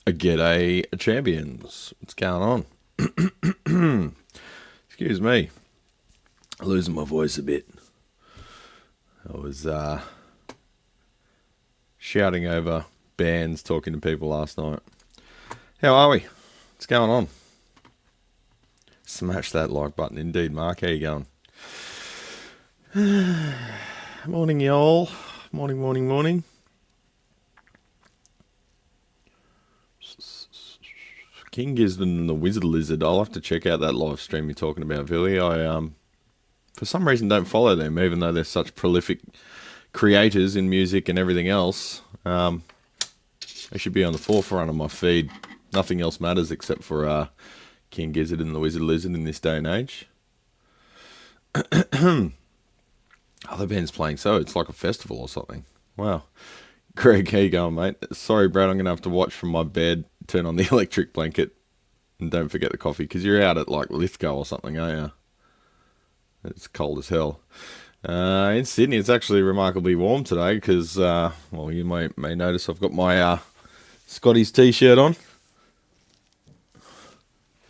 G'day, champions. What's going on? Excuse me. Losing my voice a bit. I was shouting over bands, talking to people last night. How are we? What's going on? Smash that like button. Indeed, Mark. How you going? Morning, y'all. Morning. King Gisborne and the Wizard Lizard. I'll have to check out that live stream you're talking about, Billy. I for some reason don't follow them, even though they're such prolific creators in music and everything else. They should be on the forefront of my feed. Nothing else matters except for King Gizzard and the Wizard Lizard in this day and age. Other bands playing, so it's like a festival or something. Wow. Greg, how you going, mate? Sorry, Brad, I'm going to have to watch from my bed, turn on the electric blanket, and don't forget the coffee, because you're out at, like, Lithgow or something, aren't you? It's cold as hell. In Sydney, it's actually remarkably warm today, because, well, you may notice I've got my Scotty's t-shirt on.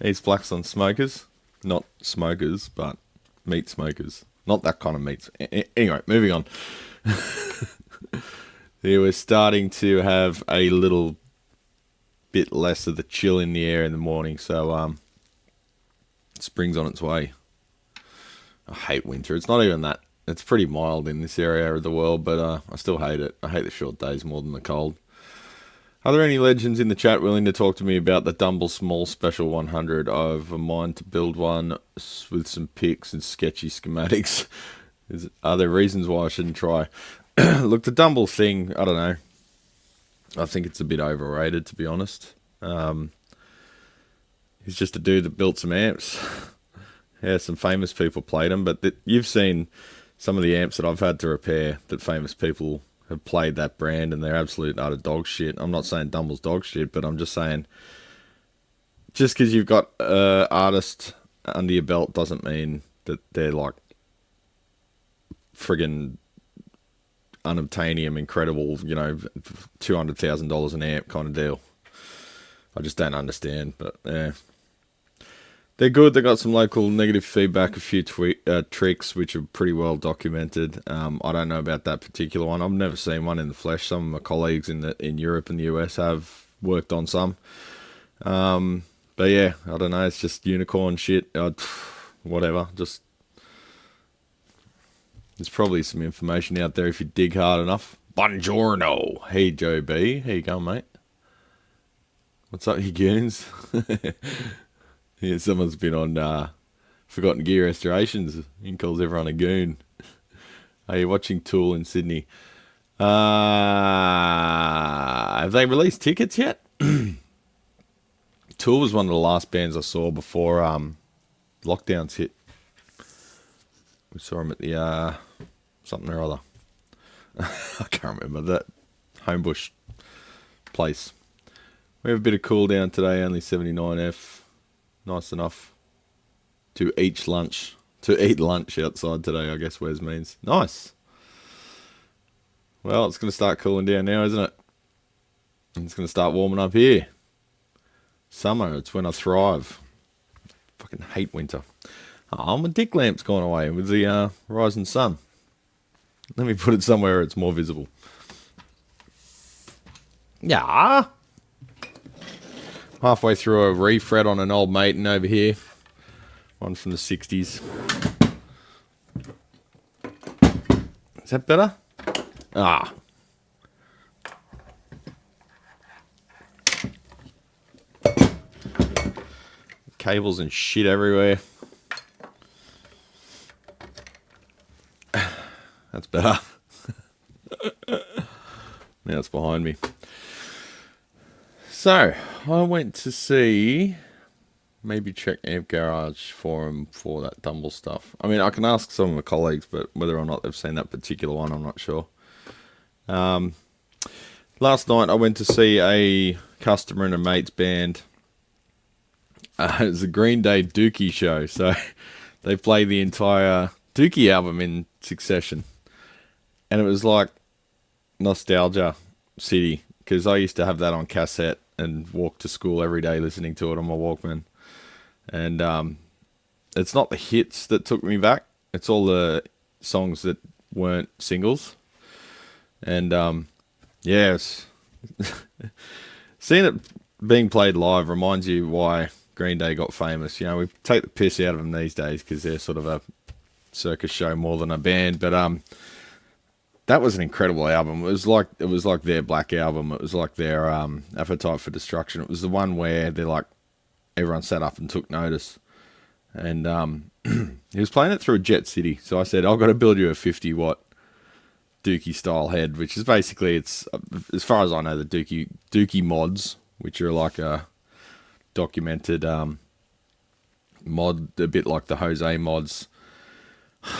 East Blacks on smokers. Not smokers, but meat smokers. Not that kind of meat. Anyway, moving on. Yeah, we're starting to have a little bit less of the chill in the air in the morning, so spring's on its way. I hate winter. It's not even that. It's pretty mild in this area of the world, but I still hate it. I hate the short days more than the cold. Are there any legends in the chat willing to talk to me about the Dumble Small Special 100? I have a mind to build one with some pics and sketchy schematics. Are there reasons why I shouldn't try? Look, the Dumble thing, I don't know. I think it's a bit overrated, to be honest. He's just a dude that built some amps. Yeah, some famous people played them, but you've seen some of the amps that I've had to repair that famous people have played that brand, and they're absolute utter dog shit. I'm not saying Dumble's dog shit, but I'm just saying, just because you've got an artist under your belt doesn't mean that they're like friggin' unobtainium, incredible, you know, $200,000 an amp kind of deal. I just don't understand, but yeah. They're good. They got some local negative feedback, a few tricks, which are pretty well documented. I don't know about that particular one. I've never seen one in the flesh. Some of my colleagues in Europe and the US have worked on some. But yeah, I don't know. It's just unicorn shit. Whatever. Just there's probably some information out there if you dig hard enough. Buongiorno. Hey, Joe B. How you going, mate? What's up, you goons? Yeah, someone's been on Forgotten Gear Restorations. He calls everyone a goon. Are you watching Tool in Sydney? Have they released tickets yet? Tool was one of the last bands I saw before lockdowns hit. We saw them at the something or other. I can't remember that Homebush place. We have a bit of cool down today, only 79F. Nice enough to eat lunch outside today, I guess Wes means. Nice. Well, it's going to start cooling down now, isn't it? And it's going to start warming up here. Summer, it's when I thrive. Fucking hate winter. Oh, my dick lamp's gone away with the rising sun. Let me put it somewhere where it's more visible. Yeah. Halfway through a refret on an old Maiden over here. One from the 60s. Is that better? Ah. Cables and shit everywhere. That's better. Now it's behind me. So, I went to see, maybe check Amp Garage forum for that Dumble stuff. I mean, I can ask some of my colleagues, but whether or not they've seen that particular one, I'm not sure. Last night, I went to see a customer and a mate's band. It was a Green Day Dookie show, so they played the entire Dookie album in succession. And it was like nostalgia city because I used to have that on cassette and walk to school every day listening to it on my Walkman. And it's not the hits that took me back. It's all the songs that weren't singles. And yeah, seeing it being played live reminds you why Green Day got famous. You know, we take the piss out of them these days because they're sort of a circus show more than a band. But that was an incredible album. It was like their Black Album. It was like their Appetite for Destruction. It was the one where they're like everyone sat up and took notice. And he was playing it through a Jet City. So I said, I've got to build you a 50-watt Dookie style head, which is basically, it's as far as I know, the Dookie mods, which are like a documented mod, a bit like the Jose mods.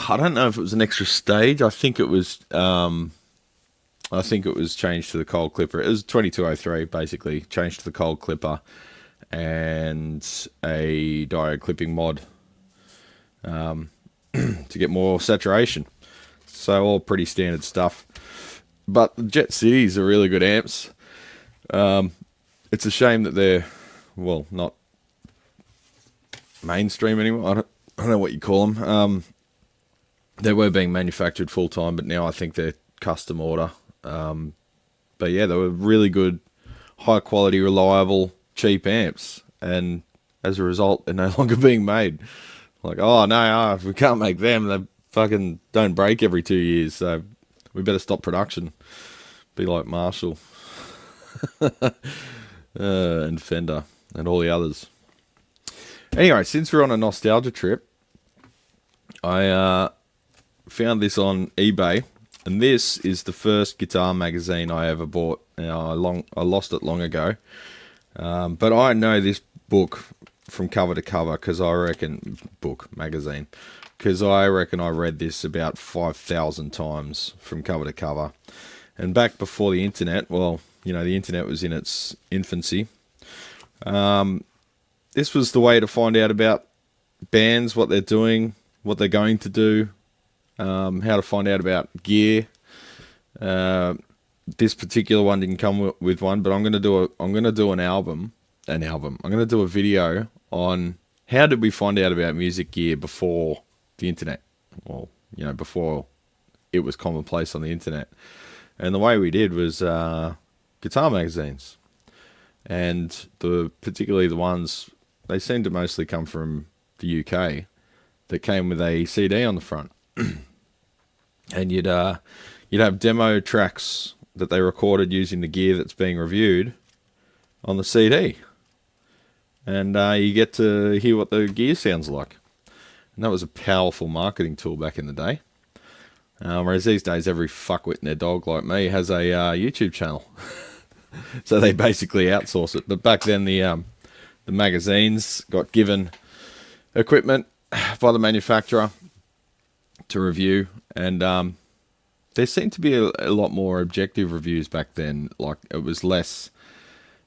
I don't know if it was an extra stage. I think it was changed to the cold clipper. It was 2203 basically, changed to the cold clipper and a diode clipping mod to get more saturation. So all pretty standard stuff. But the Jet Cities are really good amps. It's a shame that they're, well, not mainstream anymore. I don't know what you call them. They were being manufactured full time, but now I think they're custom order. But yeah, they were really good, high quality, reliable, cheap amps. And as a result, they're no longer being made. Like, oh no, we can't make them. They fucking don't break every 2 years, so we better stop production. Be like Marshall and Fender and all the others. Anyway, since we're on a nostalgia trip, I found this on eBay, and this is the first guitar magazine I ever bought. Now, I lost it long ago, but I know this book from cover to cover because I reckon I reckon I read this about 5,000 times from cover to cover. And back before the internet, well, you know, the internet was in its infancy. This was the way to find out about bands, what they're doing, what they're going to do, how to find out about gear. This particular one didn't come with one, but I'm going to do an album. I'm going to do a video on how did we find out about music gear before the internet. Well, you know, before it was commonplace on the internet. And the way we did was guitar magazines. And particularly the ones, they seem to mostly come from the UK, that came with a CD on the front. And you'd have demo tracks that they recorded using the gear that's being reviewed on the CD. And you get to hear what the gear sounds like. And that was a powerful marketing tool back in the day. Whereas these days, every fuckwit and their dog like me has a YouTube channel. So they basically outsource it. But back then, the magazines got given equipment by the manufacturer to review. And there seemed to be a lot more objective reviews back then. Like, it was less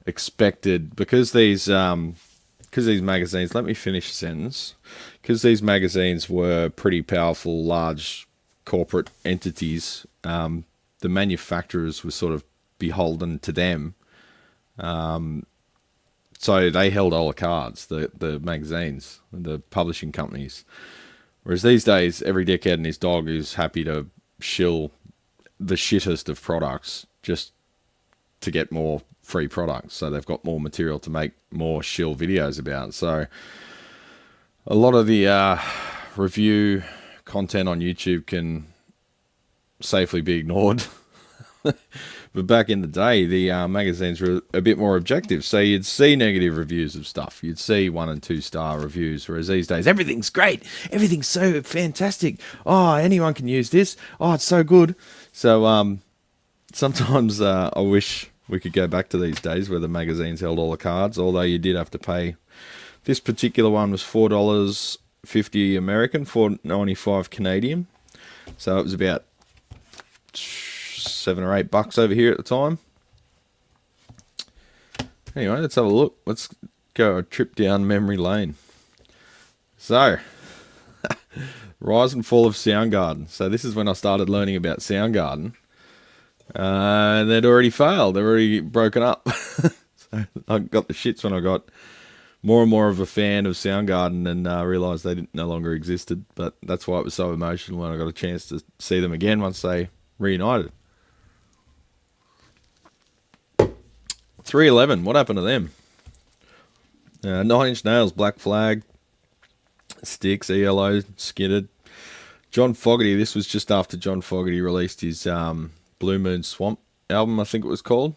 expected because these magazines, let me finish the sentence, because these magazines were pretty powerful, large corporate entities, the manufacturers were sort of beholden to them. So they held all the cards, the magazines, the publishing companies. Whereas these days, every dickhead and his dog is happy to shill the shittest of products just to get more free products. So they've got more material to make more shill videos about. So a lot of the review content on YouTube can safely be ignored. But back in the day, the magazines were a bit more objective. So you'd see negative reviews of stuff. You'd see 1 and 2 star reviews. Whereas these days, everything's great. Everything's so fantastic. Oh, anyone can use this. Oh, it's so good. So sometimes I wish we could go back to these days where the magazines held all the cards. Although you did have to pay. This particular one was $4.50 American, $4.95 Canadian. So it was about $7 or $8 over here at the time. Anyway, let's have a look. Let's go a trip down memory lane. So, rise and fall of Soundgarden. So this is when I started learning about Soundgarden. And they'd already failed. They're already broken up. So I got the shits when I got more and more of a fan of Soundgarden and realised they no longer existed. But that's why it was so emotional when I got a chance to see them again once they reunited. 311, what happened to them? 9 Inch Nails, Black Flag, Styx, ELO, Skidded. John Fogerty, this was just after John Fogerty released his Blue Moon Swamp album, I think it was called,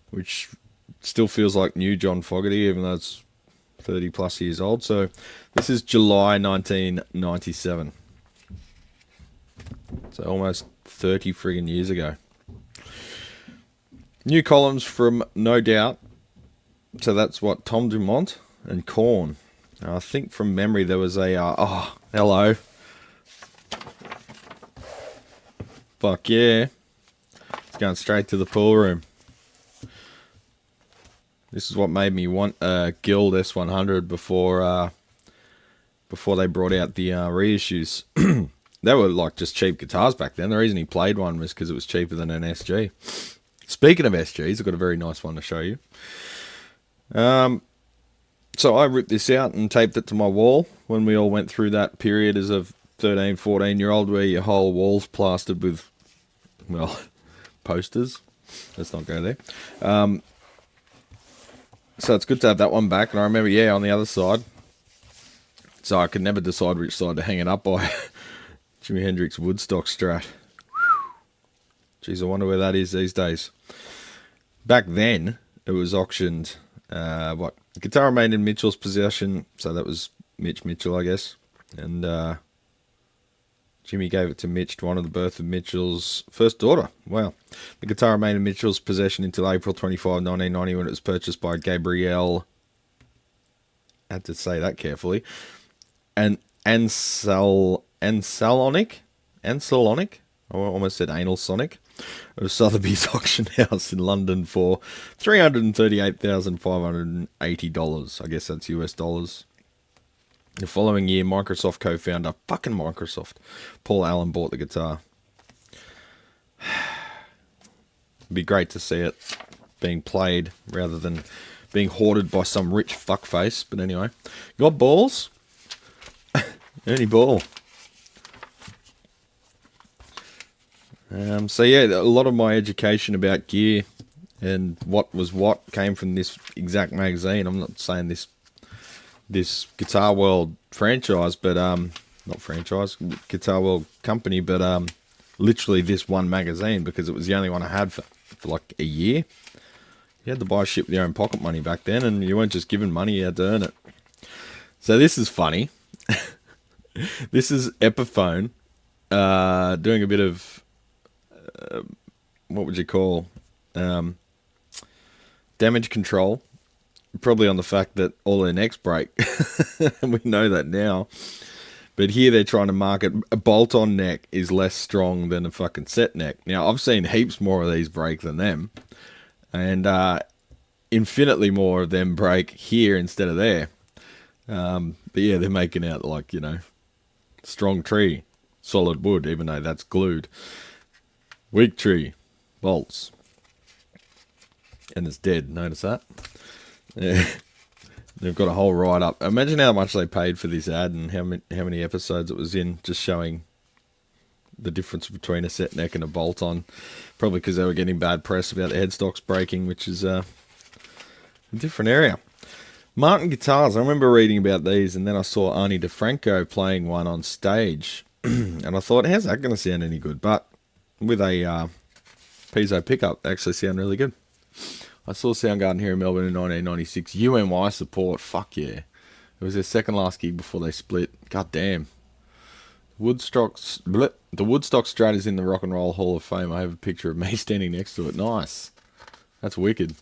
which still feels like new John Fogerty, even though it's 30 plus years old. So this is July 1997. So almost 30 friggin' years ago. New columns from No Doubt. So that's what, Tom Dumont and Korn. I think from memory there was a... oh, hello. Fuck yeah. It's going straight to the pool room. This is what made me want a Guild S100 before they brought out the reissues. They were like just cheap guitars back then. The reason he played one was because it was cheaper than an SG. Speaking of SGs, I've got a very nice one to show you. So I ripped this out and taped it to my wall when we all went through that period as a 13, 14-year-old where your whole wall's plastered with, well, posters. Let's not go there. So it's good to have that one back. And I remember, yeah, on the other side. So I could never decide which side to hang it up by. Jimi Hendrix Woodstock Strat. Jeez, I wonder where that is these days. Back then, it was auctioned, guitar remained in Mitchell's possession, so that was Mitch Mitchell, I guess, and Jimmy gave it to Mitch to honour the birth of Mitchell's first daughter. Wow. The guitar remained in Mitchell's possession until April 25, 1990, when it was purchased by Gabrielle, I had to say that carefully, and Ansalonic? I almost said Anal Sonic, of Sotheby's auction house in London for $338,580. I guess that's US dollars. The following year, Microsoft co-founder, fucking Microsoft, Paul Allen bought the guitar. It'd be great to see it being played rather than being hoarded by some rich fuckface. But anyway, got balls? Any ball. So yeah, a lot of my education about gear and what was what came from this exact magazine. I'm not saying this Guitar World franchise, but not franchise, Guitar World company, but literally this one magazine, because it was the only one I had for like a year. You had to buy shit with your own pocket money back then, and you weren't just given money, you had to earn it. So this is funny. This is Epiphone doing a bit of what would you call damage control, probably on the fact that all their necks break. And we know that now, but here they're trying to market a bolt-on neck is less strong than a fucking set neck. Now I've seen heaps more of these break than them, and infinitely more of them break here instead of there. But yeah, they're making out like, you know, strong tree, solid wood, even though that's glued. Weak tree, bolts. And it's dead, notice that? Yeah. They've got a whole write-up. Imagine how much they paid for this ad and how many episodes it was in, just showing the difference between a set neck and a bolt-on. Probably because they were getting bad press about the headstocks breaking, which is a different area. Martin guitars, I remember reading about these, and then I saw Arnie DeFranco playing one on stage. And I thought, how's that going to sound any good? But with a piezo pickup, they actually sound really good. I saw Soundgarden here in Melbourne in 1996. UMY support, fuck yeah. It was their second last gig before they split. God damn. The Woodstock Strat is in the Rock and Roll Hall of Fame. I have a picture of me standing next to it. Nice. That's wicked.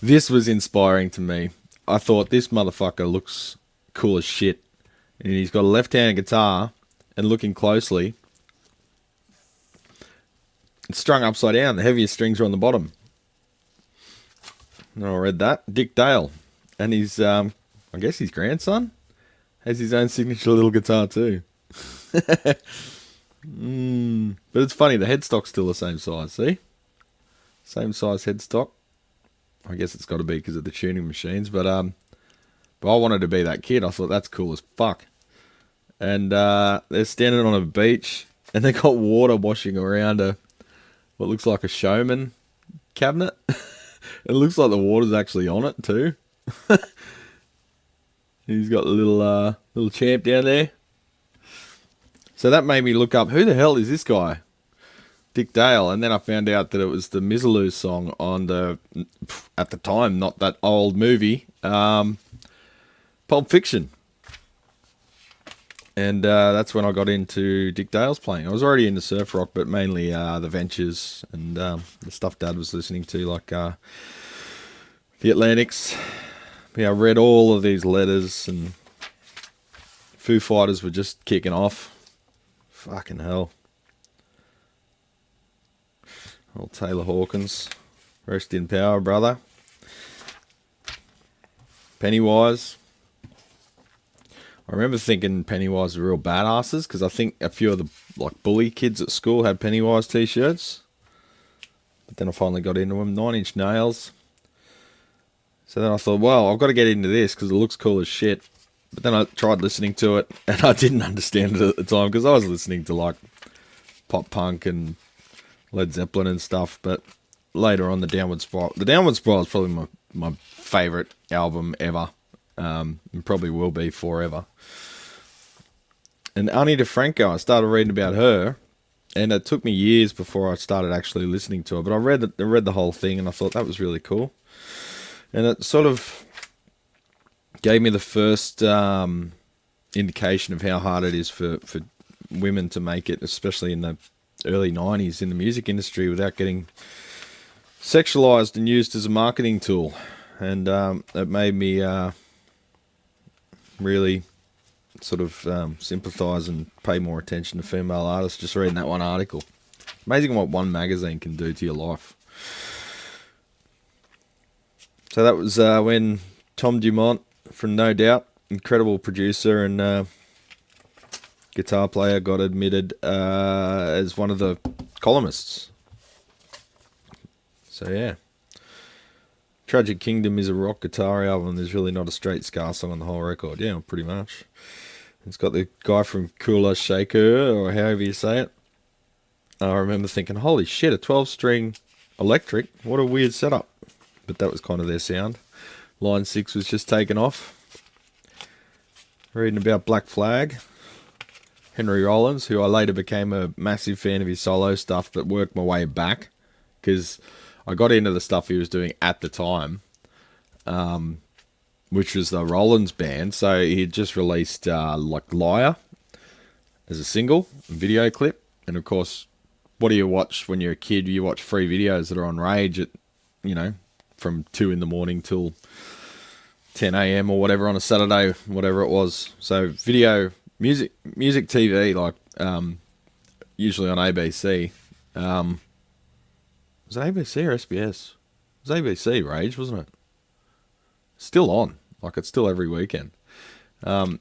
This was inspiring to me. I thought, this motherfucker looks cool as shit. And he's got a left-handed guitar, and looking closely, it's strung upside down. The heaviest strings are on the bottom. And I read that. Dick Dale. And his, I guess his grandson, has his own signature little guitar too. But it's funny, the headstock's still the same size, see? Same size headstock. I guess it's got to be because of the tuning machines, but I wanted to be that kid. I thought that's cool as fuck. And they're standing on a beach, and they got water washing around what looks like a showman cabinet. It looks like the water's actually on it too. He's got a little champ down there. So that made me look up, who the hell is this guy? Dick Dale. And then I found out that it was the Mizzaloo song on at the time, not that old movie, Pulp Fiction. And that's when I got into Dick Dale's playing. I was already into surf rock, but mainly the Ventures and the stuff Dad was listening to, like the Atlantics. Yeah, I read all of these letters, and Foo Fighters were just kicking off. Fucking hell. Old Taylor Hawkins. Rest in power, brother. Pennywise. I remember thinking Pennywise were real badasses, because I think a few of the bully kids at school had Pennywise t-shirts. But then I finally got into them. 9 Inch Nails. So then I thought, well, I've got to get into this because it looks cool as shit. But then I tried listening to it, and I didn't understand it at the time, because I was listening to pop punk and Led Zeppelin and stuff. But later on, the Downward Spiral is probably my favourite album ever. And probably will be forever. And Ani DeFranco, I started reading about her, and it took me years before I started actually listening to her. But I read the whole thing, and I thought that was really cool. And it sort of gave me the first indication of how hard it is for women to make it, especially in the early 90s in the music industry, without getting sexualized and used as a marketing tool. And it made me really sort of sympathize and pay more attention to female artists just reading that one article. Amazing what one magazine can do to your life. So that was when Tom Dumont from No Doubt, incredible producer and guitar player, got admitted as one of the columnists. So yeah. Tragic Kingdom is a rock guitar album. There's really not a straight ska song on the whole record. Yeah, pretty much. It's got the guy from Kula Shaker, or however you say it. I remember thinking, holy shit, a 12-string electric. What a weird setup. But that was kind of their sound. Line 6 was just taken off. Reading about Black Flag. Henry Rollins, who I later became a massive fan of his solo stuff, but worked my way back, because I got into the stuff he was doing at the time, which was the Rollins band. So he had just released Liar as a single, a video clip. And of course, what do you watch when you're a kid? You watch free videos that are on Rage at, from 2 in the morning till 10 a.m. or whatever on a Saturday, whatever it was. So music TV, usually on ABC. Was it ABC or SBS? It was ABC, Rage, wasn't it? Still on. It's still every weekend. They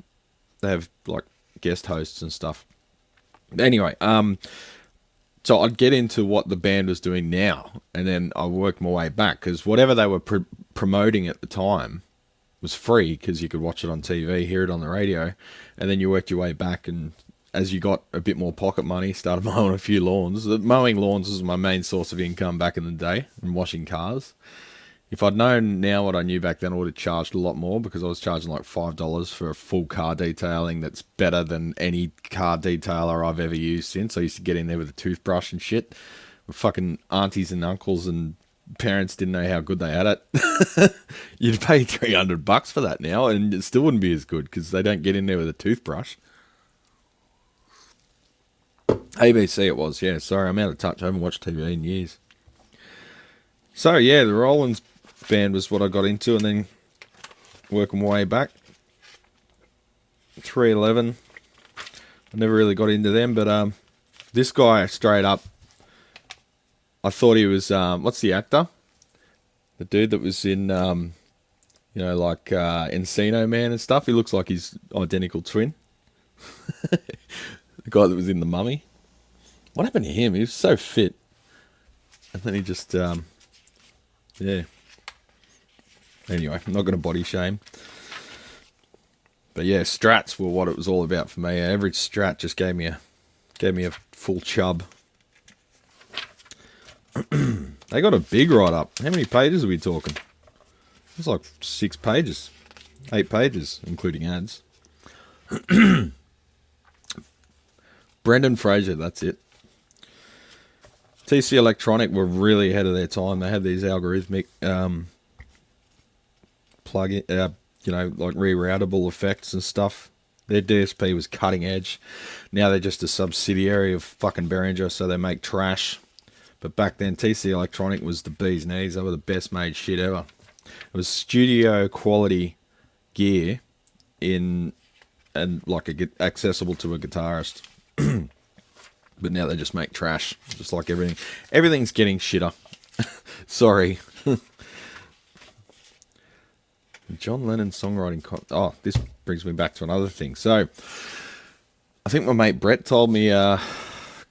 have, guest hosts and stuff. Anyway, so I'd get into what the band was doing now, and then I worked my way back, because whatever they were promoting at the time was free, because you could watch it on TV, hear it on the radio, and then you worked your way back, and as you got a bit more pocket money, started mowing a few lawns. Mowing lawns was my main source of income back in the day, and washing cars. If I'd known now what I knew back then, I would have charged a lot more, because I was charging $5 for a full car detailing that's better than any car detailer I've ever used since. I used to get in there with a toothbrush and shit. Fucking aunties and uncles and parents didn't know how good they had it. You'd pay $300 for that now, and it still wouldn't be as good, because they don't get in there with a toothbrush. ABC it was, yeah. Sorry, I'm out of touch. I haven't watched TV in years. So, yeah, the Rollins band was what I got into, and then working my way back. 311. I never really got into them, but this guy, straight up, I thought he was, what's the actor? The dude that was in, Encino Man and stuff. He looks like his identical twin. The guy that was in The Mummy. What happened to him? He was so fit. And then he just, yeah. Anyway, I'm not going to body shame. But yeah, strats were what it was all about for me. Every strat just gave me a full chub. They got a big write-up. How many pages are we talking? It's like 6 pages. 8 pages, including ads. Brendan Fraser, that's it. TC Electronic were really ahead of their time. They had these algorithmic plug-in, like reroutable effects and stuff. Their DSP was cutting edge. Now they're just a subsidiary of fucking Behringer, so they make trash. But back then, TC Electronic was the bee's knees. They were the best made shit ever. It was studio quality gear and like accessible to a guitarist. But now they just make trash, just like everything. Everything's getting shitter. Sorry. John Lennon songwriting. Oh, this brings me back to another thing. So, I think my mate Brett told me,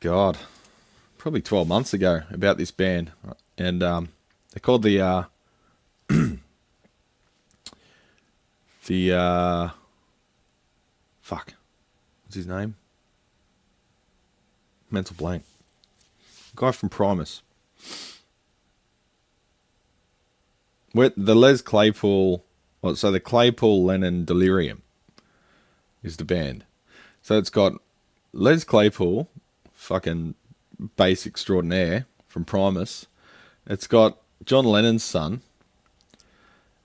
God, probably 12 months ago about this band. And they're called the fuck. What's his name? Mental blank. Guy from Primus. The Les Claypool... Well, so the Claypool Lennon Delirium is the band. So it's got Les Claypool, fucking bass extraordinaire from Primus. It's got John Lennon's son.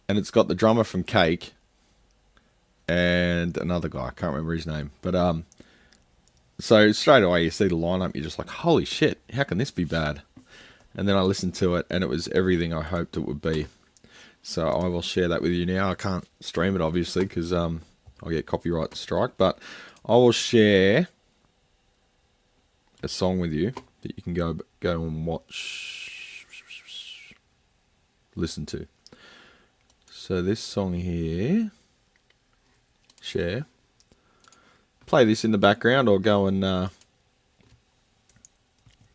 And it's got the drummer from Cake. And another guy. I can't remember his name. But, so straight away you see the lineup. You're just like, holy shit, how can this be bad? And then I listened to it and it was everything I hoped it would be. So I will share that with you now. I can't stream it, obviously, because I'll get copyright strike. But I will share a song with you that you can go and watch, listen to. So this song here, share. Play this in the background or go and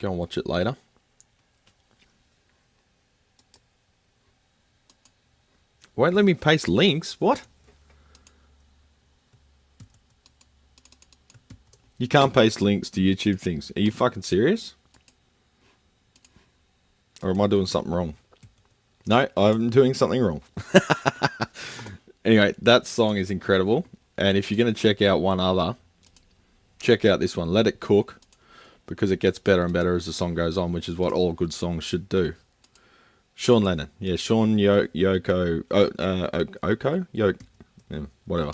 watch it later. Won't let me paste links. What? You can't paste links to YouTube things. Are you fucking serious? Or am I doing something wrong? No, I'm doing something wrong. Anyway, that song is incredible. And if you're going to check out one other, check out this one. Let It Cook. Because it gets better and better as the song goes on, which is what all good songs should do. Sean Lennon. Yeah, Sean Yoko... Oko? Yeah, whatever.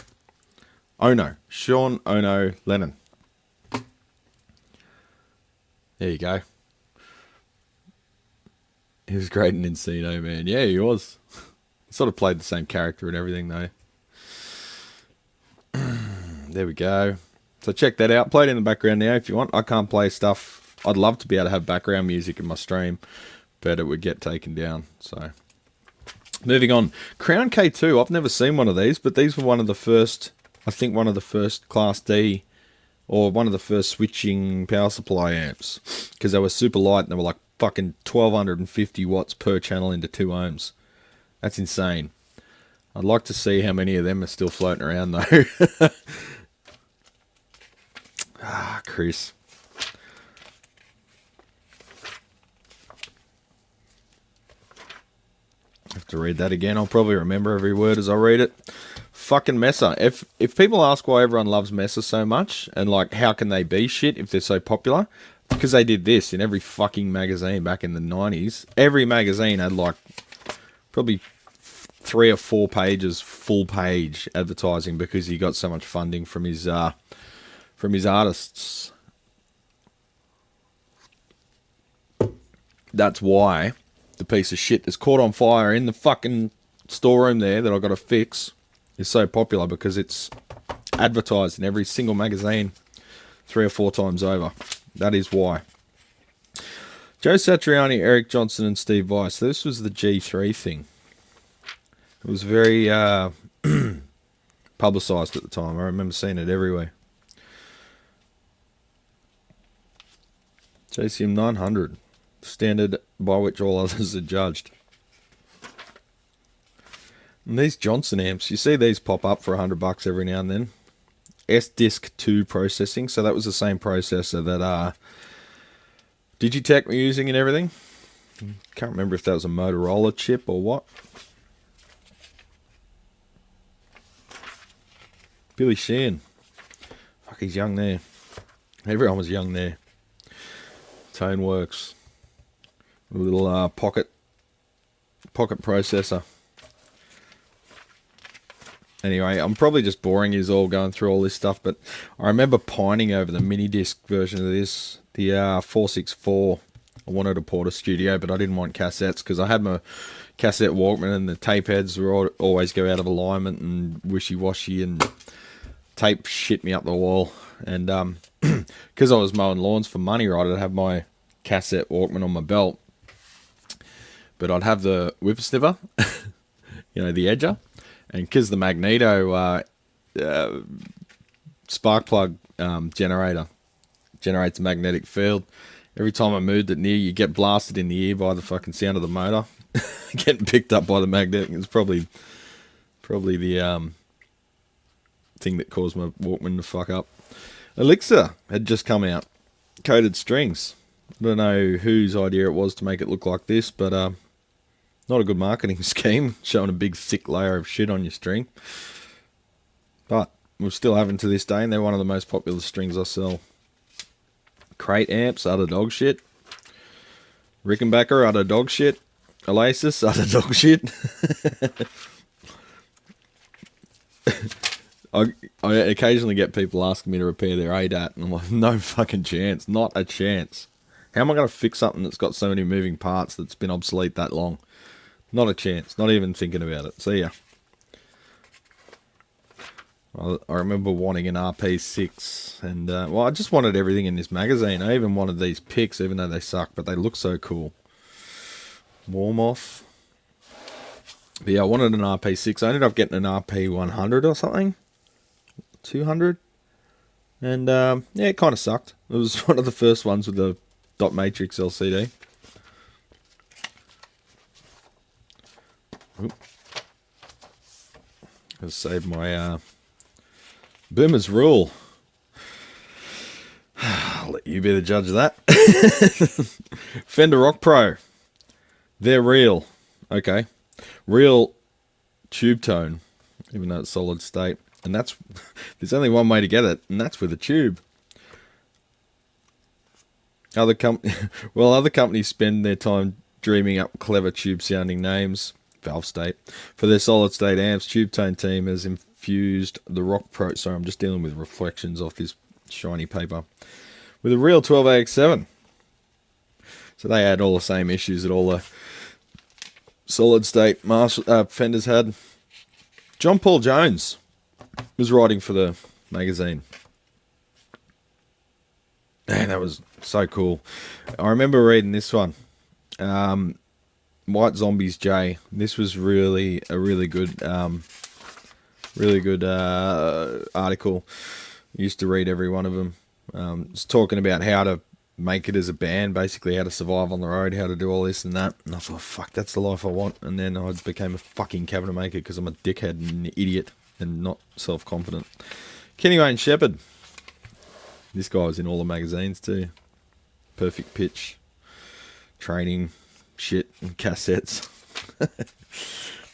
Ono. Sean Ono Lennon. There you go. He was great in Encino, man. Yeah, he was. He sort of played the same character and everything, though. There we go. So check that out. Play it in the background now if you want. I can't play stuff. I'd love to be able to have background music in my stream, but it would get taken down. So, moving on. Crown K2. I've never seen one of these, but these were one of the first, I think one of the first Class D, or one of the first switching power supply amps, because they were super light and they were like fucking 1250 watts per channel into 2 ohms. That's insane. I'd like to see how many of them are still floating around though. Ah, Chris. I have to read that again. I'll probably remember every word as I read it. Fucking Mesa. If people ask why everyone loves Mesa so much, and like how can they be shit if they're so popular, because they did this in every fucking magazine back in the 90s. Every magazine had like probably 3 or 4 pages, full page advertising, because he got so much funding from his artists. That's why the piece of shit that's caught on fire in the fucking storeroom there that I've got to fix is so popular, because it's advertised in every single magazine 3 or 4 times over. That is why. Joe Satriani, Eric Johnson, and Steve Weiss. This was the G3 thing. It was very publicised at the time. I remember seeing it everywhere. JCM 900, standard by which all others are judged. And these Johnson amps, you see these pop up for $100 every now and then. S-Disc 2 processing, so that was the same processor that Digitech were using and everything. Can't remember if that was a Motorola chip or what. Billy Sheehan. Fuck, he's young there. Everyone was young there. Tone Works. A little pocket processor. Anyway, I'm probably just boring you all going through all this stuff, but I remember pining over the mini disc version of this, the 464. I wanted to port a studio, but I didn't want cassettes because I had my cassette Walkman and the tape heads would always go out of alignment and wishy-washy, and tape shit me up the wall. And because I was mowing lawns for money, right, I'd have my cassette Walkman on my belt, but I'd have the whippersnipper, you know, the edger. And because the magneto spark plug generator generates a magnetic field, every time I moved it near, you get blasted in the ear by the fucking sound of the motor getting picked up by the magnetic. It's probably the thing that caused my Walkman to fuck up. Elixir had just come out, coated strings. I don't know whose idea it was to make it look like this, but not a good marketing scheme, showing a big thick layer of shit on your string. But we're still having to this day, and they're one of the most popular strings I sell. Crate amps, utter dog shit. Rickenbacker, utter dog shit. Oasis, utter dog shit. I occasionally get people asking me to repair their ADAT, and I'm like, no fucking chance, not a chance. How am I going to fix something that's got so many moving parts that's been obsolete that long? Not a chance. Not even thinking about it. See ya. I remember wanting an RP6, and well, I just wanted everything in this magazine. I even wanted these picks, even though they suck, but they look so cool. Warm off. But yeah, I wanted an RP6. I ended up getting an RP100 or something. 200. And yeah, it kind of sucked. It was one of the first ones with the dot matrix LCD. Oop. I'll save my Boomer's Rule. I'll let you be the judge of that. Fender Rock Pro. They're real. Okay. Real tube tone, even though it's solid state. And that's, there's only one way to get it, and that's with a tube. Other companies spend their time dreaming up clever tube sounding names. Valve State. For their solid state amps, Tube Tone team has infused the Rock Pro. Sorry, I'm just dealing with reflections off this shiny paper. With a real 12AX7. So they had all the same issues that all the solid state Fenders had. John Paul Jones was writing for the magazine. Man, that was so cool. I remember reading this one. White Zombies J. This was really a really good article. I used to read every one of them. It's talking about how to make it as a band, basically how to survive on the road, how to do all this and that. And I thought, fuck, that's the life I want. And then I became a fucking cabinet maker because I'm a dickhead and an idiot and not self-confident. Kenny Wayne Shepherd. This guy was in all the magazines too. Perfect Pitch. Training. Shit and cassettes.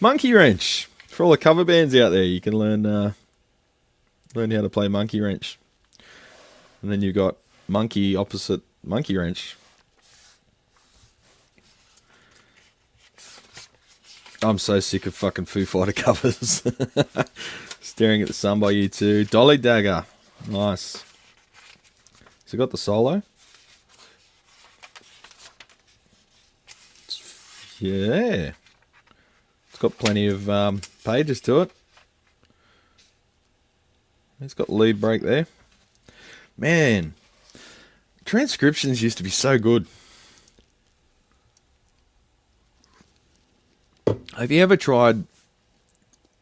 Monkey Wrench. For all the cover bands out there, you can learn how to play Monkey Wrench. And then you've got Monkey opposite Monkey Wrench. I'm so sick of fucking Foo Fighter covers. Staring at the Sun by U2. Dolly Dagger. Nice. So got the solo. Yeah. It's got plenty of pages to it. It's got lead break there. Man, transcriptions used to be so good. Have you ever tried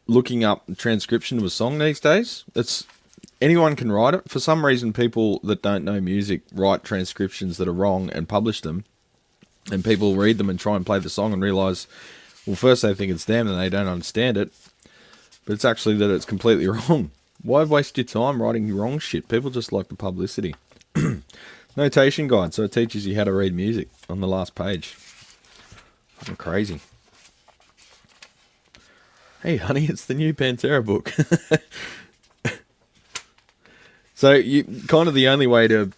looking up the transcription of a song these days? anyone can write it. For some reason, people that don't know music write transcriptions that are wrong and publish them. And people read them and try and play the song and realise, well, first they think it's them and they don't understand it. But it's actually that it's completely wrong. Why waste your time writing wrong shit? People just like the publicity. Notation guide, so it teaches you how to read music on the last page. Fucking crazy. Hey honey, it's the new Pantera book. So you kind of the only way to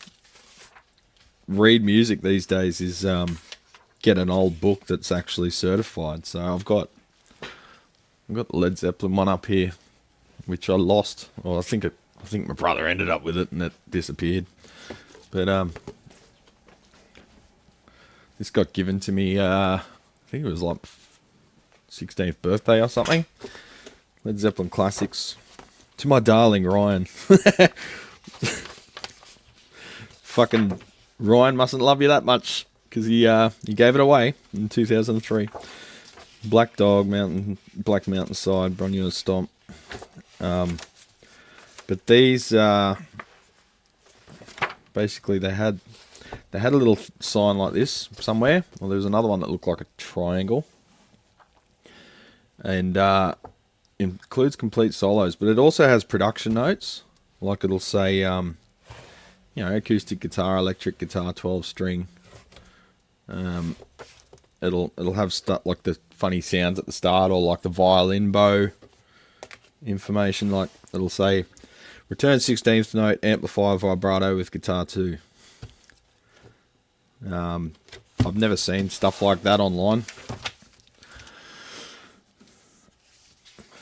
read music these days is get an old book that's actually certified. So I've got the Led Zeppelin one up here, which I lost. Well, I think my brother ended up with it and it disappeared. But this got given to me. I think it was like 16th birthday or something. Led Zeppelin classics to my darling Ryan. Fucking Ryan mustn't love you that much because he gave it away in 2003. Black Dog, Black Mountainside, Bronio Stomp. But these basically they had a little sign like this somewhere. Well, there was another one that looked like a triangle, and includes complete solos. But it also has production notes, like it'll say, acoustic guitar, electric guitar, 12 string. It'll have stuff like the funny sounds at the start, or like the violin bow information. Like it'll say, return 16th note, amplifier vibrato with guitar 2. I've never seen stuff like that online.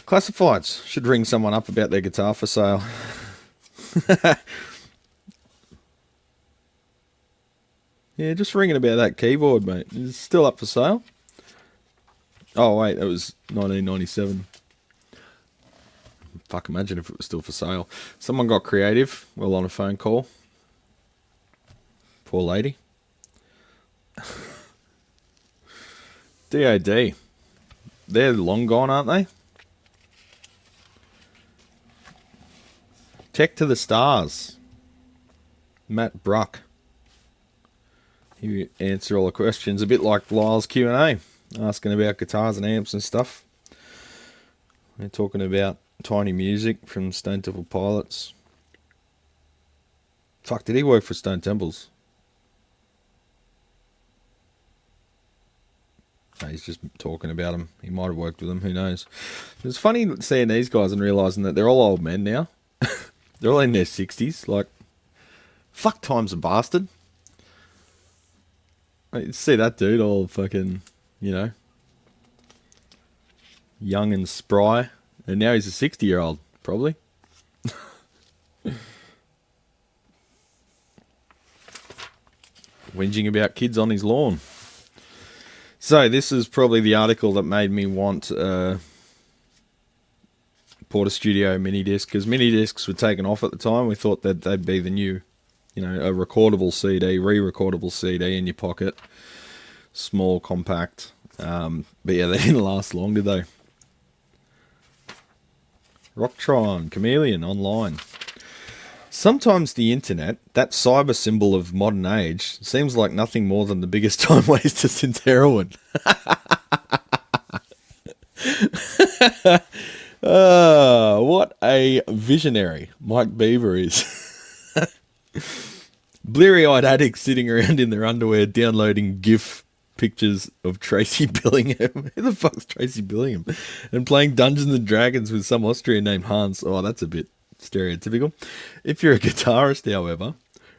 Classifieds should ring someone up about their guitar for sale. Yeah, just ringing about that keyboard, mate. It's still up for sale. Oh, wait, that was 1997. Fuck, imagine if it was still for sale. Someone got creative while on a phone call. Poor lady. DOD. They're long gone, aren't they? Tech to the Stars. Matt Bruck. You answer all the questions, a bit like Lyle's Q&A, asking about guitars and amps and stuff. We're talking about Tiny Music from Stone Temple Pilots. Fuck, did he work for Stone Temples? No, he's just talking about them. He might have worked with them, who knows. It's funny seeing these guys and realising that they're all old men now. They're all in their 60s. Like, fuck, time's a bastard. You see that dude all fucking, young and spry. And now he's a 60-year-old, probably. Whinging about kids on his lawn. So this is probably the article that made me want Porta Studio mini disc, because mini discs were taken off at the time. We thought that they'd be the new, a recordable CD, re-recordable CD in your pocket, small, compact. But yeah, they didn't last long, did they? Rocktron, Chameleon, online. Sometimes the internet, that cyber symbol of modern age, seems like nothing more than the biggest time waster since heroin. What a visionary Mike Beaver is. Bleary-eyed addicts sitting around in their underwear downloading GIF pictures of Tracy Billingham. Who the fuck's Tracy Billingham? And playing Dungeons and Dragons with some Austrian named Hans. Oh, that's a bit stereotypical. If you're a guitarist, however,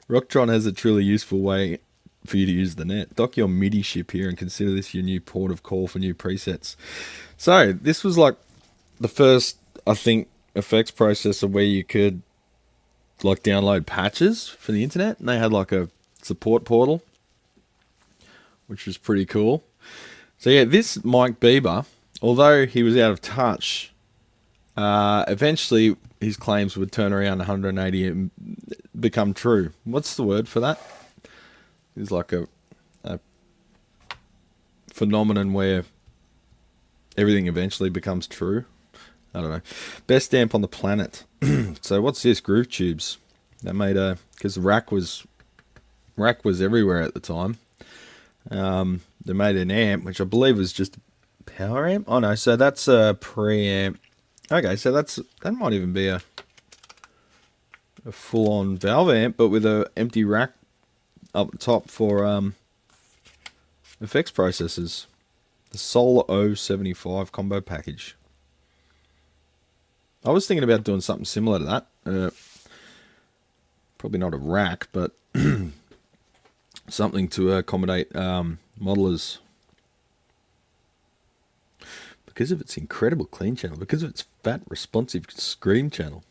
Rocktron has a truly useful way for you to use the net. Dock your MIDI ship here and consider this your new port of call for new presets. So, this was like the first, I think, effects processor where you could like download patches for the internet, and they had like a support portal, which was pretty cool. So yeah, this Mike Bieber, although he was out of touch, eventually his claims would turn around 180 and become true. What's the word for that? It's like a phenomenon where everything eventually becomes true. I don't know. Best amp on the planet. So what's this? Groove Tubes. They made a, because the rack was everywhere at the time. They made an amp, which I believe was just a power amp. Oh no, so that's a preamp. Okay, so that might even be a full-on valve amp, but with a empty rack up the top for effects processors. The Solar 075 combo package. I was thinking about doing something similar to that. Probably not a rack, but something to accommodate modelers. Because of its incredible clean channel, because of its fat, responsive scream channel,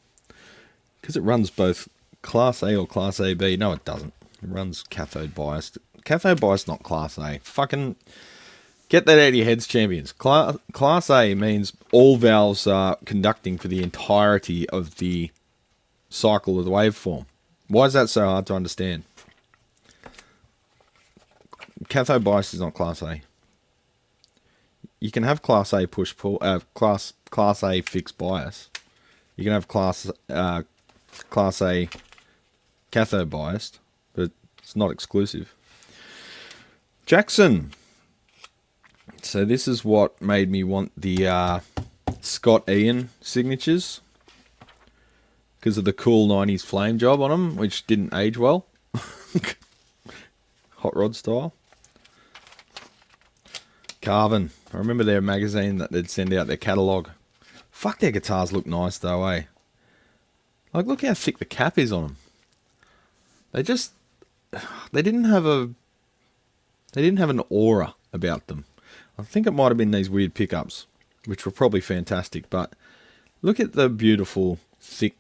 because it runs both Class A or Class AB. No, it doesn't. It runs cathode biased. Cathode biased, not Class A. Fucking get that out of your heads, champions. Class A means all valves are conducting for the entirety of the cycle of the waveform. Why is that so hard to understand? Cathode bias is not Class A. You can have Class A push-pull, Class A fixed bias. You can have Class A cathode biased, but it's not exclusive. Jackson. So this is what made me want the Scott Ian signatures, because of the cool 90s flame job on them, which didn't age well. Hot rod style. Carvin. I remember their magazine that they'd send out their catalogue. Fuck, their guitars look nice though, eh? Like, look how thick the cap is on them. They didn't have an aura about them. I think it might have been these weird pickups, which were probably fantastic, but look at the beautiful, thick,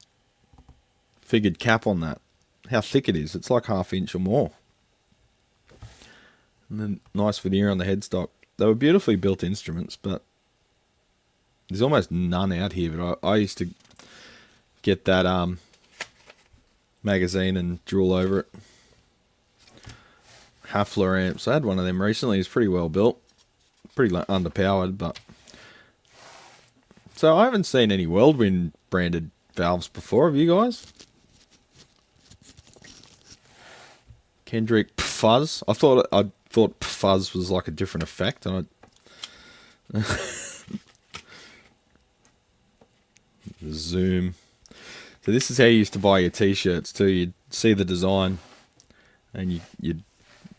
figured cap on that. How thick it is. It's like 1/2 inch or more. And then nice veneer on the headstock. They were beautifully built instruments, but there's almost none out here. But I used to get that magazine and drool over it. Hafler amps. I had one of them recently. It's pretty well built. Pretty underpowered, but... So I haven't seen any Whirlwind branded valves before. Have you guys? Kendrick Fuzz. I thought Fuzz was like a different effect, and Zoom. So this is how you used to buy your t-shirts too. You'd see the design, and you'd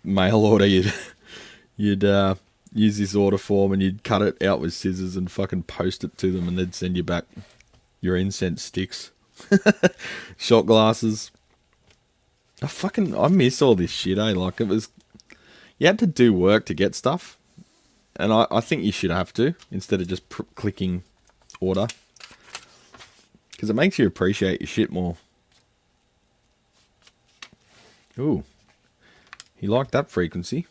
mail order. You'd use this order form, and you'd cut it out with scissors and fucking post it to them, and they'd send you back your incense sticks, shot glasses. I miss all this shit, eh? Like, it was, you had to do work to get stuff, and I think you should have to, instead of just clicking order, because it makes you appreciate your shit more. Ooh, he liked that frequency.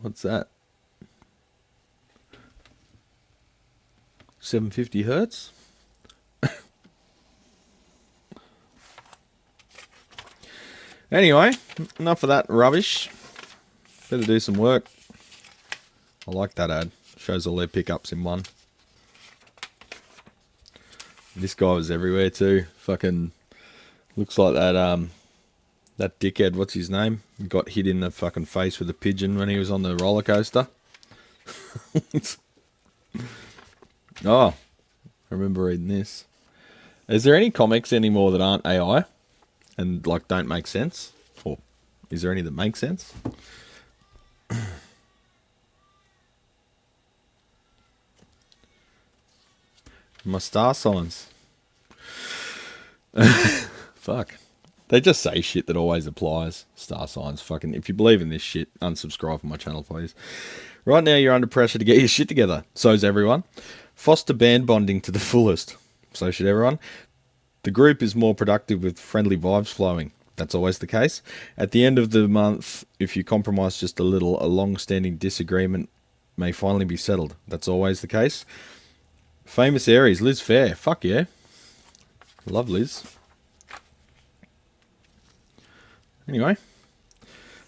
What's that? 750 hertz? Anyway, enough of that rubbish. Better do some work. I like that ad. Shows all their pickups in one. This guy was everywhere too. Fucking looks like that dickhead, what's his name? Got hit in the fucking face with a pigeon when he was on the roller coaster. Oh, I remember reading this. Is there any comics anymore that aren't AI and like don't make sense? Or is there any that make sense? My star signs. Fuck. They just say shit that always applies. Star signs. Fucking, if you believe in this shit, unsubscribe from my channel, please. Right now, you're under pressure to get your shit together. So's everyone. Foster band bonding to the fullest. So should everyone. The group is more productive with friendly vibes flowing. That's always the case. At the end of the month, if you compromise just a little, a long-standing disagreement may finally be settled. That's always the case. Famous Aries, Liz Fair. Fuck yeah. Love Liz. Anyway,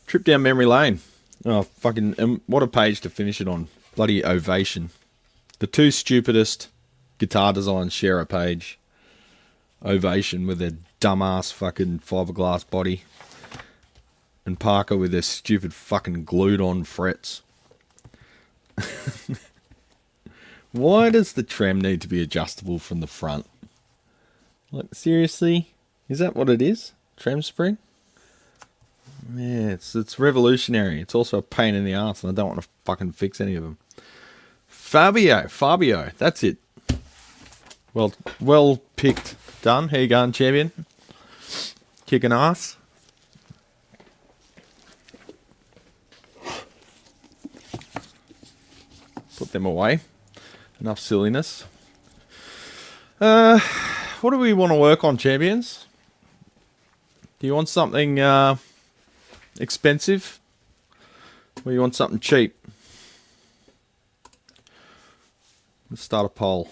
trip down memory lane. Oh, fucking, what a page to finish it on. Bloody Ovation. The two stupidest guitar designs share a page. Ovation with their dumbass fucking fiberglass body. And Parker with their stupid fucking glued on frets. Why does the trem need to be adjustable from the front? Like, seriously? Is that what it is? Trem spring? Yeah, it's revolutionary. It's also a pain in the ass, and I don't want to fucking fix any of them. Fabio, that's it. Well picked. Done. How you going, champion? Kicking ass. Put them away. Enough silliness. What do we want to work on, champions? Do you want something expensive? Or do you want something cheap? Let's start a poll.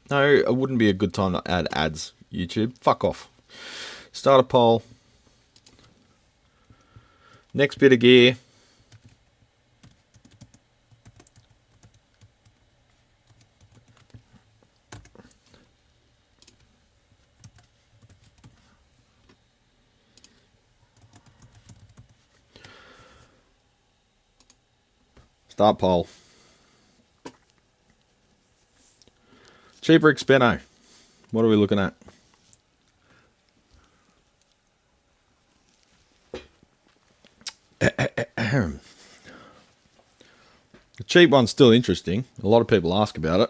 No, it wouldn't be a good time to add ads, YouTube. Fuck off. Start a poll. Next bit of gear. Start poll. Cheaper Xpeno. What are we looking at? The cheap one's still interesting. A lot of people ask about it.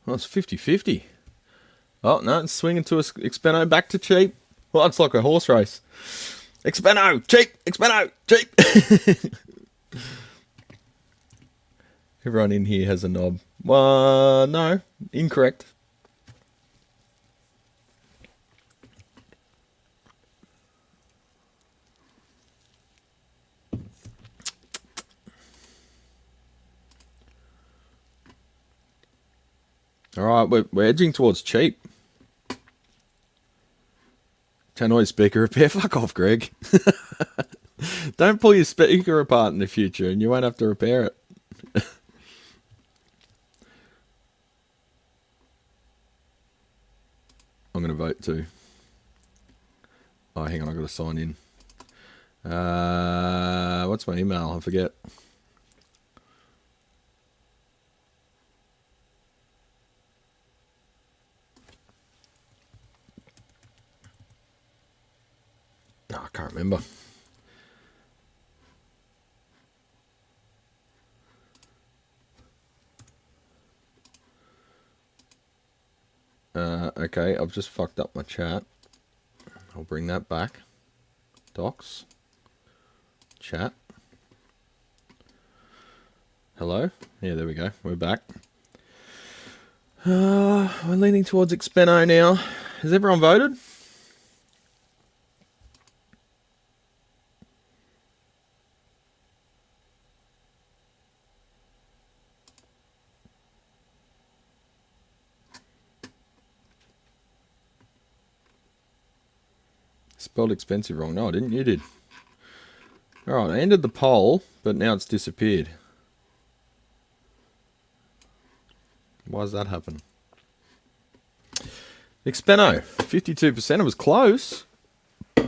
Well, it's 50-50. Oh, no, it's swinging to a Xpeno, back to cheap. Well, it's like a horse race. Xpeno, cheap, Xpeno, cheap. Everyone in here has a knob. No, incorrect. All right, we're edging towards cheap. Tannoy speaker repair. Fuck off, Greg. Don't pull your speaker apart in the future and you won't have to repair it. I'm going to vote too. Oh, hang on, I've got to sign in. What's my email? I forget. No, I can't remember. Okay, I've just fucked up my chat. I'll bring that back. Docs. Chat. Hello? Yeah, there we go. We're back. We're leaning towards Xpeno now. Has everyone voted? Spelled expensive wrong. No, I didn't. You did. Alright, I ended the poll, but now it's disappeared. Why does that happen? Xpeno, 52%. It was close. Guess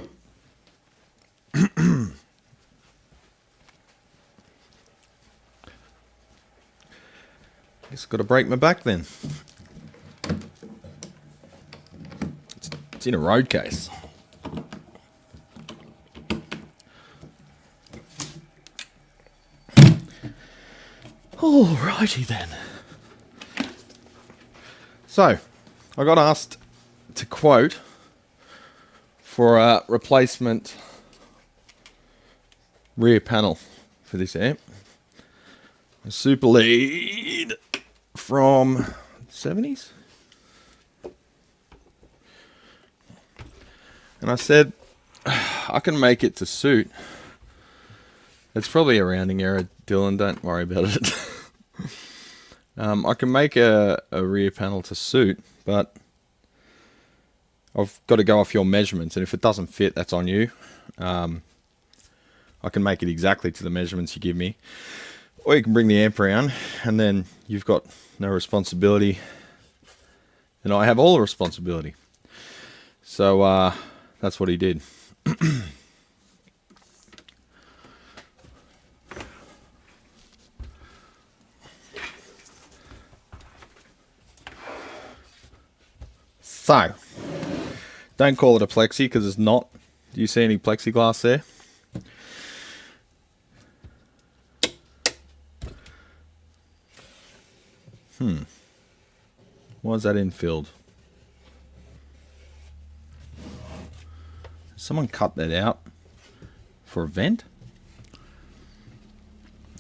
I've got to break my back then. It's in a road case. Alrighty then. So, I got asked to quote for a replacement rear panel for this amp. A Super Lead from the 70s. And I said, I can make it to suit, It's probably a rounding error, Dylan. Don't worry about it. I can make a rear panel to suit, but I've got to go off your measurements, and if it doesn't fit, that's on you. I can make it exactly to the measurements you give me, or you can bring the amp around, and then you've got no responsibility, and I have all the responsibility. So that's what he did. So, don't call it a plexi because it's not. Do you see any plexiglass there? Why is that infilled? Someone cut that out for a vent?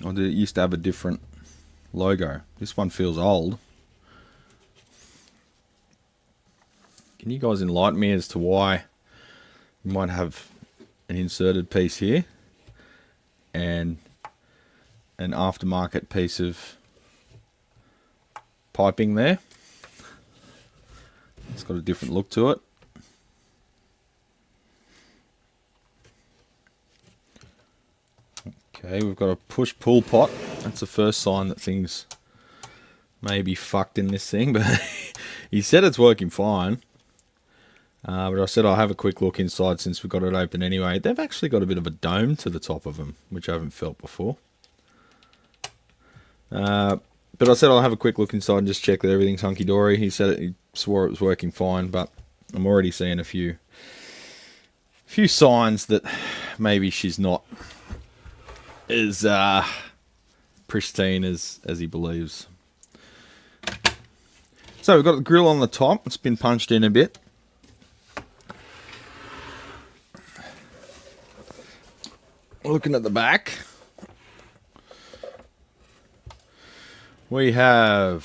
Or did it used to have a different logo? This one feels old. Can you guys enlighten me as to why you might have an inserted piece here and an aftermarket piece of piping there? It's got a different look to it. Okay, we've got a push-pull pot. That's the first sign that things may be fucked in this thing, but he said it's working fine. But I said I'll have a quick look inside since we've got it open anyway. They've actually got a bit of a dome to the top of them, which I haven't felt before. But I said I'll have a quick look inside and just check that everything's hunky-dory. He said he swore it was working fine, but I'm already seeing a few signs that maybe she's not as pristine as he believes. So we've got the grill on the top. It's been punched in a bit. Looking at the back, we have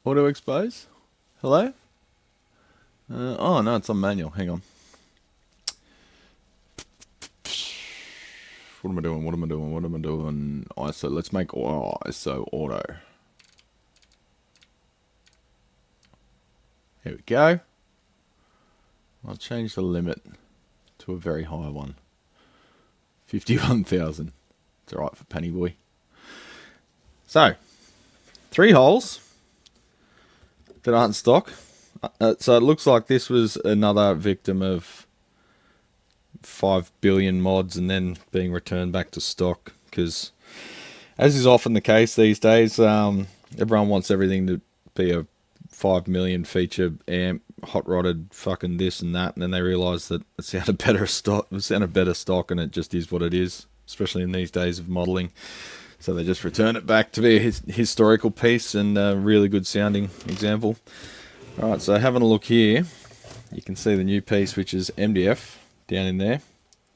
auto expose. Hello? Oh no, it's on manual. Hang on. What am I doing? What am I doing? What am I doing? ISO. Let's make ISO auto. Here we go. I'll change the limit to a very high one. 51,000. It's alright for Penny Boy. So, 3 holes that aren't stock. So it looks like this was another victim of 5 billion mods and then being returned back to stock. Because, as is often the case these days, everyone wants everything to be a 5 million feature amp, hot rodded fucking this and that, and then they realise that it sounded better stock, and it just is what it is, especially in these days of modelling. So they just return it back to be a historical piece and a really good sounding example. Alright, so having a look here, you can see the new piece, which is MDF down in there,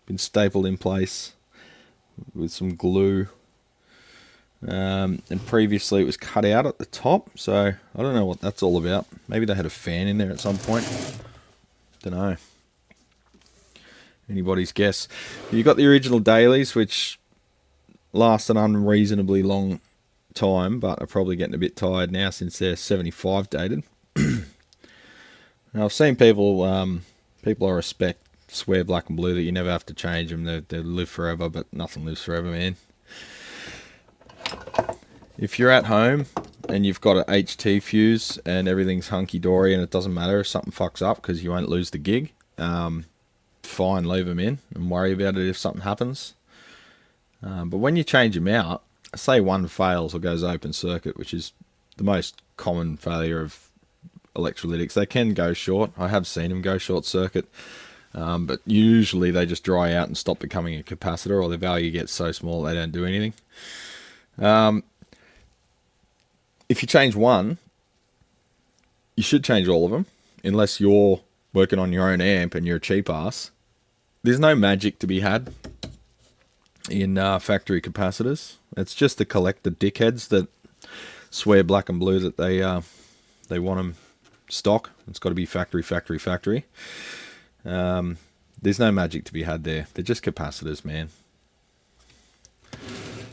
been stapled in place with some glue. And previously it was cut out at the top, so I don't know what that's all about. Maybe they had a fan in there at some point. Don't know. Anybody's guess. You've got the original dailies, which last an unreasonably long time, but are probably getting a bit tired now since they're 75 dated. Now I've seen people I respect swear black and blue that you never have to change them. They live forever, but nothing lives forever, man. If you're at home and you've got an HT fuse and everything's hunky-dory and it doesn't matter if something fucks up because you won't lose the gig, fine, leave them in and worry about it if something happens. But when you change them out, say one fails or goes open circuit, which is the most common failure of electrolytics. They can go short. I have seen them go short circuit, but usually they just dry out and stop becoming a capacitor, or the value gets so small they don't do anything. If you change one, you should change all of them, unless you're working on your own amp and you're a cheap ass. There's no magic to be had in factory capacitors. It's just the collector dickheads that swear black and blue that they want them stock. It's got to be factory. There's no magic to be had there. They're just capacitors, man.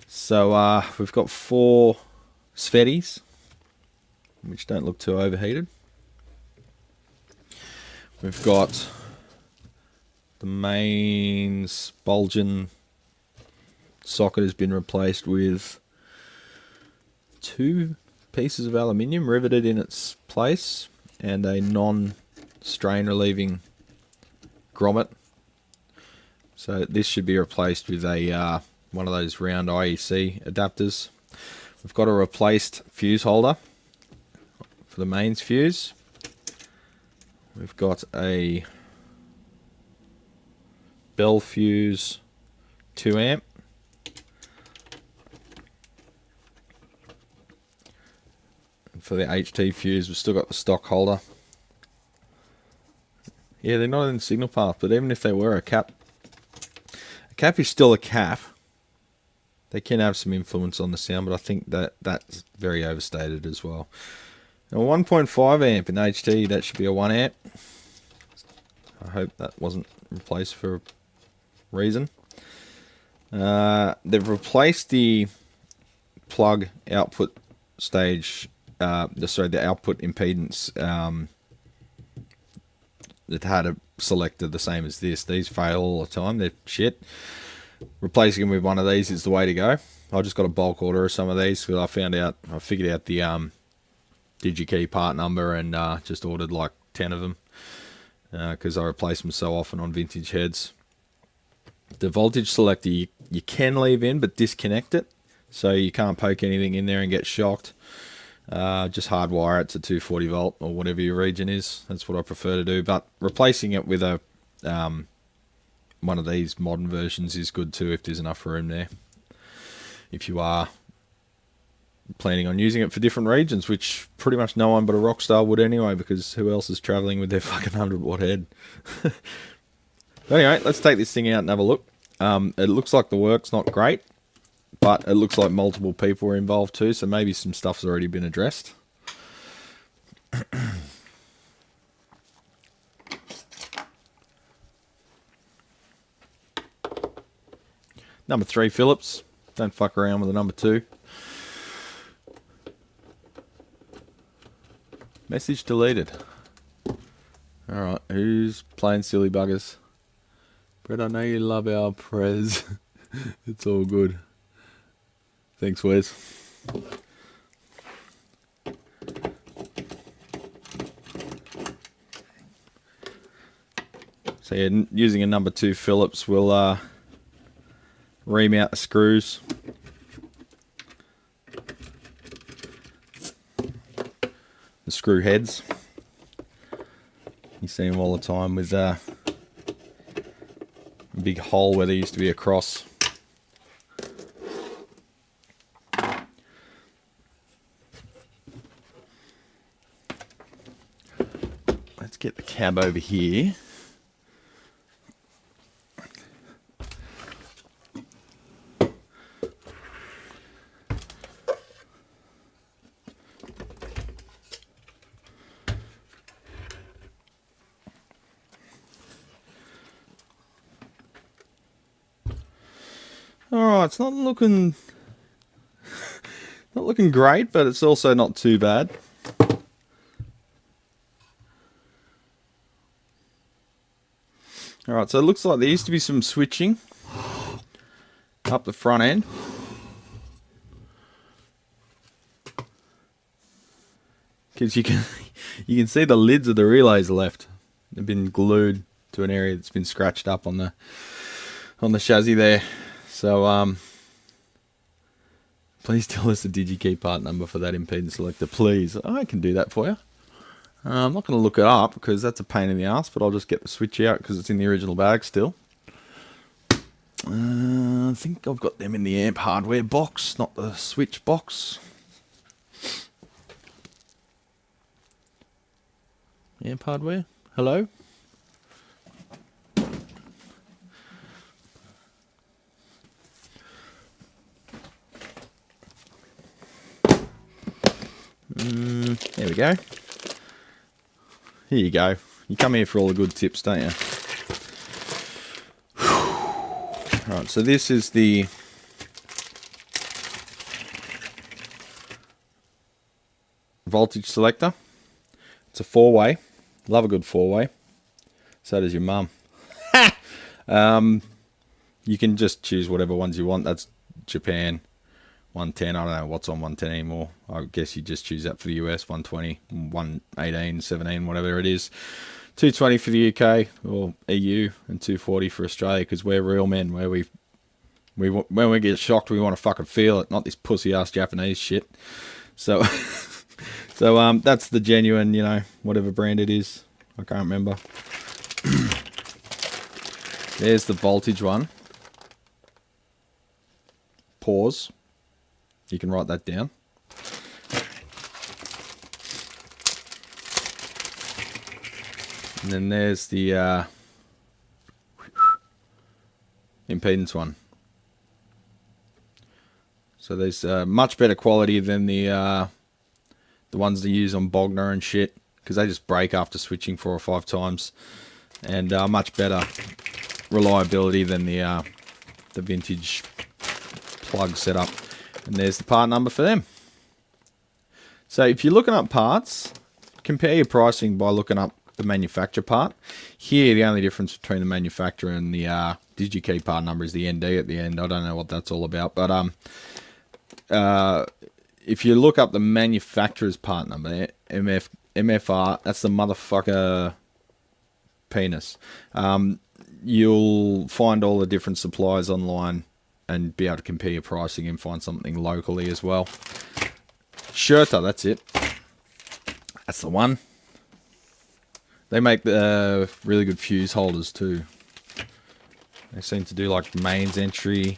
So we've got 4 Svedis, which don't look too overheated. We've got the main Spulgen socket has been replaced with 2 pieces of aluminium riveted in its place and a non-strain relieving grommet. So this should be replaced with a one of those round IEC adapters. We've got a replaced fuse holder for the mains fuse. We've got a Bell fuse 2 amp. And for the HT fuse, we've still got the stock holder. Yeah, they're not in the signal path, but even if they were, a cap is still a cap. They can have some influence on the sound, but I think that's very overstated as well. Now, 1.5 amp in HT, that should be a 1 amp. I hope that wasn't replaced for a reason. They've replaced the plug output stage, the output impedance that had a selector the same as this. These fail all the time, they're shit. Replacing them with one of these is the way to go. I just got a bulk order of some of these because I figured out the DigiKey part number and just ordered like 10 of them because I replace them so often on vintage heads. The voltage selector you can leave in but disconnect it so you can't poke anything in there and get shocked. Just hardwire it to 240 volt or whatever your region is. That's what I prefer to do, but replacing it with a one of these modern versions is good too if there's enough room there. If you are planning on using it for different regions, which pretty much no one but a rock star would anyway, because who else is traveling with their fucking 100 watt head? Anyway, let's take this thing out and have a look. It looks like the work's not great, but it looks like multiple people are involved too, so maybe some stuff's already been addressed. Number 3 Phillips. Don't fuck around with the number 2. Message deleted. Alright, who's playing silly buggers? Brett, I know you love our prez. It's all good. Thanks, Wes. So yeah, using a number 2 Phillips, we'll remount the screws. The screw heads. You see them all the time with a big hole where there used to be a cross. Let's get the cab over here. Alright, it's not looking great, but it's also not too bad. Alright, so it looks like there used to be some switching up the front end. Because you can see the lids of the relays are left. They've been glued to an area that's been scratched up on the chassis there. So please tell us the DigiKey part number for that impedance selector, please. I can do that for you. I'm not going to look it up because that's a pain in the ass, but I'll just get the switch out because it's in the original bag still. I think I've got them in the amp hardware box, not the switch box. Amp hardware, hello? There we go. Here you go. You come here for all the good tips, don't you? Alright, so this is the voltage selector. It's a 4-way. Love a good 4-way. So does your mum. You can just choose whatever ones you want. That's Japan 110. I don't know what's on 110 anymore. I guess you just choose that for the US. 120, 118, 17, whatever it is. 220 for the UK or EU, and 240 for Australia, because we're real men. Where when we get shocked, we want to fucking feel it, not this pussy ass Japanese shit. So, that's the genuine, you know, whatever brand it is. I can't remember. There's the voltage one. Pause. You can write that down. And then there's the impedance one. So there's much better quality than the ones they use on Bogner and shit, because they just break after switching 4 or 5 times, and much better reliability than the vintage plug setup. And there's the part number for them. So if you're looking up parts, compare your pricing by looking up the manufacturer part. Here, the only difference between the manufacturer and the DigiKey part number is the ND at the end. I don't know what that's all about, but if you look up the manufacturer's part number, MFR, that's the motherfucker penis. You'll find all the different suppliers online and be able to compare your pricing and find something locally as well. Shirta, that's it. That's the one. They make the really good fuse holders too. They seem to do like mains entry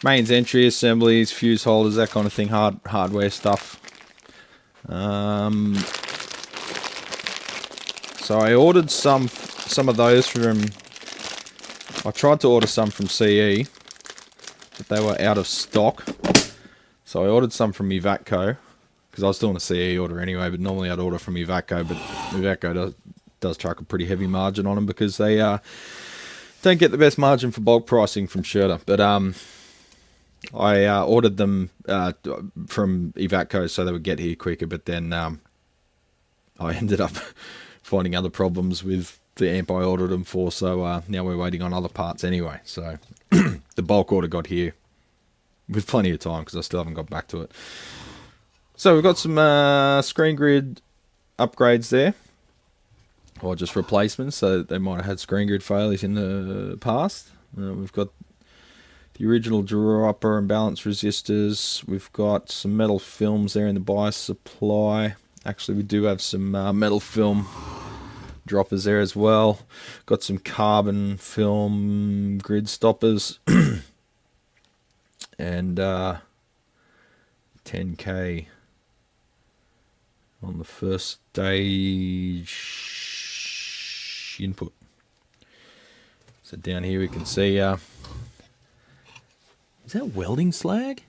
assemblies, fuse holders, that kind of thing, hardware stuff. So I ordered some of those from. I tried to order some from CE, but they were out of stock. So I ordered some from Ivatco, because I was doing a CE order anyway, but normally I'd order from Ivatco, but Ivatco does chuck a pretty heavy margin on them, because they don't get the best margin for bulk pricing from Shirta. But I ordered them from Ivatco so they would get here quicker, but then I ended up finding other problems with the amp I ordered them for, so now we're waiting on other parts anyway. So the bulk order got here with plenty of time, because I still haven't got back to it. So we've got some screen grid upgrades there, or just replacements, so they might have had screen grid failures in the past. We've got the original dropper and balance resistors. We've got some metal films there in the bias supply. Actually, we do have some metal film droppers there as well. Got some carbon film grid stoppers. And 10K on the first stage input. So down here we can see, is that welding slag?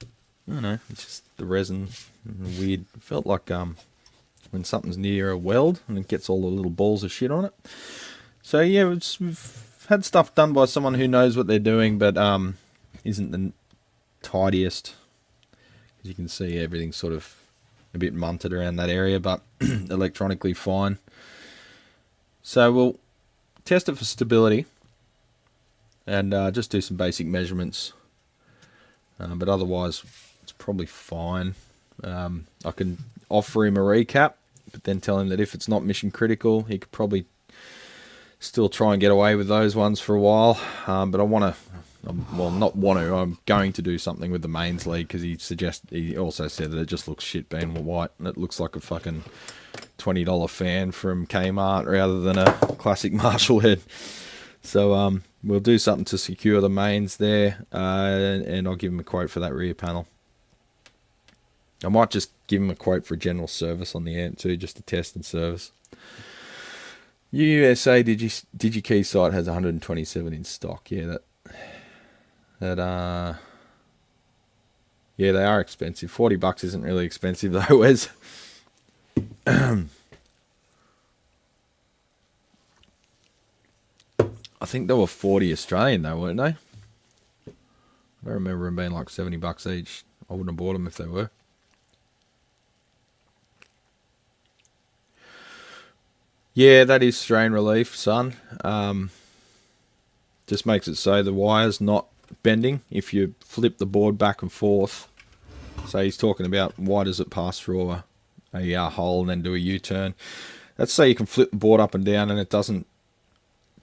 I don't know, it's just the resin. Weird. It felt like when something's near a weld and it gets all the little balls of shit on it. So yeah, we've had stuff done by someone who knows what they're doing, but isn't the tidiest. As you can see, everything's sort of a bit munted around that area, but electronically fine. So we'll test it for stability and just do some basic measurements, but otherwise it's probably fine. I can offer him a recap, but then tell him that if it's not mission critical, he could probably still try and get away with those ones for a while. But I want to, well, not want to, I'm going to do something with the mains lead, because he also said that it just looks shit being white, and it looks like a fucking $20 fan from Kmart rather than a classic Marshall head. So we'll do something to secure the mains there, and I'll give him a quote for that rear panel. I might just give him a quote for general service on the amp too, just to test and service. USA DigiKey site has 127 in stock. Yeah, yeah, they are expensive. $40 isn't really expensive though, Wes. I think they were 40 Australian though, weren't they? I remember them being like 70 bucks each. I wouldn't have bought them if they were. Yeah, that is strain relief, son. Just makes it so the wire's not bending if you flip the board back and forth. So he's talking about why does it pass through a hole and then do a U-turn. That's so you can flip the board up and down and it doesn't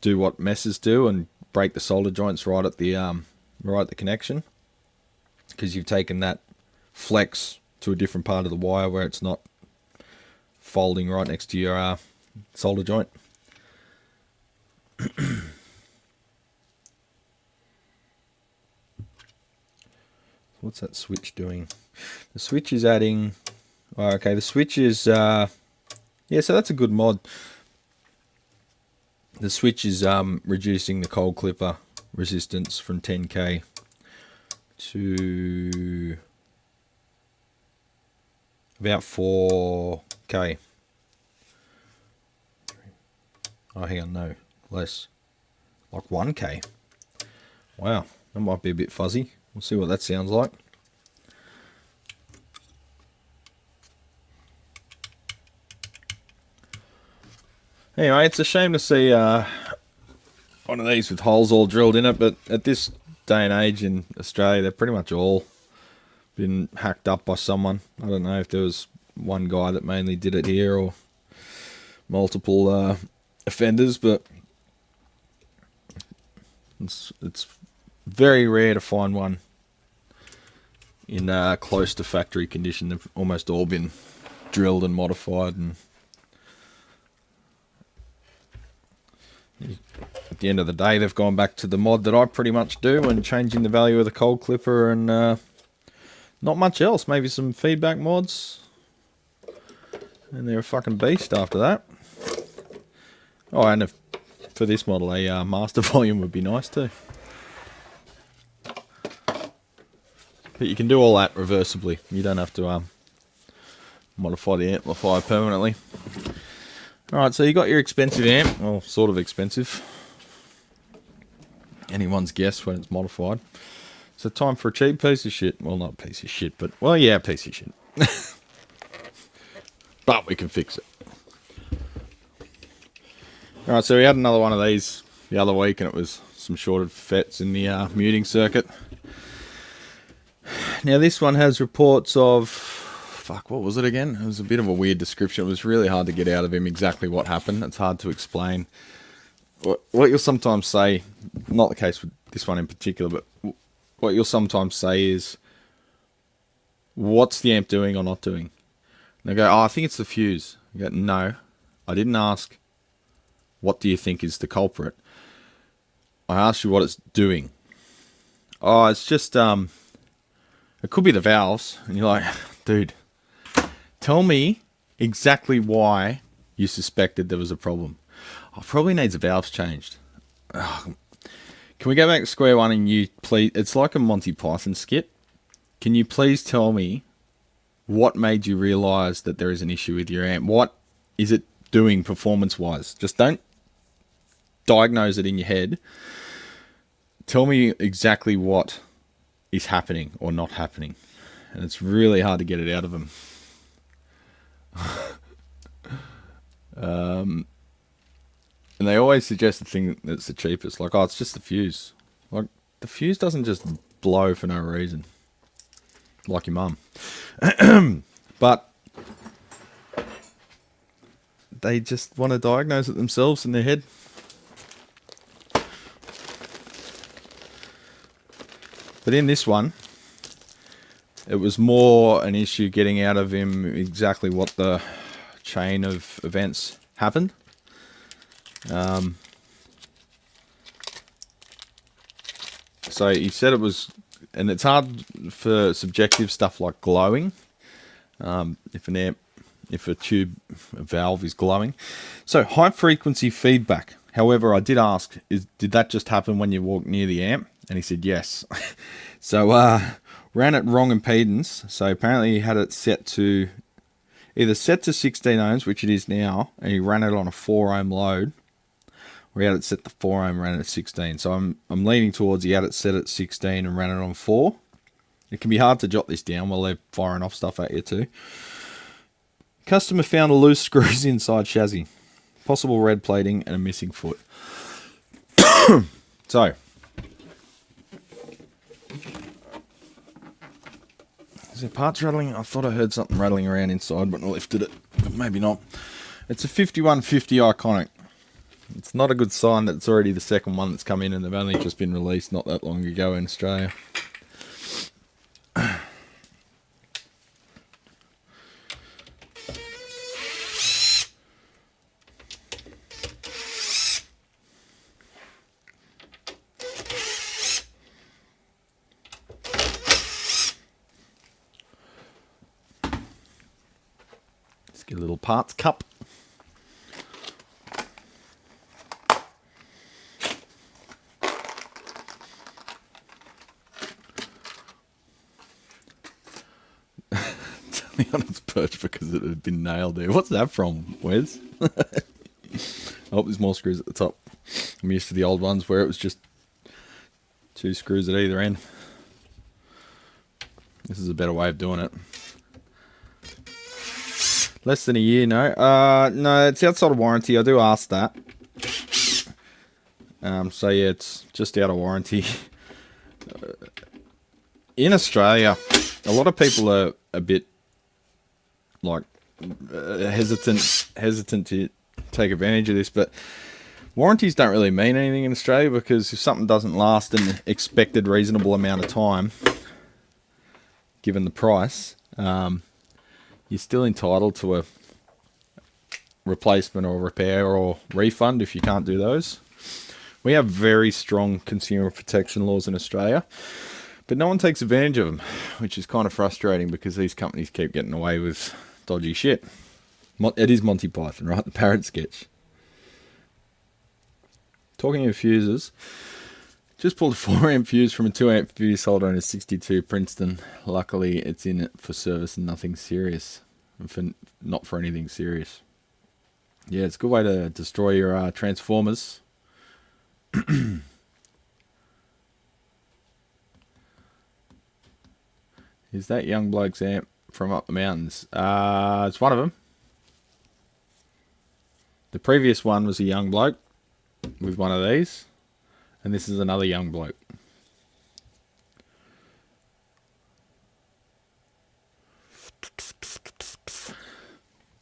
do what messes do and break the solder joints right at the connection, because you've taken that flex to a different part of the wire where it's not folding right next to your solder joint. What's that switch doing? The switch is adding... Oh, okay, the switch is... yeah, so that's a good mod. The switch is reducing the cold clipper resistance from 10k to about 4k. Oh, hang on, no, less. Like 1k. Wow, that might be a bit fuzzy. We'll see what that sounds like. Anyway, it's a shame to see one of these with holes all drilled in it, but at this day and age in Australia, they're pretty much all been hacked up by someone. I don't know if there was one guy that mainly did it here or multiple offenders, but it's very rare to find one in close to factory condition. They've almost all been drilled and modified, and at the end of the day they've gone back to the mod that I pretty much do and changing the value of the cold clipper and not much else. Maybe some feedback mods and they're a fucking beast after that. Oh, and for this model a master volume would be nice too. But you can do all that reversibly. You don't have to modify the amplifier permanently. Alright, so you got your expensive amp. Well, sort of expensive. Anyone's guess when it's modified. So time for a cheap piece of shit. Well, not a piece of shit, but... Well, yeah, a piece of shit. But we can fix it. Alright, so we had another one of these the other week, and it was some shorted FETs in the muting circuit. Now this one has reports of... Fuck, what was it again? It was a bit of a weird description. It was really hard to get out of him exactly what happened. It's hard to explain. What you'll sometimes say, not the case with this one in particular, but what you'll sometimes say is, what's the amp doing or not doing? And they go, oh, I think it's the fuse. You go, no, I didn't ask, what do you think is the culprit? I asked you what it's doing. Oh, it's just, it could be the valves. And you're like, dude, tell me exactly why you suspected there was a problem. Oh, probably needs the valves changed. Oh, can we go back to square one and you please... It's like a Monty Python skit. Can you please tell me what made you realise that there is an issue with your amp? What is it doing performance-wise? Just don't diagnose it in your head. Tell me exactly what is happening or not happening. And it's really hard to get it out of them. And they always suggest the thing that's the cheapest. Like, oh, it's just the fuse. Like, the fuse doesn't just blow for no reason. Like your mum. But they just want to diagnose it themselves in their head. But in this one, it was more an issue getting out of him exactly what the chain of events happened. So he said it was, and it's hard for subjective stuff like glowing. If a tube, a valve is glowing. So high frequency feedback. However, I did ask, did that just happen when you walked near the amp? And he said yes. So ran it wrong impedance. So apparently he had it set to either set to 16 ohms, which it is now, and he ran it on a 4 ohm load, We had it set to 4 ohm, ran it at 16. So I'm leaning towards he had it set at 16 and ran it on 4. It can be hard to jot this down while they're firing off stuff at you too. Customer found a loose screws inside chassis. Possible red plating and a missing foot. So, is there parts rattling? I thought I heard something rattling around inside when I lifted it, but maybe not. It's a 5150 Iconic. It's not a good sign that it's already the second one that's come in and they've only just been released not that long ago in Australia. Get a little parts cup. It's only on its perch because it had been nailed there. What's that from, Wes? I hope there's more screws at the top. I'm used to the old ones where it was just 2 screws at either end. This is a better way of doing it. Less than a year, no. No, it's outside of warranty. I do ask that. So yeah, it's just out of warranty. In Australia, a lot of people are a bit like hesitant to take advantage of this, but warranties don't really mean anything in Australia because if something doesn't last an expected reasonable amount of time, given the price, you're still entitled to a replacement or repair or refund if you can't do those. We have very strong consumer protection laws in Australia, but no one takes advantage of them, which is kind of frustrating because these companies keep getting away with dodgy shit. It is Monty Python, right? The parrot sketch. Talking of fuses, just pulled a 4 amp fuse from a 2 amp fuse holder in a 62 Princeton. Luckily, it's in it for service and nothing serious. Not for anything serious. Yeah, it's a good way to destroy your transformers. Is that young bloke's amp from up the mountains? It's one of them. The previous one was a young bloke with one of these. And this is another young bloke.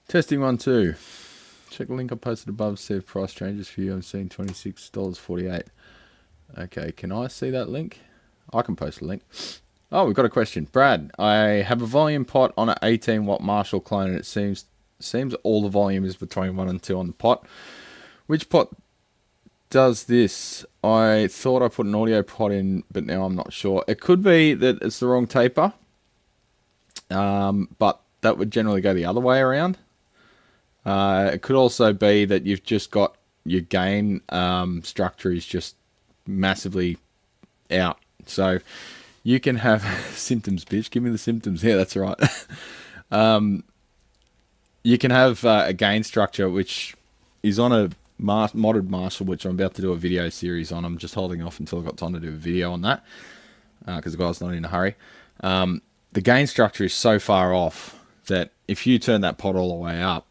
Testing 1, 2. Check the link I posted above, see if price changes for you. I'm seeing $26.48. Okay, can I see that link? I can post a link. Oh, we've got a question. Brad, I have a volume pot on an 18 watt Marshall clone and it seems all the volume is between 1 and 2 on the pot. Which pot does this? I thought I put an audio pot in, but now I'm not sure. It could be that it's the wrong taper, but that would generally go the other way around. It could also be that you've just got your gain structure is just massively out. So you can have symptoms, bitch. Give me the symptoms. Yeah, that's right. You can have a gain structure which is on a modded Marshall, which I'm about to do a video series on. I'm just holding off until I've got time to do a video on that because the guy's not in a hurry. The gain structure is so far off that if you turn that pot all the way up,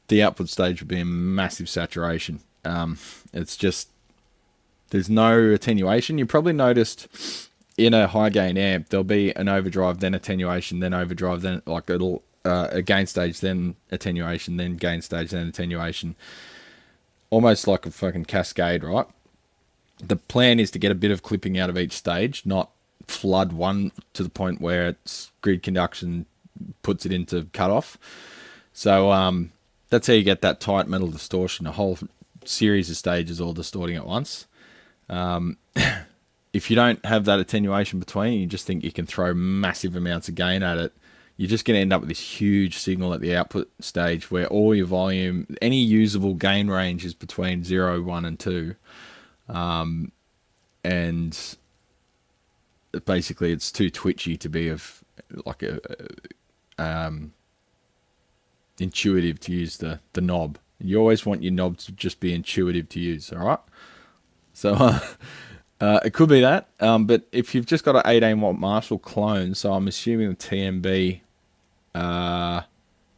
the output stage would be a massive saturation. It's just, there's no attenuation. You probably noticed in a high gain amp, there'll be an overdrive, then attenuation, then overdrive, then like it'll a gain stage, then attenuation, then gain stage, then attenuation. Almost like a fucking cascade, right? The plan is to get a bit of clipping out of each stage, not flood one to the point where it's grid conduction puts it into cutoff. So that's how you get that tight metal distortion, a whole series of stages all distorting at once. If you don't have that attenuation between, you just think you can throw massive amounts of gain at it, you're just going to end up with this huge signal at the output stage where all your volume, any usable gain range is between 0, 1, and 2. And basically it's too twitchy to be of like a intuitive to use the knob. You always want your knob to just be intuitive to use, all right? So it could be that, but if you've just got an 18 watt Marshall clone, so I'm assuming the TMB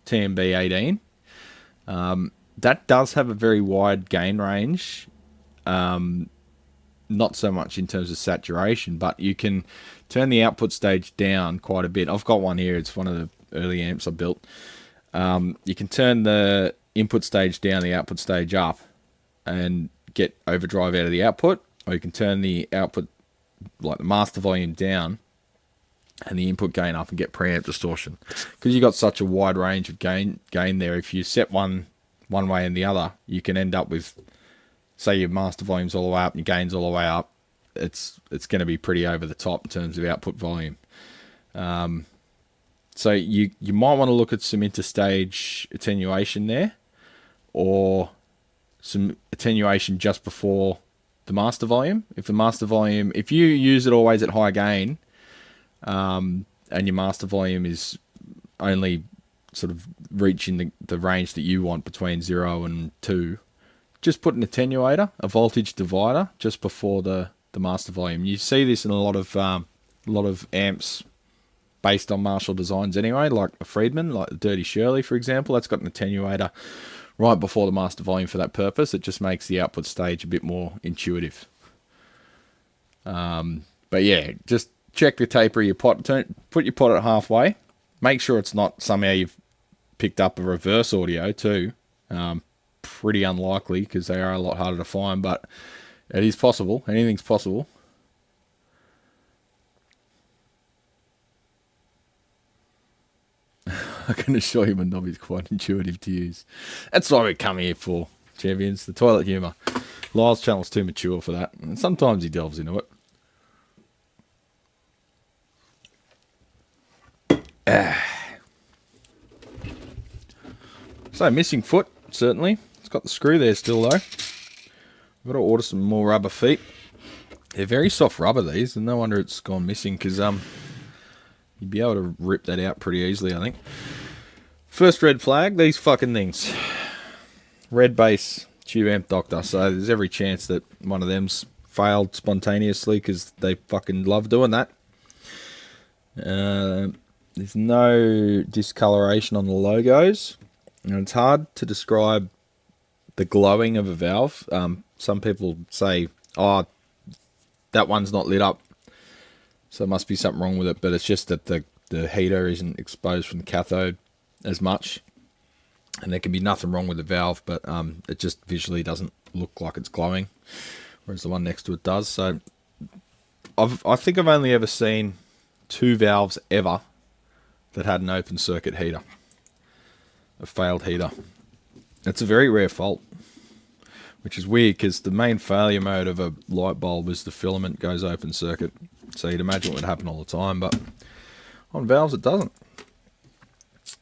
18, that does have a very wide gain range. Not so much in terms of saturation, but you can turn the output stage down quite a bit. I've got one here. It's one of the early amps I built. You can turn the input stage down, the output stage up, and get overdrive out of the output, or you can turn the output, like the master volume, down and the input gain up and get preamp distortion. Because you've got such a wide range of gain there, if you set one way and the other, you can end up with, say your master volume's all the way up and your gain's all the way up, it's going to be pretty over the top in terms of output volume. So you might want to look at some interstage attenuation there, or some attenuation just before the master volume. If you use it always at high gain, and your master volume is only sort of reaching the range that you want between 0 and 2, just put an attenuator, a voltage divider, just before the master volume. You see this in a lot of amps based on Marshall designs anyway, like a Friedman, like the Dirty Shirley, for example. That's got an attenuator right before the master volume for that purpose. It just makes the output stage a bit more intuitive. But yeah, just check the taper of your pot. Put your pot at halfway. Make sure it's not somehow you've picked up a reverse audio too. Pretty unlikely, because they are a lot harder to find, but it is possible. Anything's possible. I can assure you my knob is quite intuitive to use. That's what we come here for, champions. The toilet humour. Lyle's channel's too mature for that, and sometimes he delves into it. So, missing foot, certainly. It's got the screw there still, though. I've got to order some more rubber feet. They're very soft rubber, these, and no wonder it's gone missing, because you'd be able to rip that out pretty easily, I think. First red flag, these fucking things. Red base tube amp doctor, so there's every chance that one of them's failed spontaneously, because they fucking love doing that. There's no discoloration on the logos, and it's hard to describe the glowing of a valve. Some people say, oh, that one's not lit up, so there must be something wrong with it, but it's just that the heater isn't exposed from the cathode as much, and there can be nothing wrong with the valve, but it just visually doesn't look like it's glowing, whereas the one next to it does. So I think I've only ever seen 2 valves ever that had an open circuit heater, a failed heater. It's a very rare fault, which is weird, because the main failure mode of a light bulb is the filament goes open circuit. So you'd imagine it would happen all the time, but on valves it doesn't.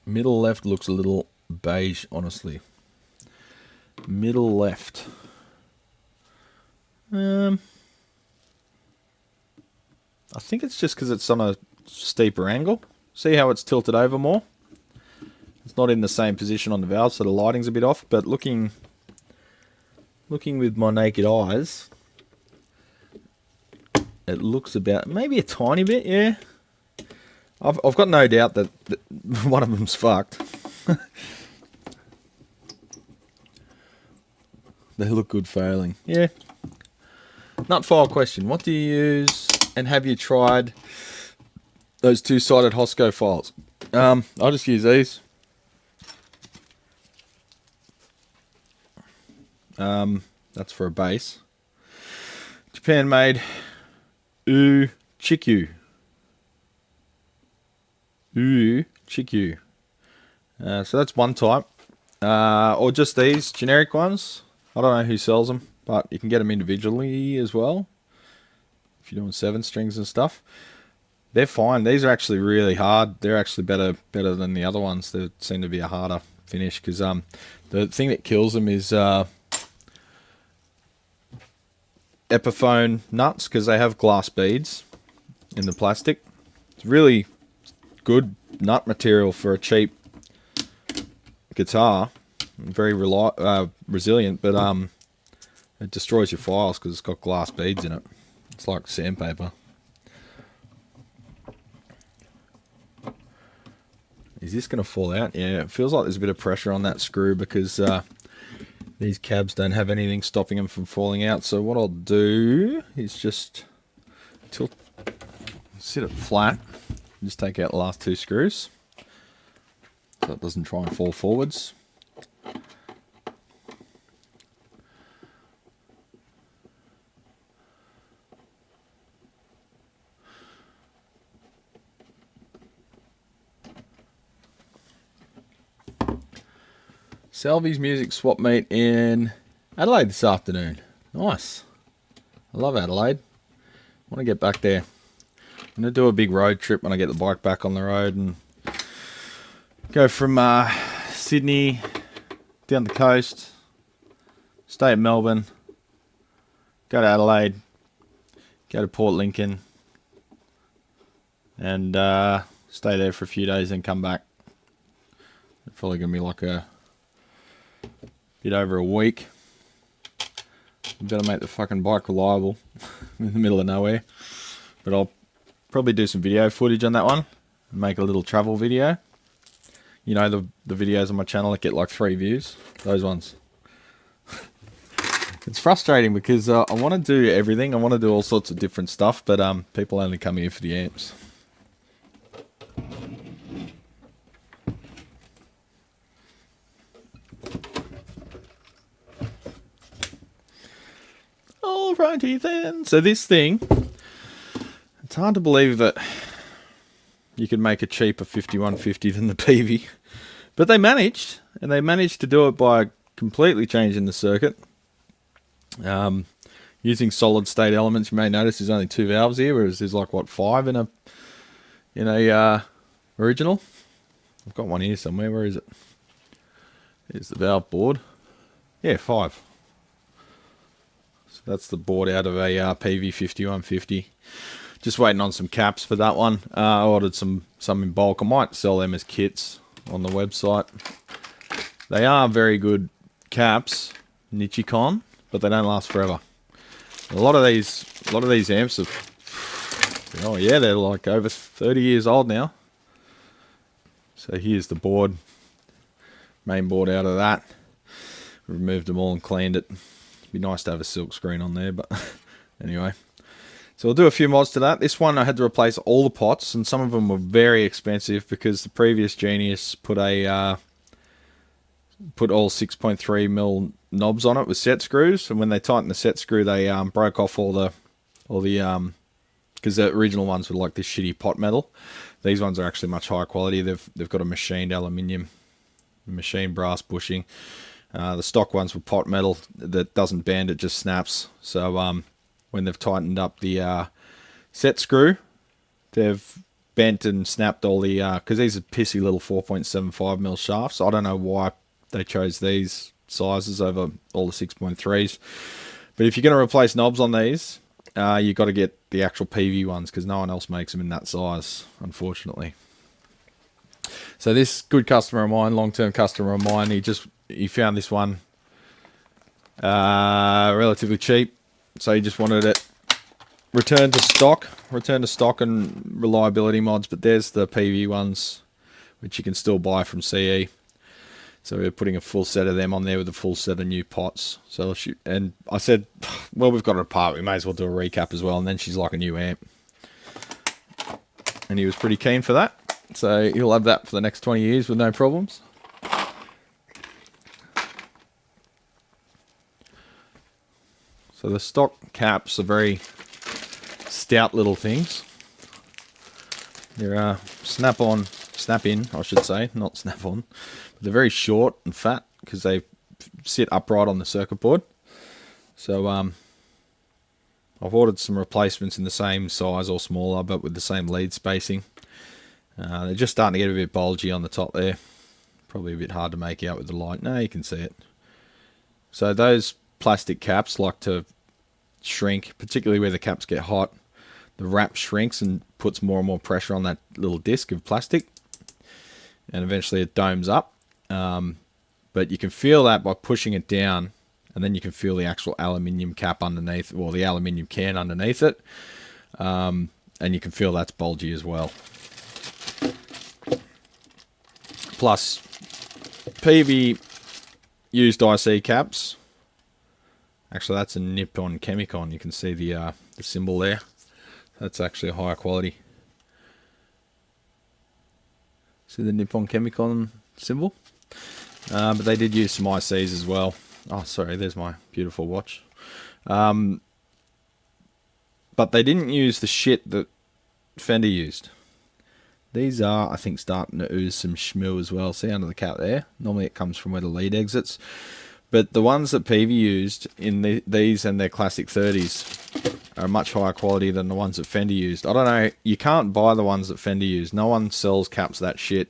Middle left looks a little beige, honestly. Middle left. I think it's just because it's on a steeper angle. See how it's tilted over more? It's not in the same position on the valve, so the lighting's a bit off, but looking with my naked eyes, it looks about, maybe a tiny bit, yeah. I've got no doubt that one of them's fucked. They look good failing. Yeah. Nut file question. What do you use, and have you tried those 2-sided Hosco files? I'll just use these. That's for a base. Japan made Chikyu. Chikyu. So that's one type. Or just these generic ones. I don't know who sells them, but you can get them individually as well, if you're doing 7 strings and stuff. They're fine. These are actually really hard. They're actually better than the other ones. They seem to be a harder finish, because the thing that kills them is Epiphone nuts, because they have glass beads in the plastic. It's really good nut material for a cheap guitar. very resilient, but it destroys your files because it's got glass beads in it. It's like sandpaper. Is this going to fall out? Yeah, it feels like there's a bit of pressure on that screw because these cabs don't have anything stopping them from falling out. So what I'll do is just sit it flat. Just take out the last two screws so it doesn't try and fall forwards. Salvy's music swap meet in Adelaide this afternoon. Nice. I love Adelaide. I want to get back there. I'm going to do a big road trip when I get the bike back on the road and go from Sydney down the coast, stay at Melbourne, go to Adelaide, go to Port Lincoln, and stay there for a few days and come back. It's probably going to be like a bit over a week. Better make the fucking bike reliable in the middle of nowhere. But I'll probably do some video footage on that one and make a little travel video. You know, the videos on my channel that get like 3 views, those ones. It's frustrating because I want to do everything. I want to do all sorts of different stuff, but people only come here for the amps. Alrighty then. So this thing, it's hard to believe that you could make a cheaper 5150 than the PV, but they managed, and they managed to do it by completely changing the circuit. Using solid state elements. You may notice there's only 2 valves here, whereas there's like what, 5 in a original. I've got one here somewhere. Where is it? Here's the valve board. Yeah, 5. So that's the board out of a PV 5150. Just waiting on some caps for that one. I ordered some in bulk. I might sell them as kits on the website. They are very good caps, Nichicon, but they don't last forever. A lot of these amps are, oh yeah, they're like over 30 years old now. So here's the board, main board out of that. Removed them all and cleaned it. It'd be nice to have a silk screen on there, but anyway. So we'll do a few mods to that. This one I had to replace all the pots, and some of them were very expensive because the previous Genius put all 6.3mm knobs on it with set screws, and when they tightened the set screw, they broke off all the because the original ones were like this shitty pot metal. These ones are actually much higher quality. They've got a machined aluminium, machined brass bushing. The stock ones were pot metal that doesn't bend, it just snaps. So when they've tightened up the set screw, they've bent and snapped all the, because these are pissy little 4.75mm shafts. I don't know why they chose these sizes over all the 6.3s. But if you're going to replace knobs on these, you've got to get the actual PV ones because no one else makes them in that size, unfortunately. So this good customer of mine, long-term customer of mine, he found this one relatively cheap. So he just wanted it returned to stock and reliability mods. But there's the PV ones, which you can still buy from CE. So we're putting a full set of them on there with a full set of new pots. So and I said, well, we've got it apart. We may as well do a recap as well. And then she's like a new amp. And he was pretty keen for that. So he'll have that for the next 20 years with no problems. So the stock caps are very stout little things. They're snap-in, I should say, not snap-on. But they're very short and fat because they sit upright on the circuit board. So I've ordered some replacements in the same size or smaller, but with the same lead spacing. They're just starting to get a bit bulgy on the top there. Probably a bit hard to make out with the light. No, you can see it. So those plastic caps like to shrink, particularly where the caps get hot. The wrap shrinks and puts more and more pressure on that little disc of plastic, and eventually it domes up. But But you can feel that by pushing it down, and then you can feel the actual aluminium cap underneath, or the aluminium can underneath it. And you can feel that's bulgy as well. Plus, PV used IC caps. Actually, that's a Nippon Chemicon. You can see the symbol there. That's actually a higher quality. See the Nippon Chemicon symbol? But they did use some ICs as well. Oh, sorry, there's my beautiful watch. But they didn't use the shit that Fender used. These are, I think, starting to ooze some schmoo as well. See under the cap there? Normally it comes from where the lead exits. But the ones that PV used in these and their classic 30s are much higher quality than the ones that Fender used. I don't know, you can't buy the ones that Fender used. No one sells caps that shit.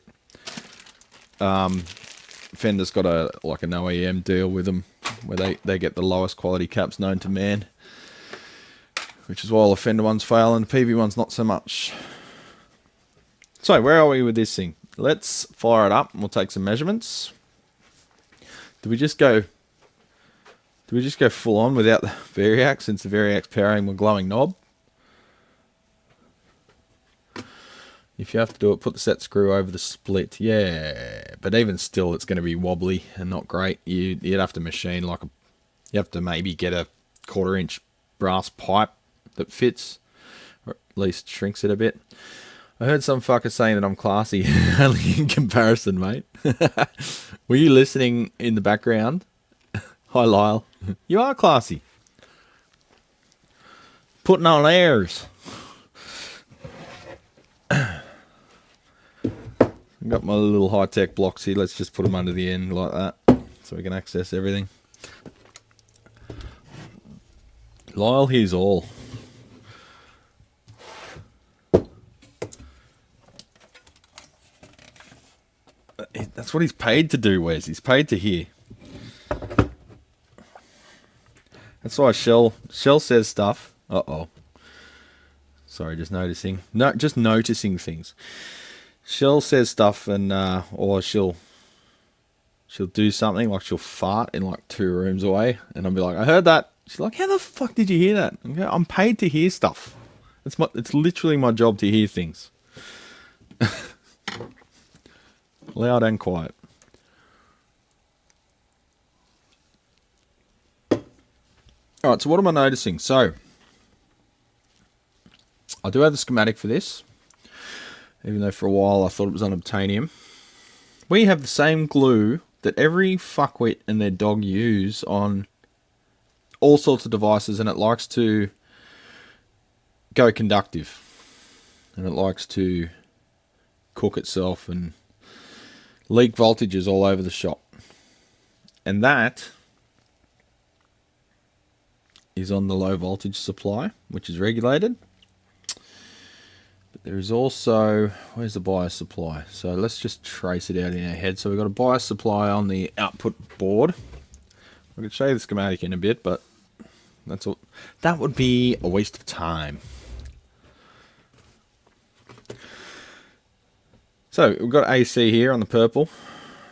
Fender's got an OEM deal with them where they get the lowest quality caps known to man. Which is why all the Fender ones fail and the PV ones not so much. So, where are we with this thing? Let's fire it up and we'll take some measurements. Do we just go full on without the Variac, since the Variac's powering my glowing knob? If you have to do it, put the set screw over the split. Yeah, but even still, it's going to be wobbly and not great. You'd have to machine you have to maybe get a 1/4 inch brass pipe that fits, or at least shrinks it a bit. I heard some fucker saying that I'm classy, only in comparison, mate. Were you listening in the background? Hi, Lyle. You are classy. Putting on airs. I've got my little high-tech blocks here. Let's just put them under the end like that, so we can access everything. Lyle hears all. That's what he's paid to do, Wes. He's paid to hear. That's why Shell says stuff. Uh-oh. Sorry, just noticing. No, just noticing things. Shell says stuff and or she'll do something, like she'll fart in like 2 rooms away, and I'll be like, I heard that. She's like, how the fuck did you hear that? Okay, I'm paid to hear stuff. It's literally my job to hear things. Loud and quiet. Alright, so what am I noticing? So, I do have the schematic for this, even though for a while I thought it was unobtainium. We have the same glue that every fuckwit and their dog use on all sorts of devices, and it likes to go conductive. And it likes to cook itself and leak voltages all over the shop. And that is on the low voltage supply, which is regulated. But there is also, where's the bias supply? So let's just trace it out in our head. So we've got a bias supply on the output board. I could show you the schematic in a bit, but that's all. That would be a waste of time. So we've got AC here on the purple.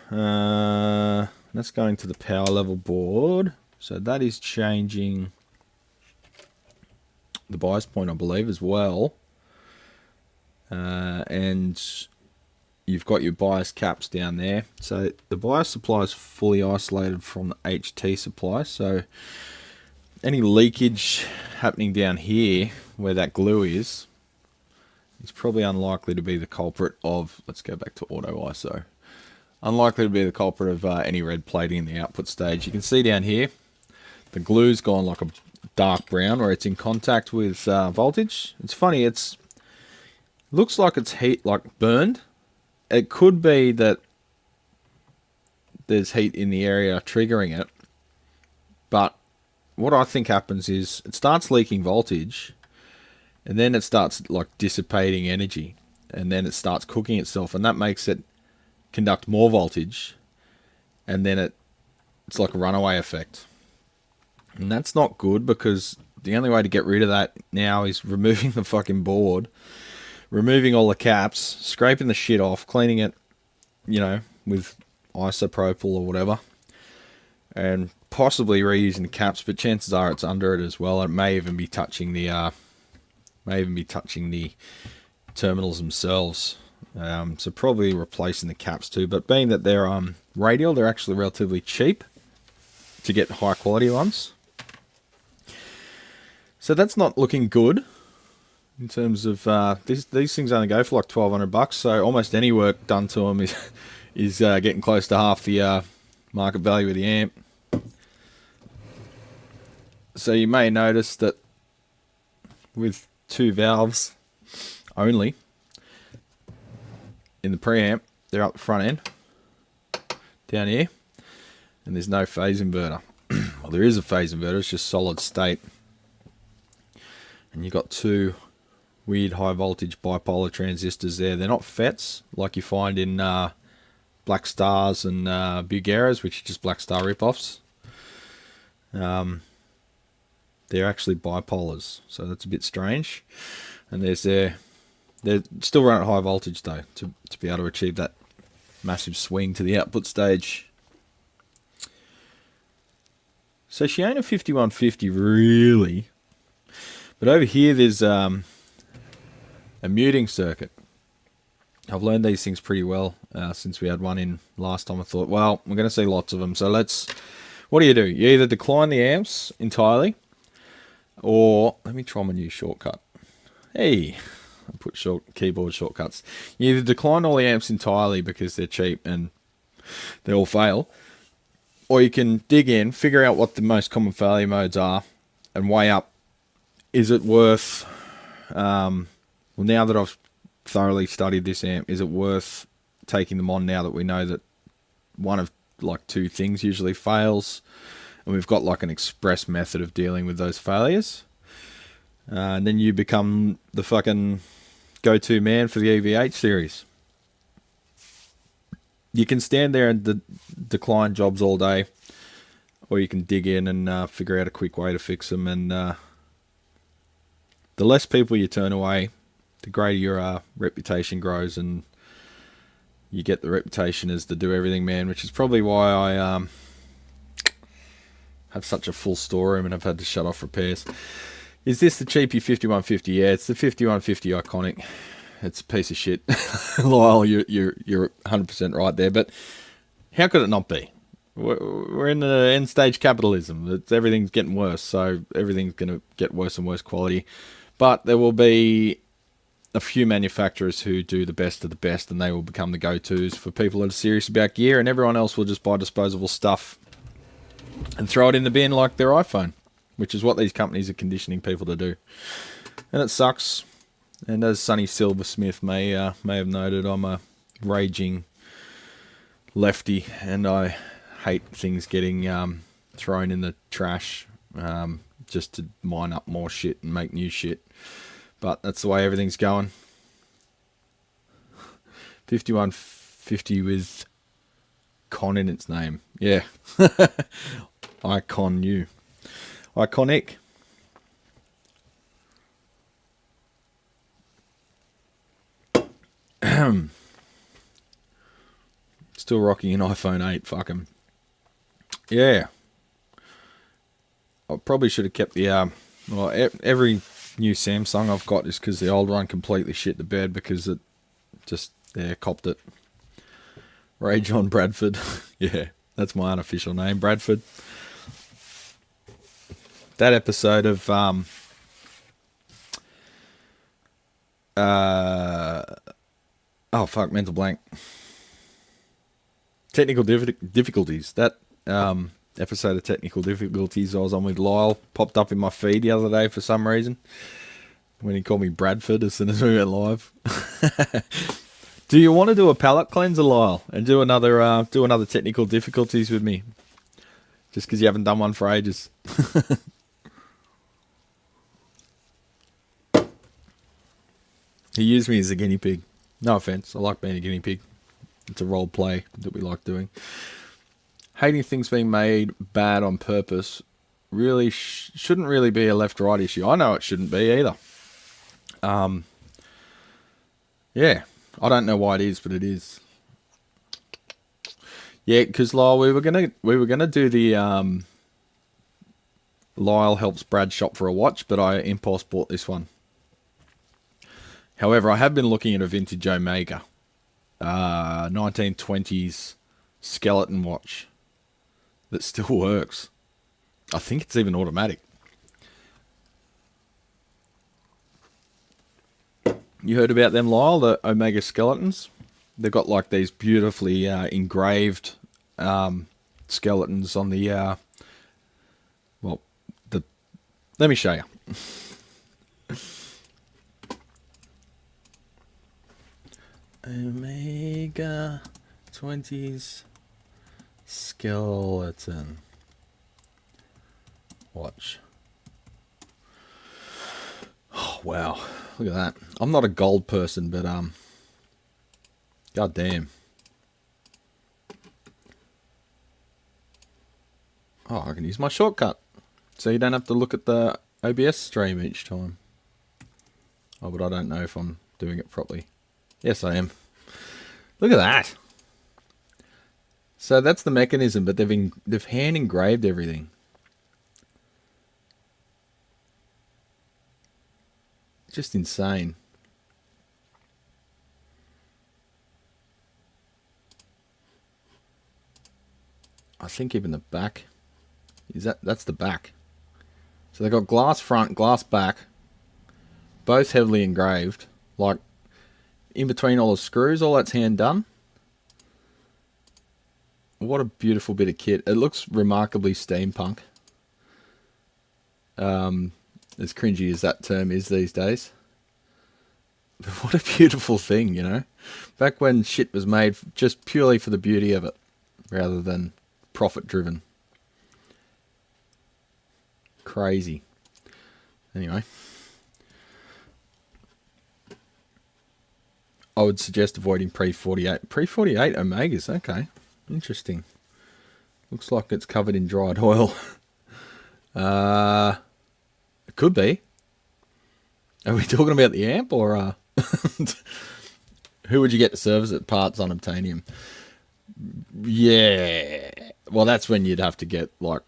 That's going to the power level board. So that is changing the bias point, I believe, as well. And you've got your bias caps down there. So the bias supply is fully isolated from the HT supply. So any leakage happening down here where that glue is probably unlikely to be the culprit of, let's go back to auto ISO, unlikely to be the culprit of any red plating in the output stage. You can see down here, the glue's gone like a dark brown where it's in contact with voltage. It's funny, looks like it's burned. It could be that there's heat in the area triggering it, but what I think happens is it starts leaking voltage, and then it starts like dissipating energy, and then it starts cooking itself, and that makes it conduct more voltage, and then it's like a runaway effect. And that's not good, because the only way to get rid of that now is removing the fucking board, removing all the caps, scraping the shit off, cleaning it, with isopropyl or whatever, and possibly reusing the caps, but chances are it's under it as well. It may even be touching the terminals themselves. So probably replacing the caps too. But being that they're radial, they're actually relatively cheap to get high quality ones. So that's not looking good in terms of these things only go for like $1,200. So almost any work done to them is getting close to half the market value of the amp. So you may notice that with 2 valves only in the preamp, they're up the front end down here, and there's no phase inverter. Well, there is a phase inverter, it's just solid state, and you've got 2 weird high voltage bipolar transistors there. They're not FETs like you find in Black Stars and Bugaras, which are just Black Star ripoffs. They're actually bipolars, so that's a bit strange. And they're still running at high voltage though, to be able to achieve that massive swing to the output stage. So she ain't a 5150 really, but over here there's a muting circuit. I've learned these things pretty well since we had one in last time. I thought, well, we're going to see lots of them, so what do? You either decline the amps entirely, or let me try my new shortcut. Hey, I put keyboard shortcuts. You either decline all the amps entirely because they're cheap and they all fail, or you can dig in, figure out what the most common failure modes are, and weigh up, is it worth, well, now that I've thoroughly studied this amp, is it worth taking them on now that we know that one of like 2 things usually fails, and we've got like an express method of dealing with those failures, and then you become the fucking go-to man for the EVH series. You can stand there and decline jobs all day, or you can dig in and figure out a quick way to fix them, and the less people you turn away, the greater your reputation grows, and you get the reputation as the do-everything man, which is probably why I have such a full storeroom and I've had to shut off repairs. Is this the cheapy 5150? Yeah, it's the 5150 Iconic. It's a piece of shit. Lyle, you're 100% right there, but how could it not be? We're in the end stage capitalism. Everything's getting worse, so everything's going to get worse and worse quality. But there will be a few manufacturers who do the best of the best, and they will become the go-tos for people that are serious about gear, and everyone else will just buy disposable stuff and throw it in the bin like their iPhone, which is what these companies are conditioning people to do. And it sucks. And as Sonny Silversmith may have noted, I'm a raging lefty, and I hate things getting thrown in the trash just to mine up more shit and make new shit. But that's the way everything's going. 5150 with con in its name. Yeah. Icon new. Iconic. Still rocking an iPhone 8. Fuck 'em. Yeah. I probably should have kept the well, every new Samsung I've got is because the old one completely shit the bed because it just copped it. Ray John Bradford. Yeah, that's my unofficial name, Bradford. That episode of oh fuck, mental blank. Technical difficulties. That episode of Technical Difficulties I was on with Lyle popped up in my feed the other day for some reason when he called me Bradford as soon as we went live. Do you want to do a palate cleanser, Lyle, and do another Technical Difficulties with me? Just because you haven't done one for ages. He used me as a guinea pig. No offense, I like being a guinea pig. It's a role play that we like doing. Hating things being made bad on purpose really shouldn't really be a left-right issue. I know it shouldn't be either. Yeah, I don't know why it is, but it is. Yeah, because Lyle, we were gonna do the Lyle helps Brad shop for a watch, but I impulse bought this one. However, I have been looking at a vintage Omega 1920s skeleton watch that still works. I think it's even automatic. You heard about them, Lyle, the Omega skeletons? They've got like these beautifully engraved skeletons on the let me show you. Omega 20s skeleton watch. Oh, wow. Look at that. I'm not a gold person, but god damn. Oh, I can use my shortcut. So you don't have to look at the OBS stream each time. Oh, but I don't know if I'm doing it properly. Yes, I am. Look at that. So that's the mechanism, but they've hand engraved everything. Just insane. I think even the back that's the back. So they've got glass front, glass back, both heavily engraved. Like in between all the screws, all that's hand done. What a beautiful bit of kit. It looks remarkably steampunk. As cringy as that term is these days. But what a beautiful thing, you know. Back when shit was made just purely for the beauty of it, rather than profit driven. Crazy. Anyway. I would suggest avoiding pre-48. Pre-48 Omegas, okay. Interesting. Looks like it's covered in dried oil. It could be. Are we talking about the amp or who would you get to service it? Parts unobtainium. Yeah. Well, that's when you'd have to get like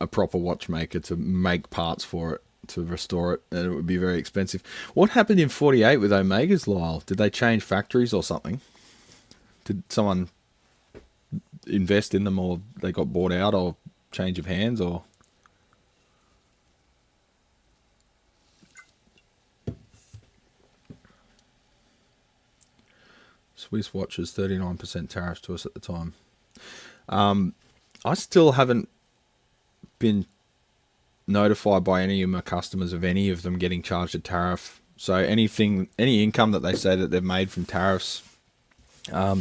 a proper watchmaker to make parts for it, to restore it, and it would be very expensive. What happened in 48 with Omegas, Lyle? Did they change factories or something? Did someone invest in them, or they got bought out, or change of hands, or... Swiss watches, 39% tariffs to us at the time. I still haven't been notified by any of my customers of any of them getting charged a tariff. So any income that they say that they've made from tariffs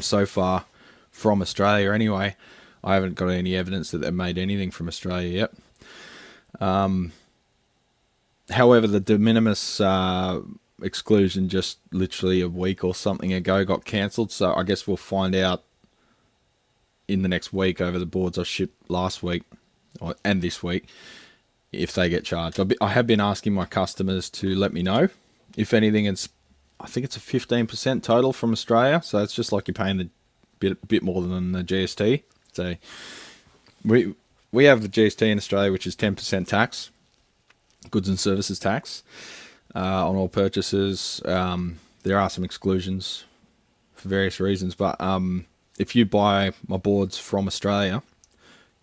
so far from Australia anyway, I haven't got any evidence that they've made anything from Australia yet. However, the de minimis exclusion just literally a week or something ago got cancelled, so I guess we'll find out in the next week over the boards I shipped last week and this week if they get charged. I have been asking my customers to let me know if anything. I think it's a 15% total from Australia, so it's just like you're paying the bit more than the GST. So we have the GST in Australia, which is 10% tax, goods and services tax, on all purchases. There are some exclusions for various reasons, but if you buy my boards from Australia,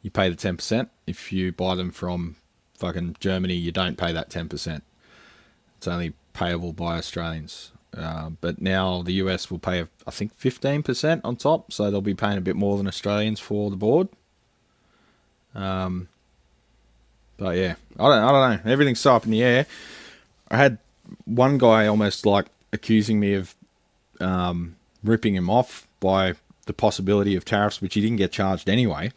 you pay the 10%. If you buy them from fucking Germany, you don't pay that 10%. It's only payable by Australians. But now the US will pay, I think, 15% on top, so they'll be paying a bit more than Australians for the board. But yeah, I don't know. Everything's so up in the air. I had one guy almost like accusing me of ripping him off by the possibility of tariffs, which he didn't get charged anyway.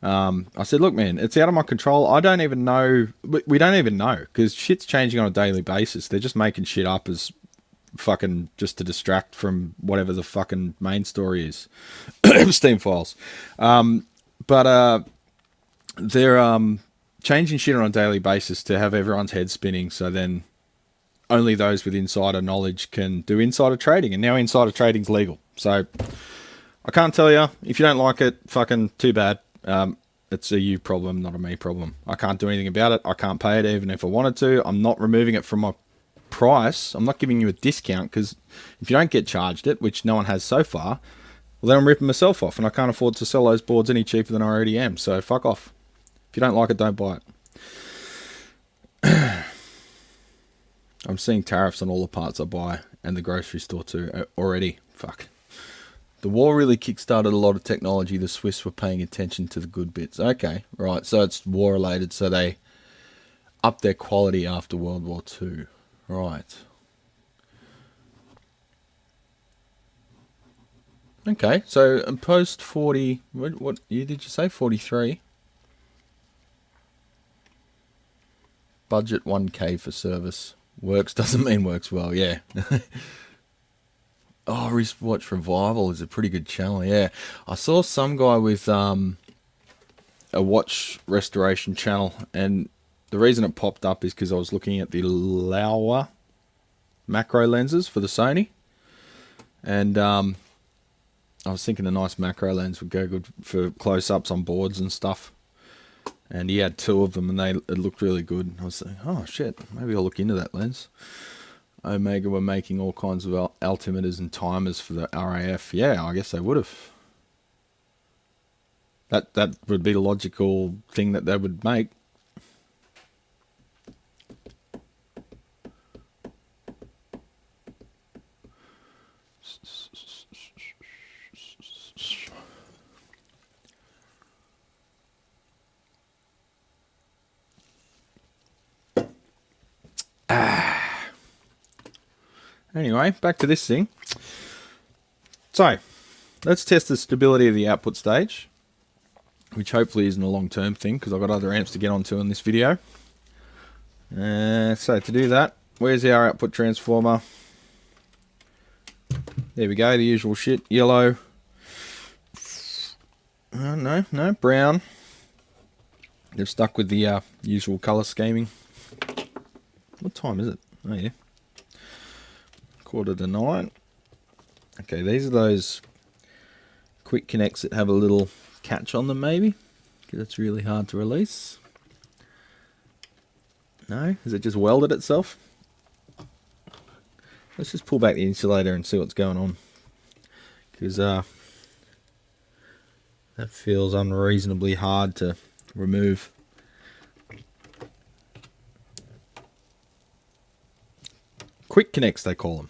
I said, look, man, it's out of my control. I don't even know. We don't even know, because shit's changing on a daily basis. They're just making shit up as fucking just to distract from whatever the fucking main story is. Steam files. But they're changing shit on a daily basis to have everyone's head spinning, so then only those with insider knowledge can do insider trading, and now insider trading's legal. So I can't tell you. If you don't like it, fucking too bad. It's a you problem, not a me problem. I can't do anything about it. I can't pay it even if I wanted to. I'm not removing it from my price. I'm not giving you a discount, because if you don't get charged it, which no one has so far, well, then I'm ripping myself off, and I can't afford to sell those boards any cheaper than I already am. So fuck off. If you don't like it, don't buy it. I'm seeing tariffs on all the parts I buy, and the grocery store too, already. Fuck. The war really kickstarted a lot of technology. The Swiss were paying attention to the good bits. Okay, right. So it's war related. So they upped their quality after World War II. Right. Okay, so post 40... What year did you say? 43? Budget 1K for service. Works doesn't mean works well, yeah. Oh, Wristwatch Revival is a pretty good channel, yeah. I saw some guy with a watch restoration channel, and the reason it popped up is because I was looking at the Laowa macro lenses for the Sony, and I was thinking a nice macro lens would go good for close-ups on boards and stuff. And he had 2 of them, and it looked really good. I was thinking, oh shit, maybe I'll look into that lens. Omega were making all kinds of altimeters and timers for the RAF. Yeah, I guess they would have. That would be the logical thing that they would make. Anyway, back to this thing. So, let's test the stability of the output stage, which hopefully isn't a long-term thing, because I've got other amps to get onto in this video. So to do that, where's our output transformer? There we go, the usual shit. Yellow. No, brown. They've stuck with the usual colour scheming. What time is it? Oh yeah. 8:45. Okay, these are those quick connects that have a little catch on them, maybe, because it's really hard to release. No? Has it just welded itself? Let's just pull back the insulator and see what's going on, because that feels unreasonably hard to remove. Quick connects, they call them.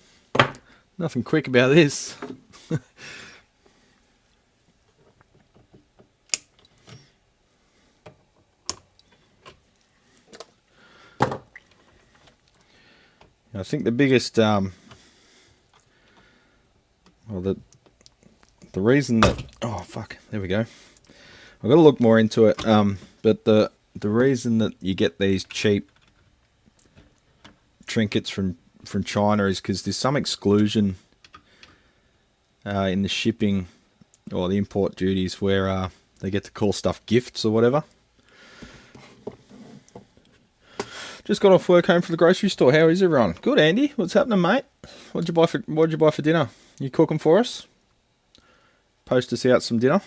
Nothing quick about this. I think the biggest, well, the reason that, oh fuck, there we go. I've got to look more into it. But the reason that you get these cheap trinkets from China is because there's some exclusion in the shipping or the import duties where they get to call stuff gifts or whatever. Just got off work home from the grocery store. How is everyone? Good, Andy. What's happening, mate? What'd you buy for dinner? You cooking for us? Post us out some dinner.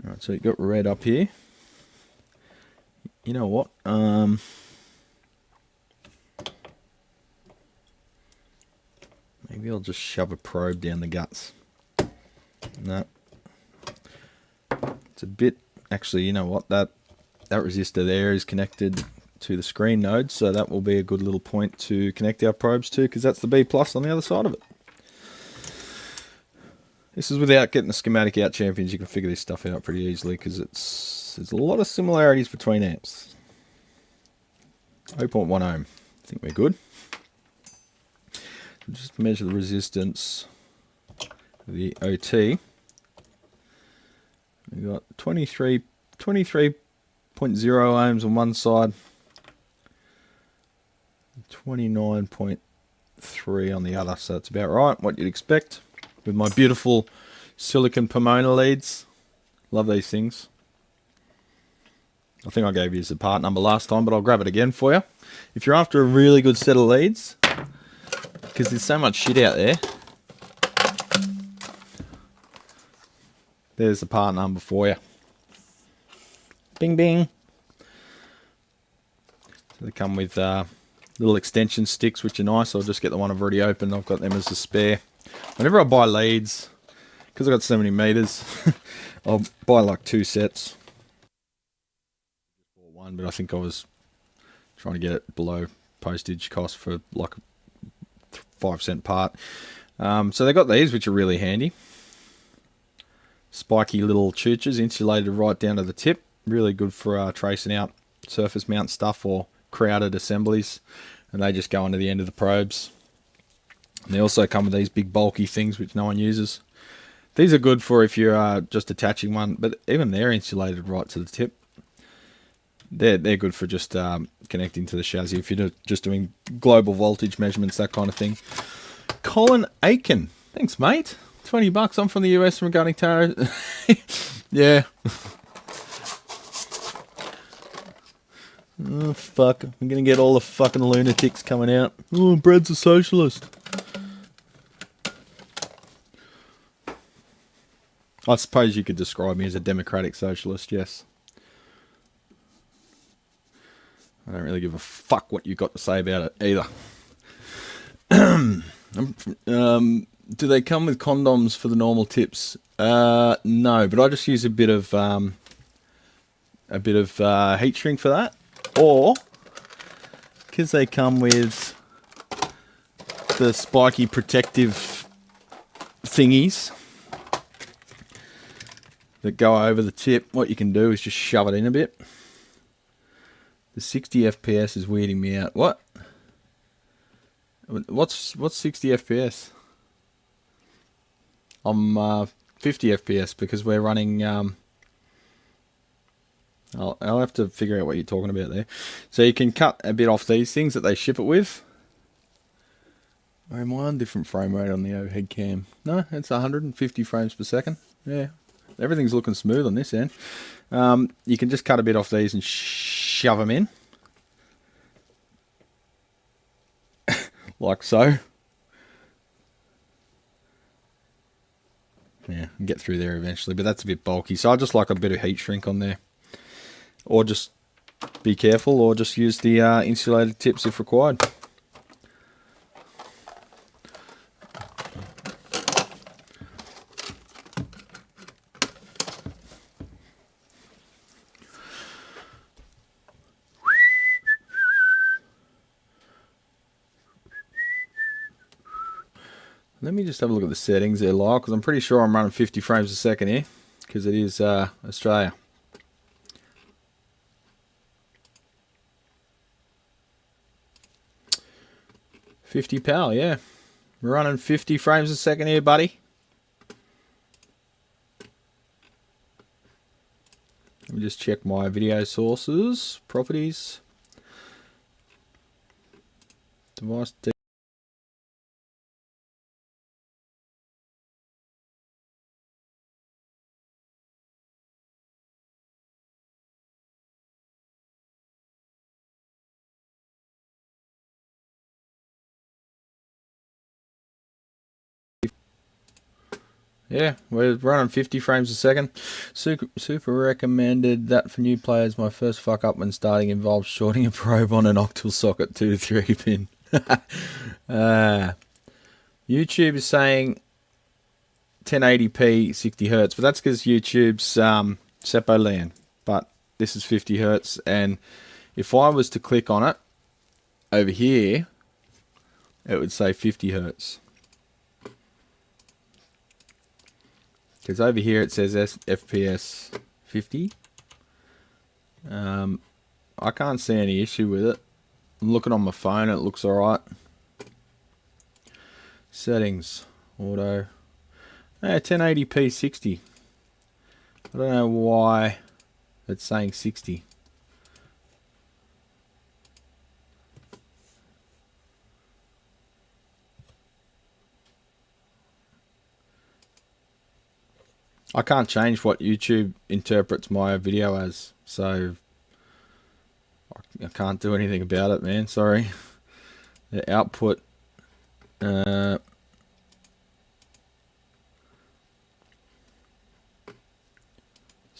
Alright, so you got red up here. You know what? Maybe I'll just shove a probe down the guts. No. It's a bit... Actually, you know what? That resistor there is connected to the screen node, so that will be a good little point to connect our probes to, because that's the B+ on the other side of it. This is without getting the schematic out, champions. You can figure this stuff out pretty easily, because there's a lot of similarities between amps. 0.1 ohm. I think we're good. Just measure the resistance of the OT. We've got 23.0 ohms on one side, 29.3 on the other, so that's about right, what you'd expect with my beautiful silicon Pomona leads. Love these things. I think I gave you the part number last time, but I'll grab it again for you. If you're after a really good set of leads, because there's so much shit out there, There's the part number for you. Bing, bing. So they come with little extension sticks, which are nice. I'll just get the one I've already opened. I've got them as a spare. Whenever I buy leads, because I've got so many meters, I'll buy like 2 sets. Bought one, but I think I was trying to get it below postage cost for like a 5-cent part. So they got these, which are really handy. Spiky little chooches, insulated right down to the tip. Really good for tracing out surface mount stuff or crowded assemblies. And they just go into the end of the probes. And they also come with these big bulky things which no one uses. These are good for if you're just attaching one, but even they're insulated right to the tip. They're good for just connecting to the chassis if you're just doing global voltage measurements, that kind of thing. Colin Aiken, thanks mate. $20. I'm from the US regarding tarot. Yeah. Oh fuck! I'm gonna get all the fucking lunatics coming out. Oh, Brad's a socialist. I suppose you could describe me as a democratic socialist, yes. I don't really give a fuck what you've got to say about it either. Do they come with condoms for the normal tips? No, but I just use a bit of heat shrink for that, or because they come with the spiky protective thingies that go over the tip. What you can do is just shove it in a bit. The 60 FPS is weirding me out. What? What's 60 FPS? I'm 50 FPS because we're running. I'll have to figure out what you're talking about there. So you can cut a bit off these things that they ship it with. Or am I on different frame rate on the overhead cam? No, it's 150 frames per second. Yeah, everything's looking smooth on this end. You can just cut a bit off these and shove them in. Like so. Yeah, and get through there eventually, but that's a bit bulky. So I just like a bit of heat shrink on there. Or just be careful, or just use the insulated tips if required. Let me just have a look at the settings there, Lyle, because I'm pretty sure I'm running 50 frames a second here, because it is Australia. 50 pal, yeah. We're running 50 frames a second here, buddy. Let me just check my video sources, properties, device. Yeah, we're running 50 frames a second. Super recommended that for new players. My first fuck up when starting involves shorting a probe on an octal socket 2 to 3 pin. YouTube is saying 1080p 60 hertz, but that's because YouTube's Seppo land. But this is 50 hertz, and if I was to click on it over here, it would say 50 hertz. Because over here it says FPS 50. I can't see any issue with it. I'm looking on my phone, it looks alright. Settings, auto. 1080p 60. I don't know why it's saying 60. I can't change what YouTube interprets my video as, so I can't do anything about it, man. Sorry. The output.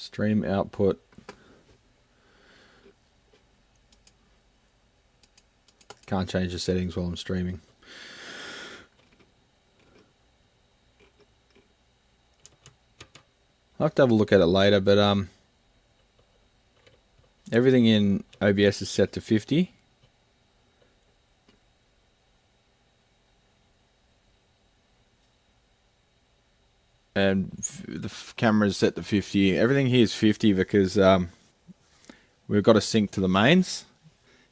Stream output. Can't change the settings while I'm streaming. I'll have to have a look at it later, but everything in OBS is set to 50. And the camera is set to 50. Everything here is 50 because we've got to sync to the mains.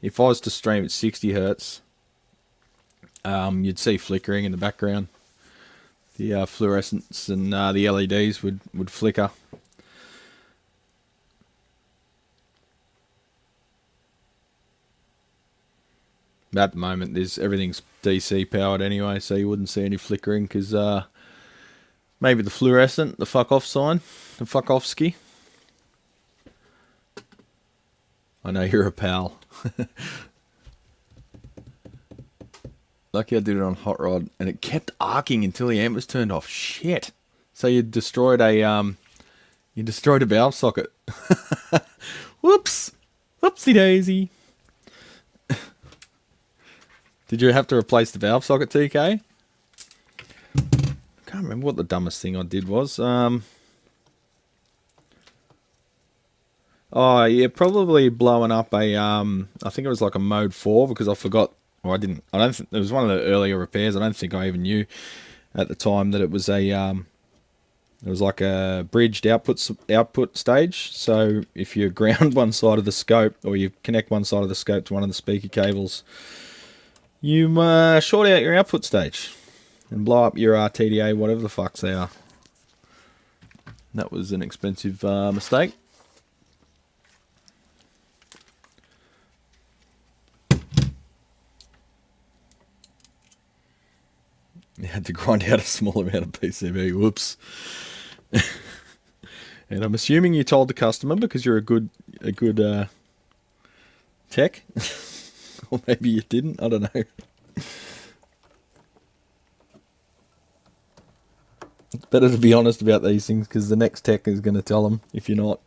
If I was to stream at 60 Hertz, you'd see flickering in the background. The fluorescence and the LEDs would flicker. But at the moment, everything's DC powered anyway, so you wouldn't see any flickering because maybe the fluorescent, the fuck off sign, the fuck off ski. I know you're a pal. Lucky I did it on hot rod, and it kept arcing until the amp was turned off. Shit! So you destroyed a valve socket. Whoops! Whoopsie daisy. Did you have to replace the valve socket, TK? Can't remember what the dumbest thing I did was. Oh yeah, probably blowing up a I think it was like a mode 4 because I forgot. Well, I don't think it was one of the earlier repairs. I don't think I even knew at the time that it was it was like a bridged output stage. So if you ground one side of the scope, or you connect one side of the scope to one of the speaker cables, you short out your output stage and blow up your TDA, whatever the fucks they are. That was an expensive mistake. You had to grind out a small amount of PCB. Whoops. And I'm assuming you told the customer because you're a good tech. Or maybe you didn't. I don't know. It's better to be honest about these things because the next tech is going to tell them if you're not.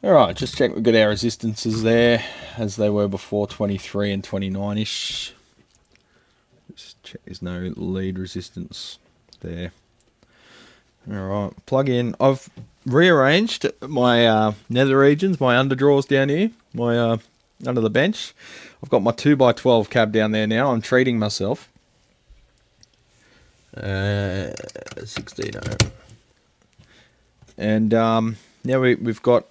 Alright, just check we've got our resistances there as they were before, 23 and 29-ish. Just check there's no lead resistance there. Alright, plug in. I've rearranged my nether regions, my underdrawers down here, my under the bench. I've got my 2x12 cab down there now. I'm treating myself. 16 ohm. And now we've got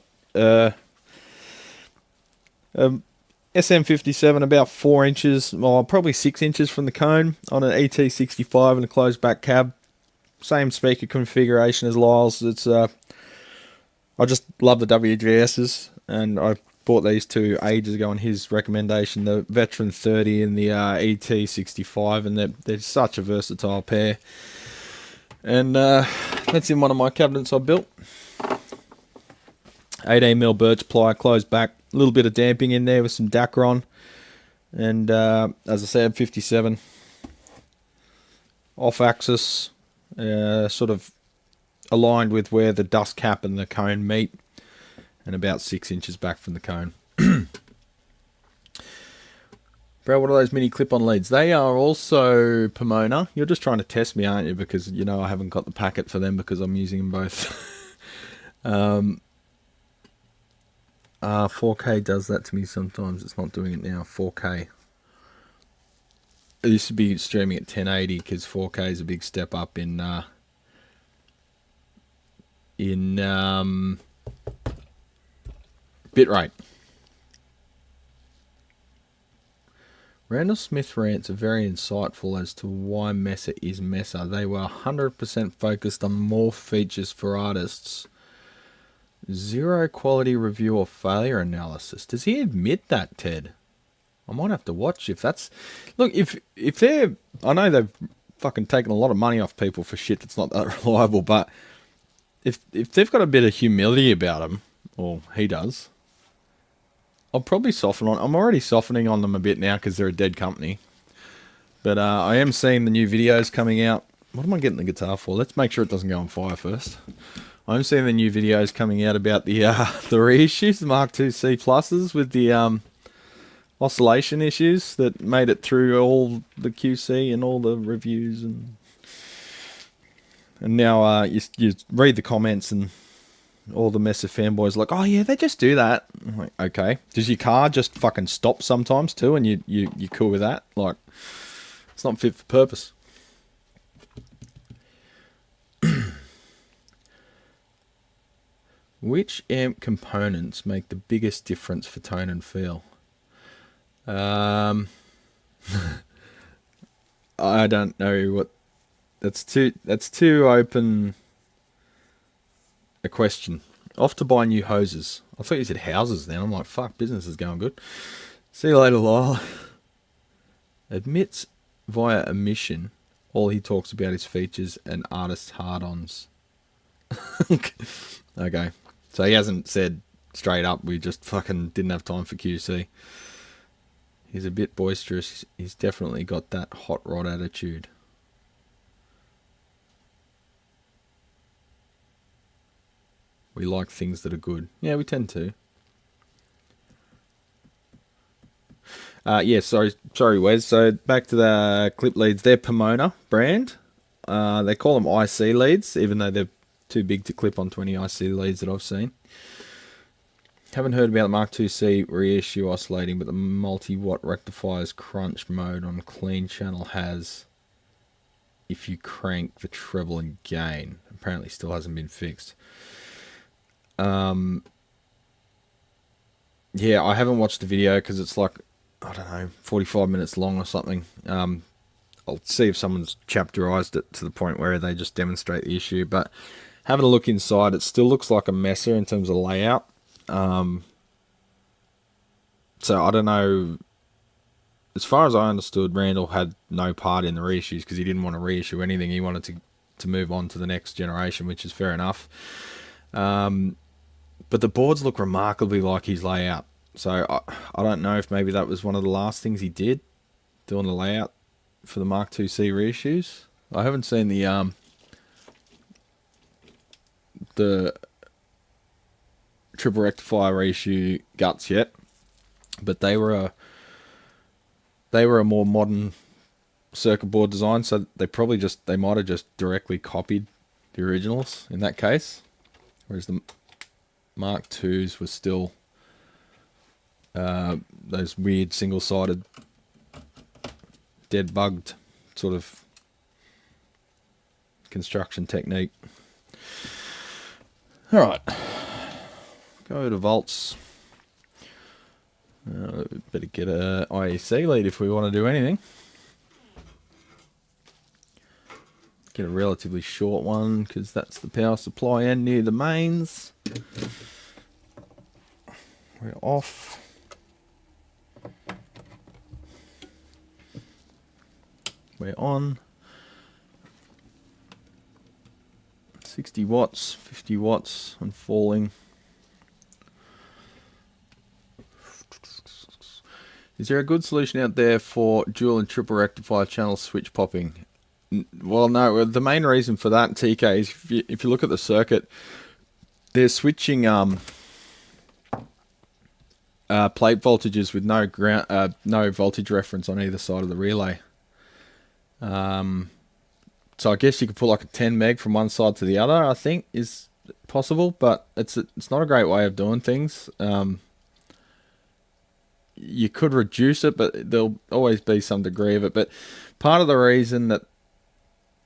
SM57 about 4 inches, well probably 6 inches from the cone on an ET65 and a closed back cab. Same speaker configuration as Lyle's. It's I just love the WGS's, and I bought these two ages ago on his recommendation, the Veteran 30 and the ET65, and they're such a versatile pair. And that's in one of my cabinets I built. 18mm birch ply, closed back, a little bit of damping in there with some Dacron, and as I said, 57 off axis, sort of aligned with where the dust cap and the cone meet, and about 6 inches back from the cone. Bro, what are those mini clip-on leads? They are also Pomona. You're just trying to test me, aren't you? Because you know I haven't got the packet for them because I'm using them both. 4K does that to me sometimes. It's not doing it now. 4K. It used to be streaming at 1080 because 4K is a big step up in bitrate. Randall Smith rants are very insightful as to why Mesa is Mesa. They were 100% focused on more features for artists. Zero quality review or failure analysis. Does he admit that, Ted? I might have to watch if that's... Look, if they're... I know they've fucking taken a lot of money off people for shit that's not that reliable, but if they've got a bit of humility about them, or he does, I'll probably soften on. I'm already softening on them a bit now because they're a dead company. But I am seeing the new videos coming out. What am I getting the guitar for? Let's make sure it doesn't go on fire first. I'm seeing the new videos coming out about the the reissues, the Mark II C pluses with the oscillation issues that made it through all the QC and all the reviews, and now you read the comments and all the mess of fanboys like, oh yeah, they just do that. I'm like, okay, does your car just fucking stop sometimes too, and you cool with that? Like, it's not fit for purpose. Which amp components make the biggest difference for tone and feel? I don't know what. That's too open a question. Off to buy new hoses. I thought you said houses then. I'm like, fuck, business is going good. See you later, Lyle. Admits via omission all he talks about is features and artist hard-ons. Okay. So he hasn't said straight up, we just fucking didn't have time for QC. He's a bit boisterous. He's definitely got that hot rod attitude. We like things that are good. Yeah, we tend to. Yeah, sorry, Wes. So back to the clip leads. They're Pomona brand. They call them IC leads, even though they're too big to clip onto any IC leads that I've seen. Haven't heard about the Mark II C reissue oscillating, but the multi-watt rectifier's crunch mode on clean channel has, if you crank the treble and gain. Apparently still hasn't been fixed. Yeah, I haven't watched the video because it's like, I don't know, 45 minutes long or something. I'll see if someone's chapterized it to the point where they just demonstrate the issue. But having a look inside, it still looks like a messer in terms of layout. So I don't know. As far as I understood, Randall had no part in the reissues because he didn't want to reissue anything. He wanted to move on to the next generation, which is fair enough. But the boards look remarkably like his layout. So I don't know if maybe that was one of the last things he did, doing the layout for the Mark II C reissues. I haven't seen the triple rectifier reissue guts yet, but they were a more modern circuit board design, so they might have just directly copied the originals in that case, whereas the Mark IIs were still those weird single-sided dead bugged sort of construction technique. Alright, go to volts. Better get a IEC lead if we want to do anything. Get a relatively short one because that's the power supply end near the mains. We're off. We're on. 60 watts, 50 watts and falling. Is there a good solution out there for dual and triple rectifier channel switch popping? Well, no. The main reason for that, TK, is if you look at the circuit, they're switching plate voltages with no voltage reference on either side of the relay. So I guess you could put like a 10 meg from one side to the other, I think is possible, but it's not a great way of doing things. You could reduce it, but there'll always be some degree of it. But part of the reason that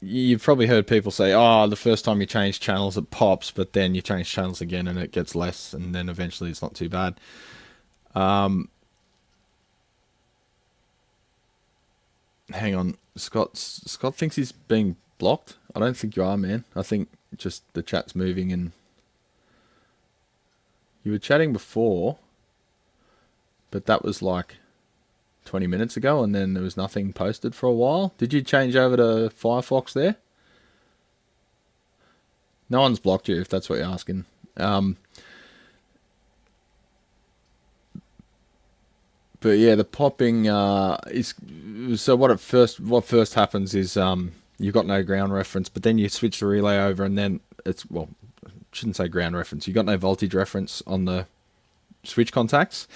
you've probably heard people say, oh, the first time you change channels it pops, but then you change channels again and it gets less, and then eventually it's not too bad. Hang on, Scott thinks he's being blocked. I don't think you are, man. I think just the chat's moving, and you were chatting before, but that was like 20 minutes ago, and then there was nothing posted for a while. Did you change over to Firefox there? No one's blocked you, if that's what you're asking. But yeah, the popping is so what first happens is you've got no ground reference, but then you switch the relay over, and then it's shouldn't say ground reference. You've got no voltage reference on the switch contacts,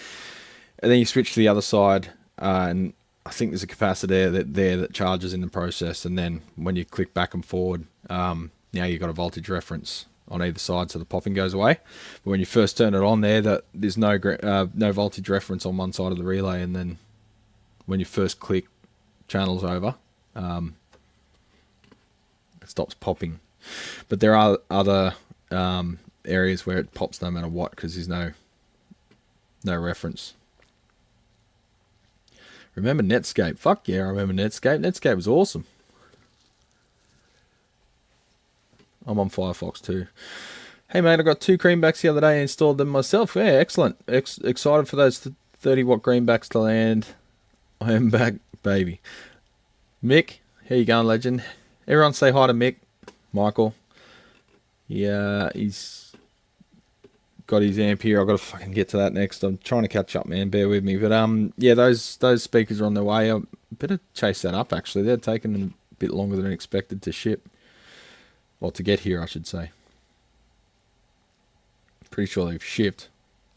and then you switch to the other side, and I think there's a capacitor that charges in the process, and then when you click back and forward, now you've got a voltage reference on either side, so the popping goes away. But when you first turn it on there's no voltage reference on one side of the relay, and then when you first click channels over, it stops popping. But there are other areas where it pops no matter what, because there's no reference. Remember Netscape? Fuck yeah, I remember Netscape. Netscape was awesome. I'm on Firefox too. Hey mate, I got 2 greenbacks the other day and installed them myself. Yeah, excellent. Excited for those 30-watt greenbacks to land. I am back, baby. Mick, how you going, legend? Everyone say hi to Mick. Michael. Yeah, he's got his amp here. I've got to fucking get to that next. I'm trying to catch up, man. Bear with me. But yeah, those speakers are on their way. I better chase that up, actually. They're taking a bit longer than expected to ship. Well, to get here, I should say. Pretty sure they've shipped.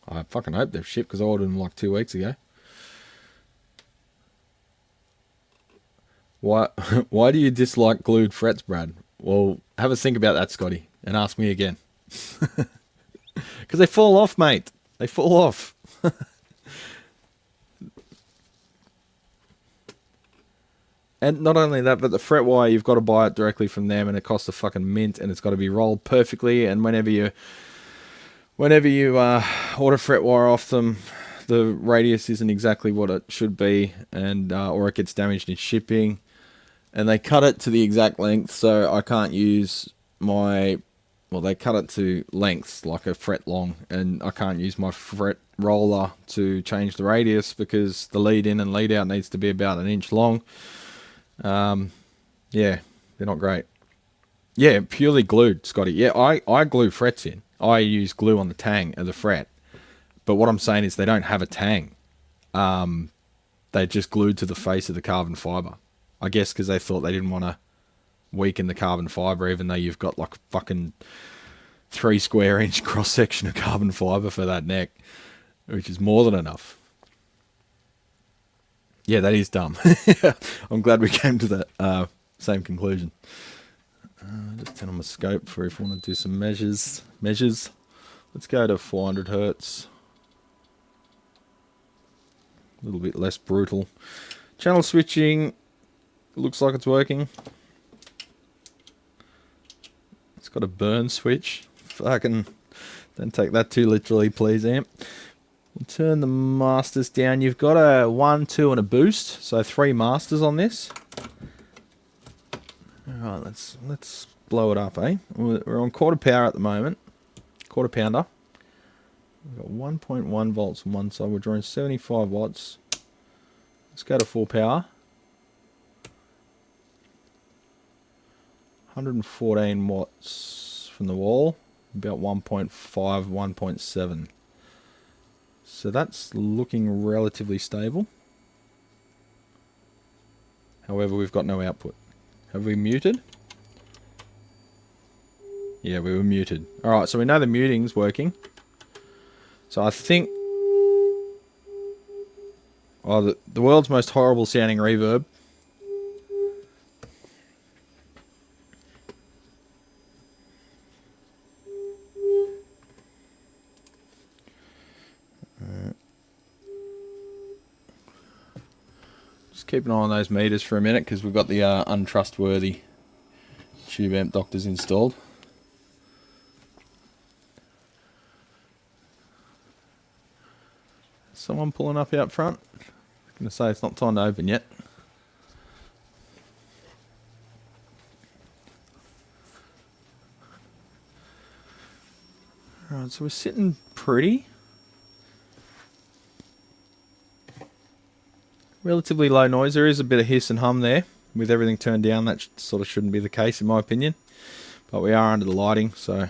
I fucking hope they've shipped, because I ordered them like 2 weeks ago. Why do you dislike glued frets, Brad? Well, have a think about that, Scotty, and ask me again. Because they fall off, mate. They fall off. And not only that, but the fret wire, you've got to buy it directly from them, and it costs a fucking mint, and it's got to be rolled perfectly. And whenever you order fret wire off them, the radius isn't exactly what it should be, and or it gets damaged in shipping. And they cut it to the exact length, so I can't use my... Well, they cut it to lengths, like a fret long, and I can't use my fret roller to change the radius, because the lead in and lead out needs to be about 1 inch long. Yeah, they're not great. Yeah, purely glued, Scotty. Yeah, I glue frets in. I use glue on the tang of the fret. But what I'm saying is they don't have a tang. They're just glued to the face of the carbon fiber. I guess because they thought they didn't want to weaken the carbon fiber, even though you've got like fucking 3 square inch cross section of carbon fiber for that neck, which is more than enough. Yeah, that is dumb. I'm glad we came to that same conclusion. Just turn on my scope for if I want to do some measures. Let's go to 400 hertz. A little bit less brutal. Channel switching looks like it's working. It's got a burn switch. Fucking don't take that too literally, please, amp. We'll turn the masters down. You've got a 1, 2, and a boost, so 3 masters on this. All right, let's blow it up, eh? We're on quarter power at the moment. Quarter pounder. We've got 1.1 volts on one side. We're drawing 75 watts. Let's go to full power. 114 watts from the wall. About 1.5, 1.7. So that's looking relatively stable. However, we've got no output. Have we muted? Yeah, we were muted. Alright, so we know the muting's working. So I think... Oh, the world's most horrible sounding reverb. Just keep an eye on those meters for a minute, because we've got the untrustworthy tube amp doctors installed. Someone pulling up out front? I'm going to say it's not time to open yet. Alright, so we're sitting pretty. Relatively low noise. There is a bit of hiss and hum there. With everything turned down, that sort of shouldn't be the case in my opinion. But we are under the lighting, so...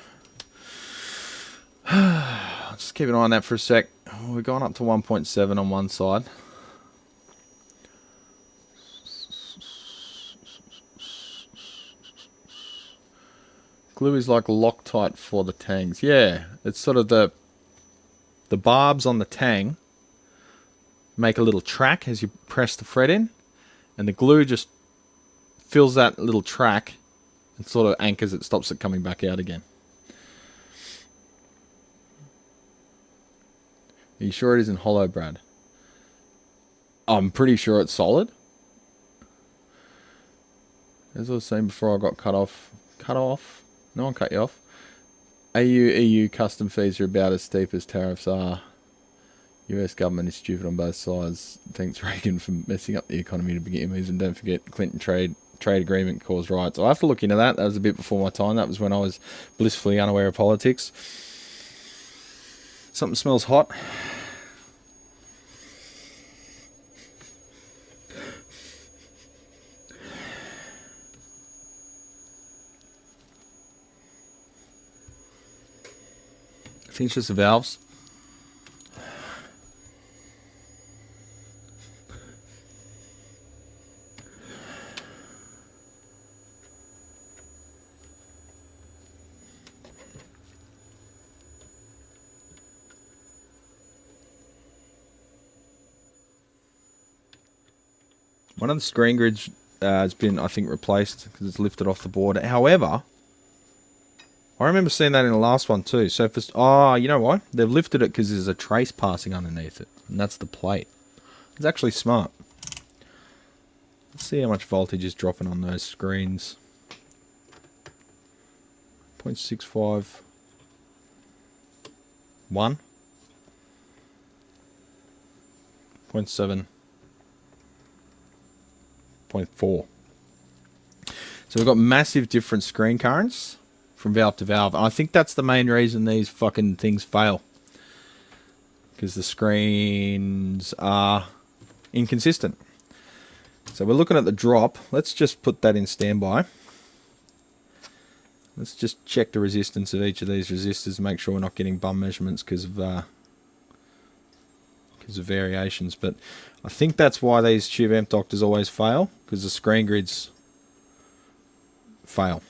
Just keep an eye on that for a sec. We're going up to 1.7 on one side. Glue is like Loctite for the tangs. Yeah, it's sort of the barbs on the tang make a little track as you press the thread in, and the glue just fills that little track and sort of anchors it, stops it coming back out again. Are you sure it isn't hollow, Brad? I'm pretty sure it's solid. As I was saying before, I got cut off. Cut off? No one cut you off. EU custom fees are about as steep as tariffs are. US government is stupid on both sides. Thanks Reagan for messing up the economy to begin with, and don't forget Clinton trade agreement caused riots. I'll have to look into that. That was a bit before my time. That was when I was blissfully unaware of politics. Something smells hot. I think it's just the valves. One of the screen grids has been, I think, replaced because it's lifted off the board. However, I remember seeing that in the last one too. So, you know what? They've lifted it because there's a trace passing underneath it, and that's the plate. It's actually smart. Let's see how much voltage is dropping on those screens. 0.65. 1. 0.7. 0.4. So we've got massive different screen currents from valve to valve. And I think that's the main reason these fucking things fail. Because the screens are inconsistent. So we're looking at the drop. Let's just put that in standby. Let's just check the resistance of each of these resistors and make sure we're not getting bum measurements because of variations. But I think that's why these tube amp doctors always fail, because the screen grids fail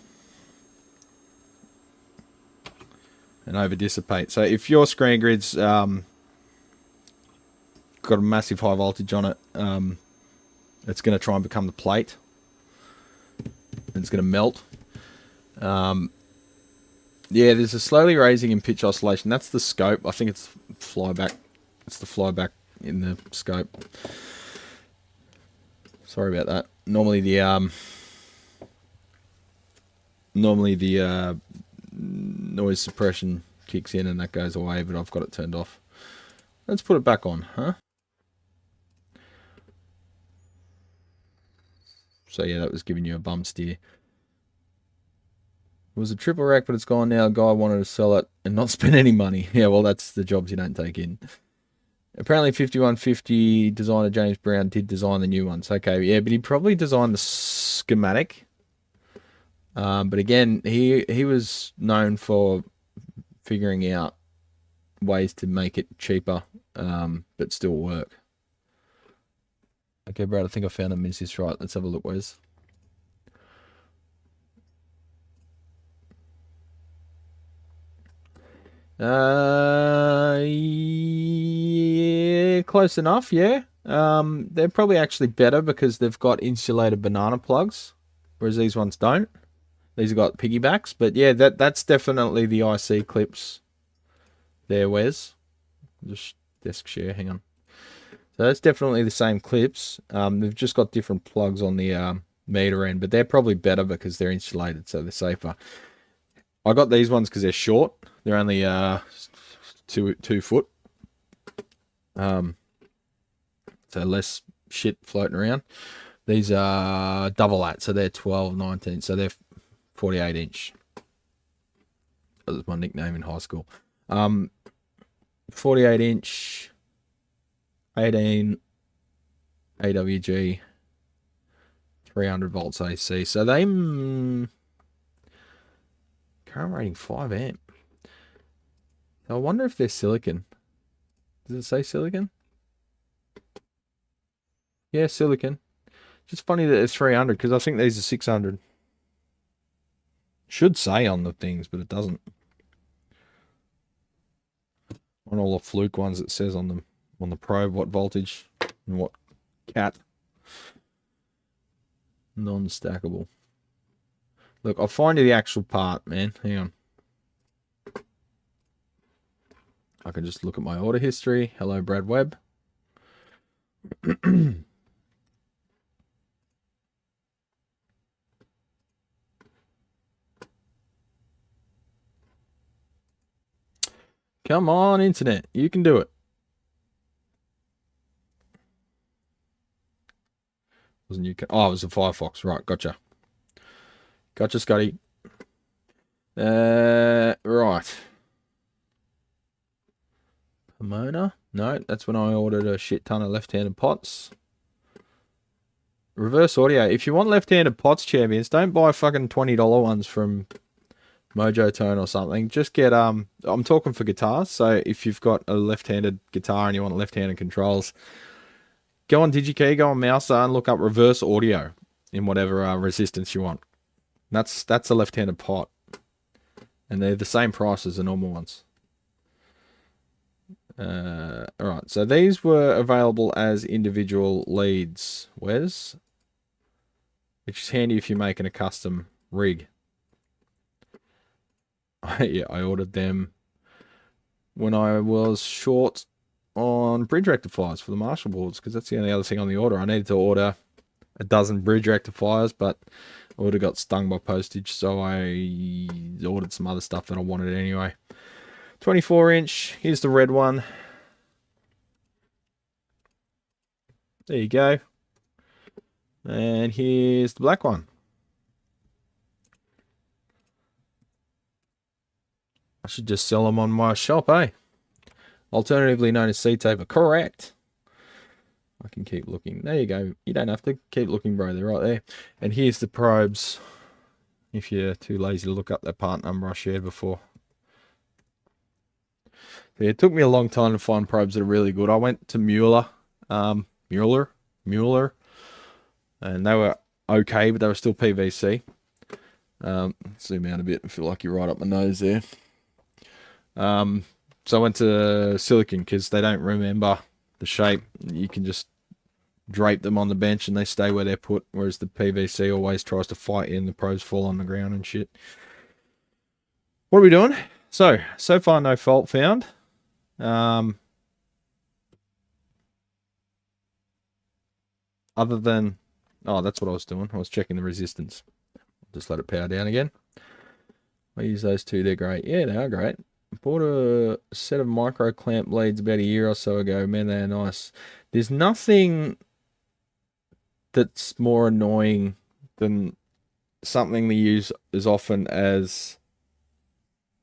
and over dissipate. So if your screen grid's got a massive high voltage on it, it's going to try and become the plate, and it's going to melt. Yeah, there's a slowly raising in pitch oscillation. That's the scope. I think it's flyback. It's the flyback in the scope. Sorry about that. Normally the noise suppression kicks in and that goes away, but I've got it turned off. Let's put it back on, huh? So yeah, that was giving you a bum steer. It was a triple rack, but it's gone now. A guy wanted to sell it and not spend any money. Yeah, well, that's the jobs you don't take in. Apparently 5150 designer James Brown did design the new ones. Okay, yeah, but he probably designed the schematic. But again, he was known for figuring out ways to make it cheaper, but still work. Okay, Brad, I think I found a missus right. Let's have a look, Wes. Yeah, close enough, yeah. They're probably actually better because they've got insulated banana plugs, whereas these ones don't. These have got piggybacks, but yeah, that's definitely the IC clips there, Wes. Just desk share, hang on. So that's definitely the same clips. They've just got different plugs on the meter end, but they're probably better because they're insulated, so they're safer. I got these ones because they're short. They're only 2 foot. So less shit floating around. These are double that, so they're 12, 19, so they're 48 inch. That was my nickname in high school. 48 inch, 18 AWG, 300 volts AC. So they current rating 5 amp. I wonder if they're silicon. Does it say silicon? Yeah, silicon. Just funny that it's 300 because I think these are 600. Should say on the things, but it doesn't. On all the Fluke ones, it says on the probe what voltage and what cat. Non-stackable. Look, I'll find you the actual part, man. Hang on. I can just look at my order history. Hello, Brad Webb. Come on, internet. You can do it. Wasn't you? Oh, it was a Firefox. Right, gotcha. Gotcha, Scotty. Right. Pomona? No, that's when I ordered a shit ton of left-handed pots. Reverse audio. If you want left-handed pots, champions, don't buy fucking $20 ones from Mojo Tone or something. Just get I'm talking for guitars. So if you've got a left-handed guitar and you want left-handed controls, go on DigiKey, go on Mouser, and look up reverse audio in whatever resistance you want. That's a left-handed pot, and they're the same price as the normal ones. Alright, so these were available as individual leads, Wes, which is handy if you're making a custom rig. Yeah, I ordered them when I was short on bridge rectifiers for the Marshall boards, because that's the only other thing on the order. I needed to order a dozen bridge rectifiers, but I would have got stung by postage, so I ordered some other stuff that I wanted anyway. 24-inch, here's the red one. There you go. And here's the black one. I should just sell them on my shop, eh? Alternatively known as C-taper. Correct. I can keep looking. There you go. You don't have to keep looking, bro. They're right there. And here's the probes. If you're too lazy to look up that part number I shared before. Yeah, it took me a long time to find probes that are really good. I went to Mueller, and they were okay, but they were still PVC. Zoom out a bit. I feel like you're right up my nose there. So I went to silicon because they don't remember the shape. You can just drape them on the bench and they stay where they're put, whereas the PVC always tries to fight you and the probes fall on the ground and shit. What are we doing? So far no fault found. Other than, oh, that's what I was doing. I was checking the resistance. Just let it power down again. I use those two. They're great. Yeah, they are great. Bought a set of micro clamp leads about a year or so ago. Man, they're nice. There's nothing that's more annoying than something they use as often as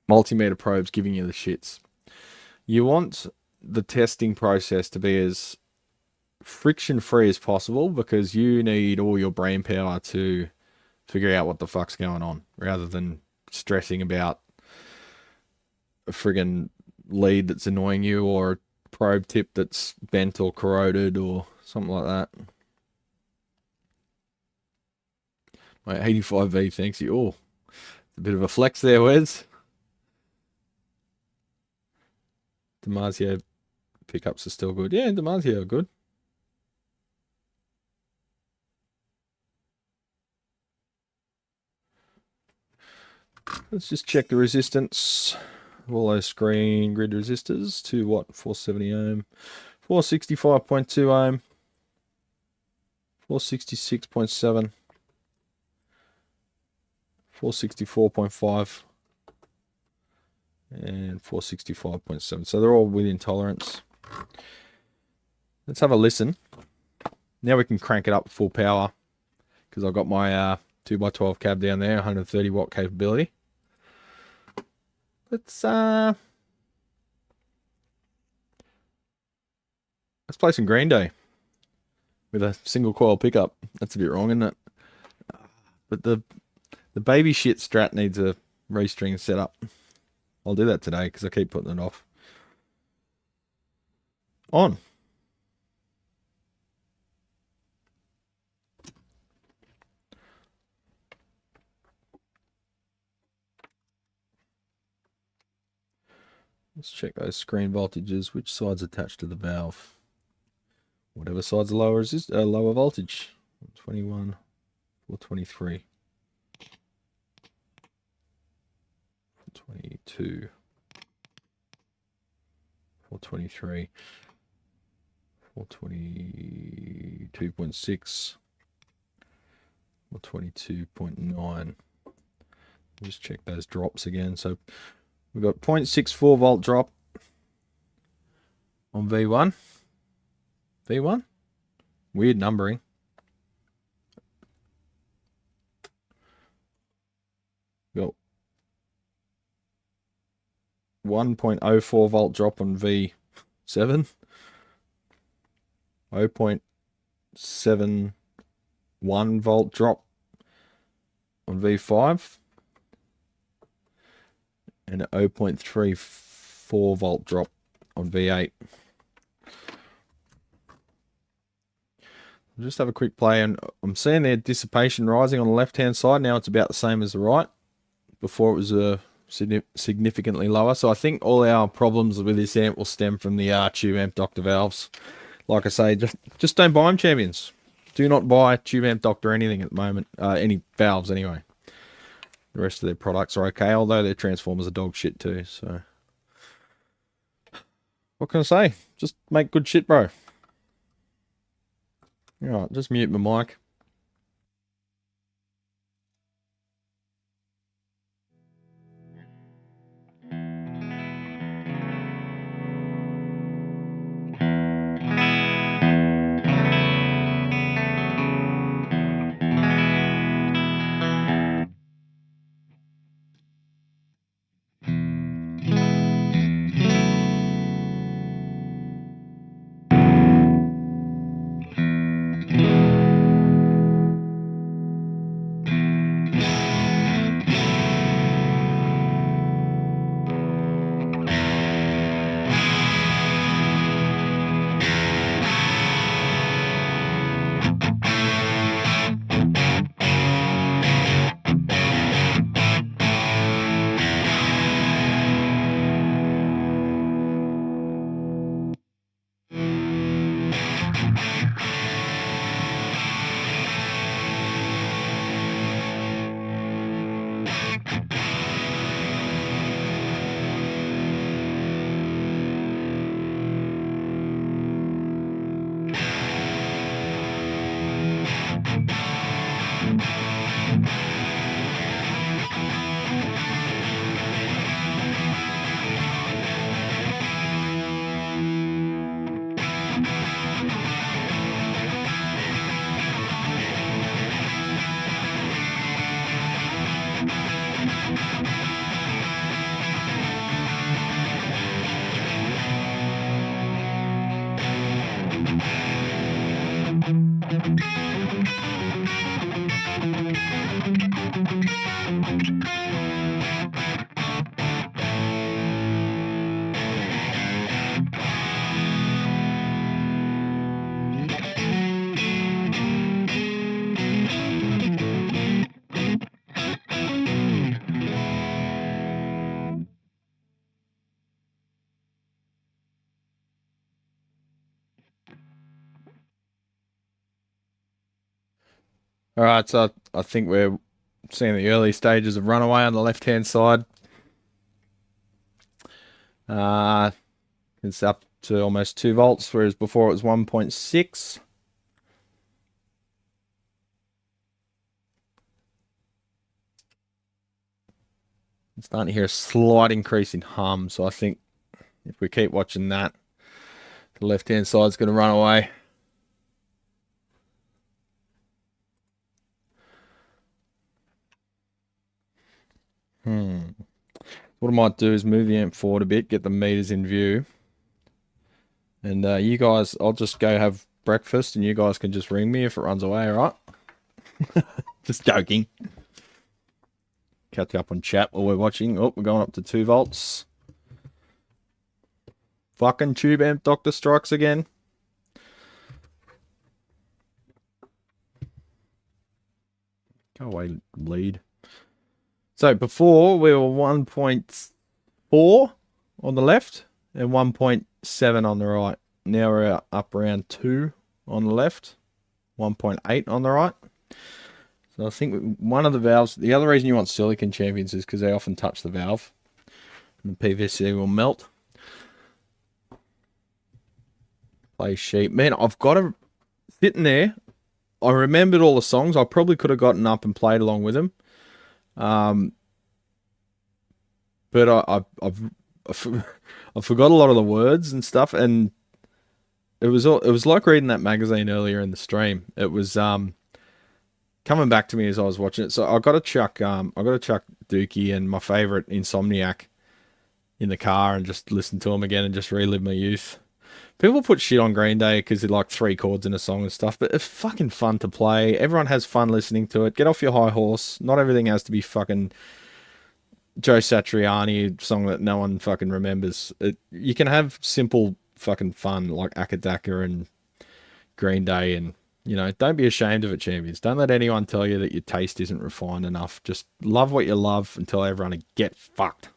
multimeter probes giving you the shits. You want the testing process to be as friction-free as possible because you need all your brain power to figure out what the fuck's going on rather than stressing about a friggin' lead that's annoying you or a probe tip that's bent or corroded or something like that. My 85V, thanks you. Oh, a bit of a flex there, Wes. Damasio pickups are still good. Yeah, Damasio are good. Let's just check the resistance of all those screen grid resistors. 2 watt, 470 ohm, 465.2 ohm, 466.7, 464.5, and 465.7. So they're all within tolerance. Let's have a listen. Now we can crank it up full power because I've got my 2x12 cab down there, 130 watt capability. Let's play some Green Day with a single coil pickup. That's a bit wrong, isn't it? But the baby shit Strat needs a restring setup. I'll do that today because I keep putting it off. On. Let's check those screen voltages. Which side's attached to the valve? Whatever side's lower lower voltage. 21, 423, 422, 423, 422.6, 422.9. Just check those drops again. So we've got 0.64 volt drop on V1. V1? Weird numbering. Got 1.04 volt drop on V7. 0.71 volt drop on V5. And a 0.34 volt drop on V8. I'll just have a quick play, and I'm seeing their dissipation rising on the left-hand side. Now it's about the same as the right. Before it was significantly lower. So I think all our problems with this amp will stem from the tube amp doctor valves. Like I say, just don't buy them, champions. Do not buy tube amp doctor anything at the moment. Any valves anyway. The rest of their products are okay, although their transformers are dog shit too. So what can I say? Just make good shit, bro. Alright, just mute my mic. All right, so I think we're seeing the early stages of runaway on the left-hand side. It's up to almost 2 volts, whereas before it was 1.6. I'm starting to hear a slight increase in hum, so I think if we keep watching that, the left-hand side's going to run away. What I might do is move the amp forward a bit, get the meters in view. And you guys, I'll just go have breakfast and you guys can just ring me if it runs away, alright? Just joking. Catch up on chat while we're watching. Oh, we're going up to 2 volts. Fucking tube amp doctor strikes again. Go away, lead. So before we were 1.4 on the left and 1.7 on the right. Now we're up around 2 on the left, 1.8 on the right. So I think one of the valves, the other reason you want silicon champions is because they often touch the valve and the PVC will melt. Play sheet. Man, I've got to, sitting there, I remembered all the songs. I probably could have gotten up and played along with them. But I forgot a lot of the words and stuff, and it was like reading that magazine earlier in the stream. It was coming back to me as I was watching it. So I got to chuck Dookie and my favorite Insomniac in the car and just listen to them again and just relive my youth. People put shit on Green Day because they're like 3 chords in a song and stuff, but it's fucking fun to play. Everyone has fun listening to it. Get off your high horse. Not everything has to be fucking Joe Satriani song that no one fucking remembers. You can have simple fucking fun like Akadaka and Green Day, and you know, don't be ashamed of it, champions. Don't let anyone tell you that your taste isn't refined enough. Just love what you love and tell everyone to get fucked.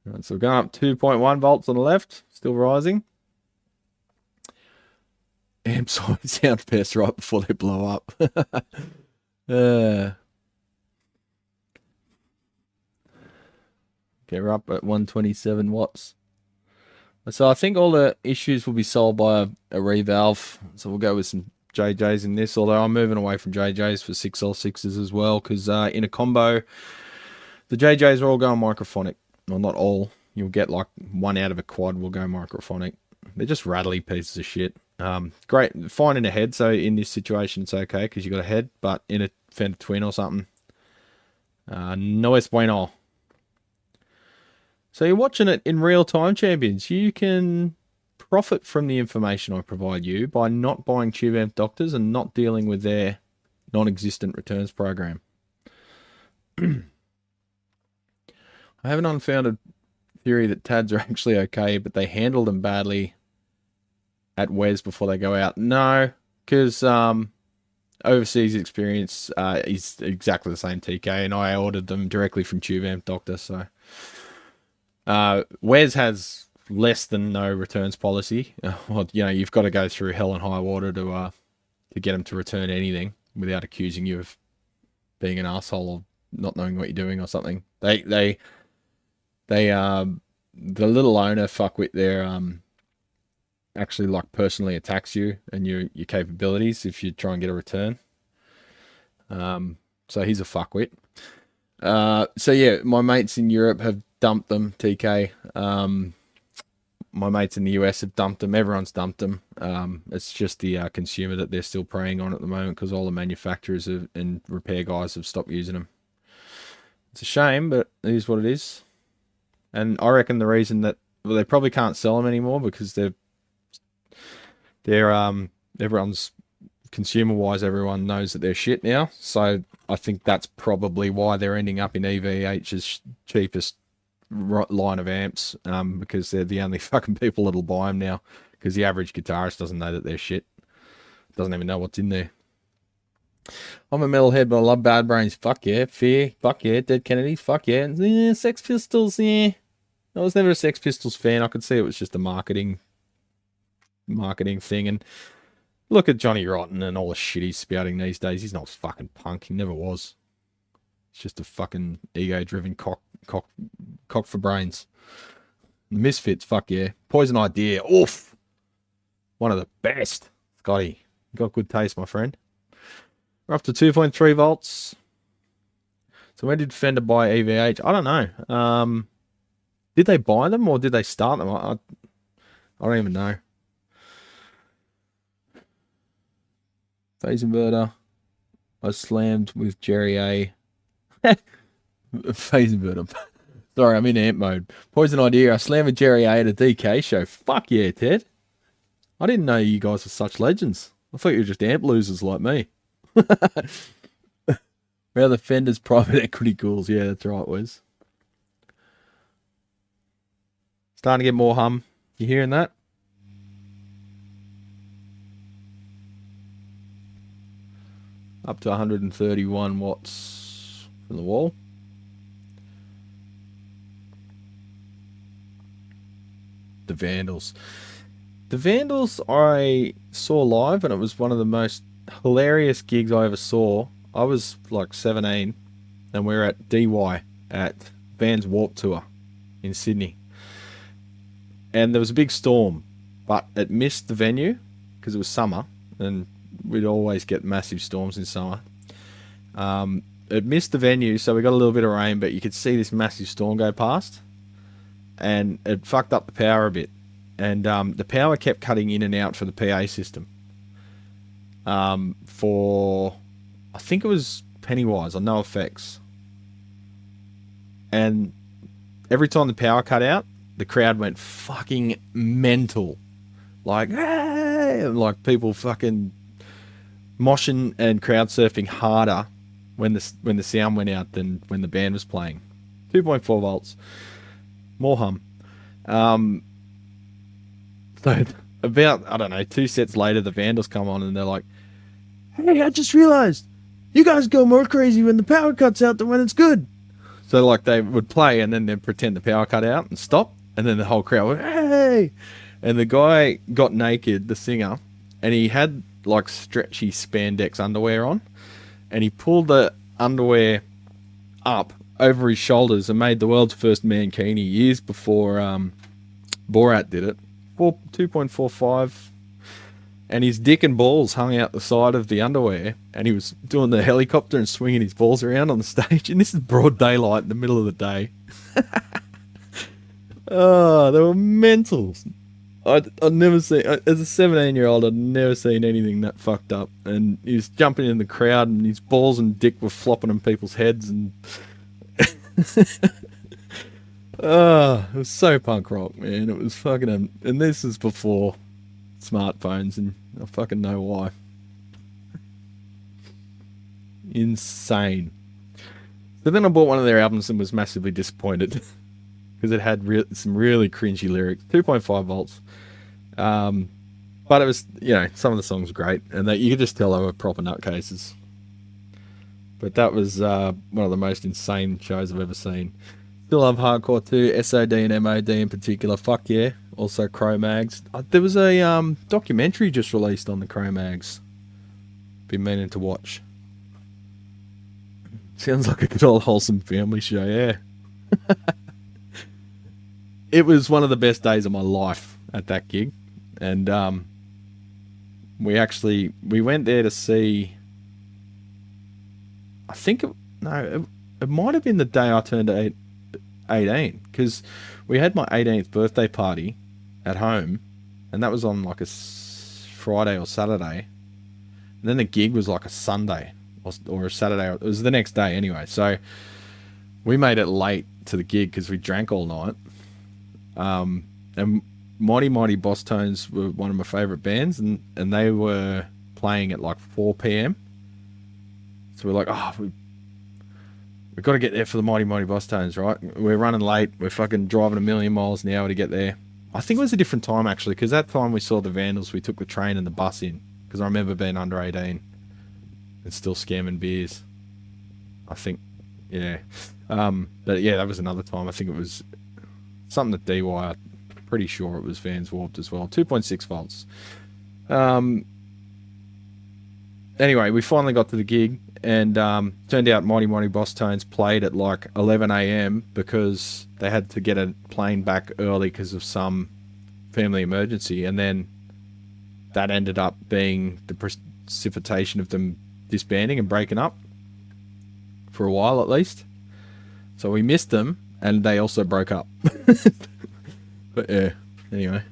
Right, so we're going up 2.1 volts on the left, still rising. Amp sound best right before they blow up. Okay, we're up at 127 watts. So I think all the issues will be solved by a revalve. So we'll go with some JJs in this, although I'm moving away from JJs for 6L6s as well, because in a combo, the JJs are all going microphonic. Well, not all. You'll get like one out of a quad will go microphonic. They're just rattly pieces of shit. Great, fine in a head, so in this situation it's okay because you got a head, but in a Fender Twin or something, no es bueno. So you're watching it in real time, champions. You can profit from the information I provide you by not buying tube amp doctors and not dealing with their non-existent returns program. I have an unfounded theory that TADs are actually okay, but they handle them badly at WES before they go out. No, because overseas experience is exactly the same TK, and I ordered them directly from Tube Amp Doctor. So WES has less than no returns policy. Well, you know, you've got to go through hell and high water to get them to return anything without accusing you of being an asshole or not knowing what you're doing or something. The little owner fuckwit there actually like personally attacks you and your capabilities if you try and get a return. So he's a fuckwit. So yeah, my mates in Europe have dumped them, TK. My mates in the US have dumped them. Everyone's dumped them. It's just the consumer that they're still preying on at the moment because all the manufacturers and repair guys have stopped using them. It's a shame, but it is what it is. And I reckon the reason that they probably can't sell them anymore because everyone's consumer-wise, everyone knows that they're shit now. So I think that's probably why they're ending up in EVH's cheapest line of amps, because they're the only fucking people that'll buy them now. Because the average guitarist doesn't know that they're shit, doesn't even know what's in there. I'm a metalhead, but I love Bad Brains. Fuck yeah. Fear. Fuck yeah. Dead Kennedys. Fuck yeah. Sex Pistols. Yeah. I was never a Sex Pistols fan. I could see it was just a marketing thing. And look at Johnny Rotten and all the shit he's spouting these days. He's not fucking punk. He never was. It's just a fucking ego-driven cock for brains. Misfits. Fuck yeah. Poison Idea. Oof. One of the best. Scotty, you got good taste, my friend. We're up to 2.3 volts. So when did Fender buy EVH? I don't know. Did they buy them or did they start them? I don't even know. Phase inverter. I slammed with Jerry A. Phase inverter. Sorry, I'm in amp mode. Poison Idea. I slammed with Jerry A at a DK show. Fuck yeah, Ted. I didn't know you guys were such legends. I thought you were just amp losers like me. Where the Fender's private equity ghouls. Yeah, that's right, Wes. Starting to get more hum. You hearing that? Up to 131 watts from the wall. the Vandals. The Vandals I saw live, and it was one of the most hilarious gigs I ever saw. I was like 17, and we were at DY at Vans Warped Tour in Sydney. And there was a big storm, but it missed the venue because it was summer, and we'd always get massive storms in summer. It missed the venue, so we got a little bit of rain, but you could see this massive storm go past, and it fucked up the power a bit. And the power kept cutting in and out for the PA system. For, I think it was Pennywise on NoFX. And every time the power cut out, the crowd went fucking mental. Like, hey! Like people fucking moshing and crowd surfing harder when the sound went out than when the band was playing. 2.4 volts. More hum. So about, I don't know, 2 sets later, the Vandals come on and they're like, hey, I just realized you guys go more crazy when the power cuts out than when it's good. So like they would play and then they'd pretend the power cut out and stop, and then the whole crowd went, hey! And the guy got naked, the singer, and he had like stretchy spandex underwear on, and he pulled the underwear up over his shoulders and made the world's first mankini years before Borat did it. 2.45, and his dick and balls hung out the side of the underwear, and he was doing the helicopter and swinging his balls around on the stage, and this is broad daylight in the middle of the day. Oh, they were mental. I'd never seen, as a 17-year-old, I'd never seen anything that fucked up, and he was jumping in the crowd, and his balls and dick were flopping on people's heads, and oh, it was so punk rock, man. It was fucking... And this is before smartphones, and I fucking know why. Insane. So then I bought one of their albums and was massively disappointed. Because it had some really cringy lyrics. 2.5 volts. But it was, you know, some of the songs were great. And you could just tell they were proper nutcases. But that was one of the most insane shows I've ever seen. Still love hardcore too. SOD and MOD in particular. Fuck yeah. Also Cro-Mags. There was a documentary just released on the Cro-Mags. Been meaning to watch. Sounds like a good old wholesome family show, yeah. It was one of the best days of my life at that gig. And we went there to see, I think, it might have been the day I turned 18, because we had my 18th birthday party at home, and that was on like a Friday or Saturday, and then the gig was like a Sunday or a Saturday. It was the next day anyway, so we made it late to the gig because we drank all night. And Mighty Mighty Boss Tones were one of my favourite bands, and they were playing at like 4 p.m. So we're like, oh, we've got to get there for the Mighty Mighty Boss Tones, right? We're running late. We're fucking driving 1,000,000 miles an hour to get there. I think it was a different time, actually, because that time we saw the Vandals, we took the train and the bus in, because I remember being under 18 and still scamming beers. I think, yeah. But yeah, that was another time. I think it was something at DY. I'm pretty sure it was Vans Warped as well. 2.6 volts. Anyway, we finally got to the gig, and turned out Mighty Mighty Boss Tones played at like 11 a.m. because they had to get a plane back early because of some family emergency, and then that ended up being the precipitation of them disbanding and breaking up for a while at least. So we missed them, and they also broke up. But yeah, anyway.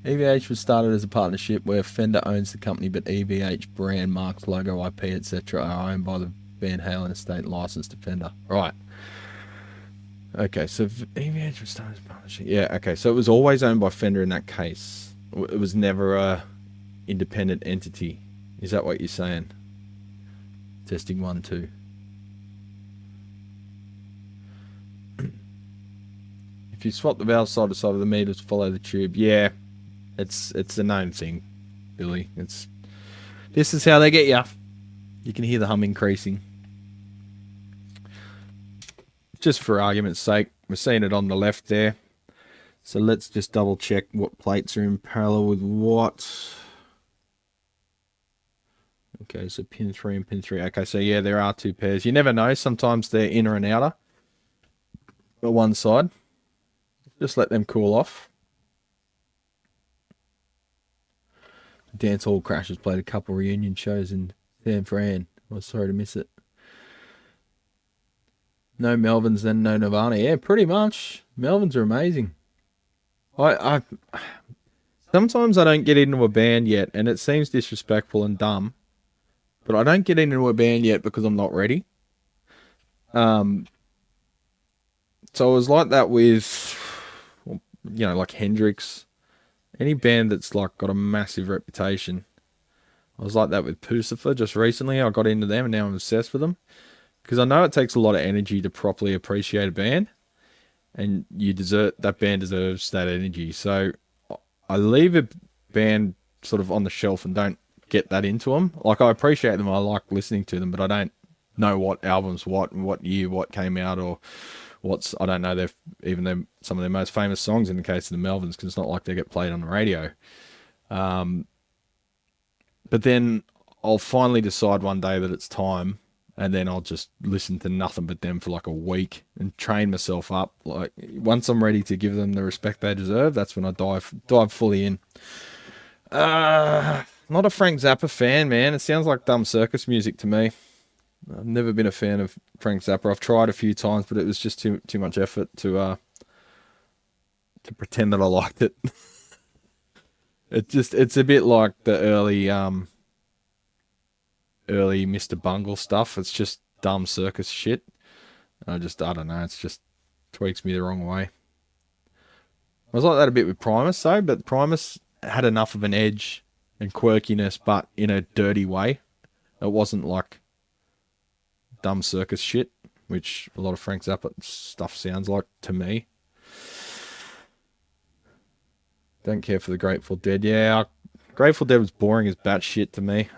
EVH was started as a partnership where Fender owns the company, but EVH brand, marks, logo, IP, etc. are owned by the Van Halen estate and licensed to Fender. Right. Okay, so EVH was started as a partnership. Yeah, okay, so it was always owned by Fender in that case. It was never a independent entity. Is that what you're saying? Testing 1, 2. If you swap the valve side to side of the meters, follow the tube. Yeah, it's a known thing, Billy. This is how they get you. You can hear the hum increasing. Just for argument's sake, we're seeing it on the left there. So let's just double check what plates are in parallel with what. Okay, so pin 3 and pin 3. Okay, so yeah, there are 2 pairs. You never know. Sometimes they're inner and outer. But one side. Just let them cool off. Dance Hall Crashers played a couple reunion shows in San Fran. I was sorry to miss it. No Melvins, then no Nirvana. Yeah, pretty much. Melvins are amazing. I sometimes I don't get into a band yet, and it seems disrespectful and dumb, but I don't get into a band yet because I'm not ready. So I was like that with, you know, like Hendrix, any band that's like got a massive reputation. I was like that with Pucifer just recently. I got into them and now I'm obsessed with them because I know it takes a lot of energy to properly appreciate a band, and that band deserves that energy. So I leave a band sort of on the shelf and don't get that into them. Like, I appreciate them, I like listening to them, but I don't know what albums, what year, what came out, or I don't know some of their most famous songs in the case of the Melvins, because it's not like they get played on the radio. But then I'll finally decide one day that it's time, and then I'll just listen to nothing but them for like a week and train myself up. Like, once I'm ready to give them the respect they deserve, that's when I dive fully in. Not a Frank Zappa fan, man. It sounds like dumb circus music to me. I've never been a fan of Frank Zappa. I've tried a few times, but it was just too much effort to pretend that I liked it. It's a bit like the early Mr. Bungle stuff. It's just dumb circus shit. I don't know. It's just tweaks me the wrong way. I was like that a bit with Primus though, but Primus had enough of an edge and quirkiness, but in a dirty way. It wasn't like dumb circus shit, which a lot of Frank Zappa stuff sounds like to me. Don't care for the Grateful Dead. Yeah, Grateful Dead was boring as batshit to me.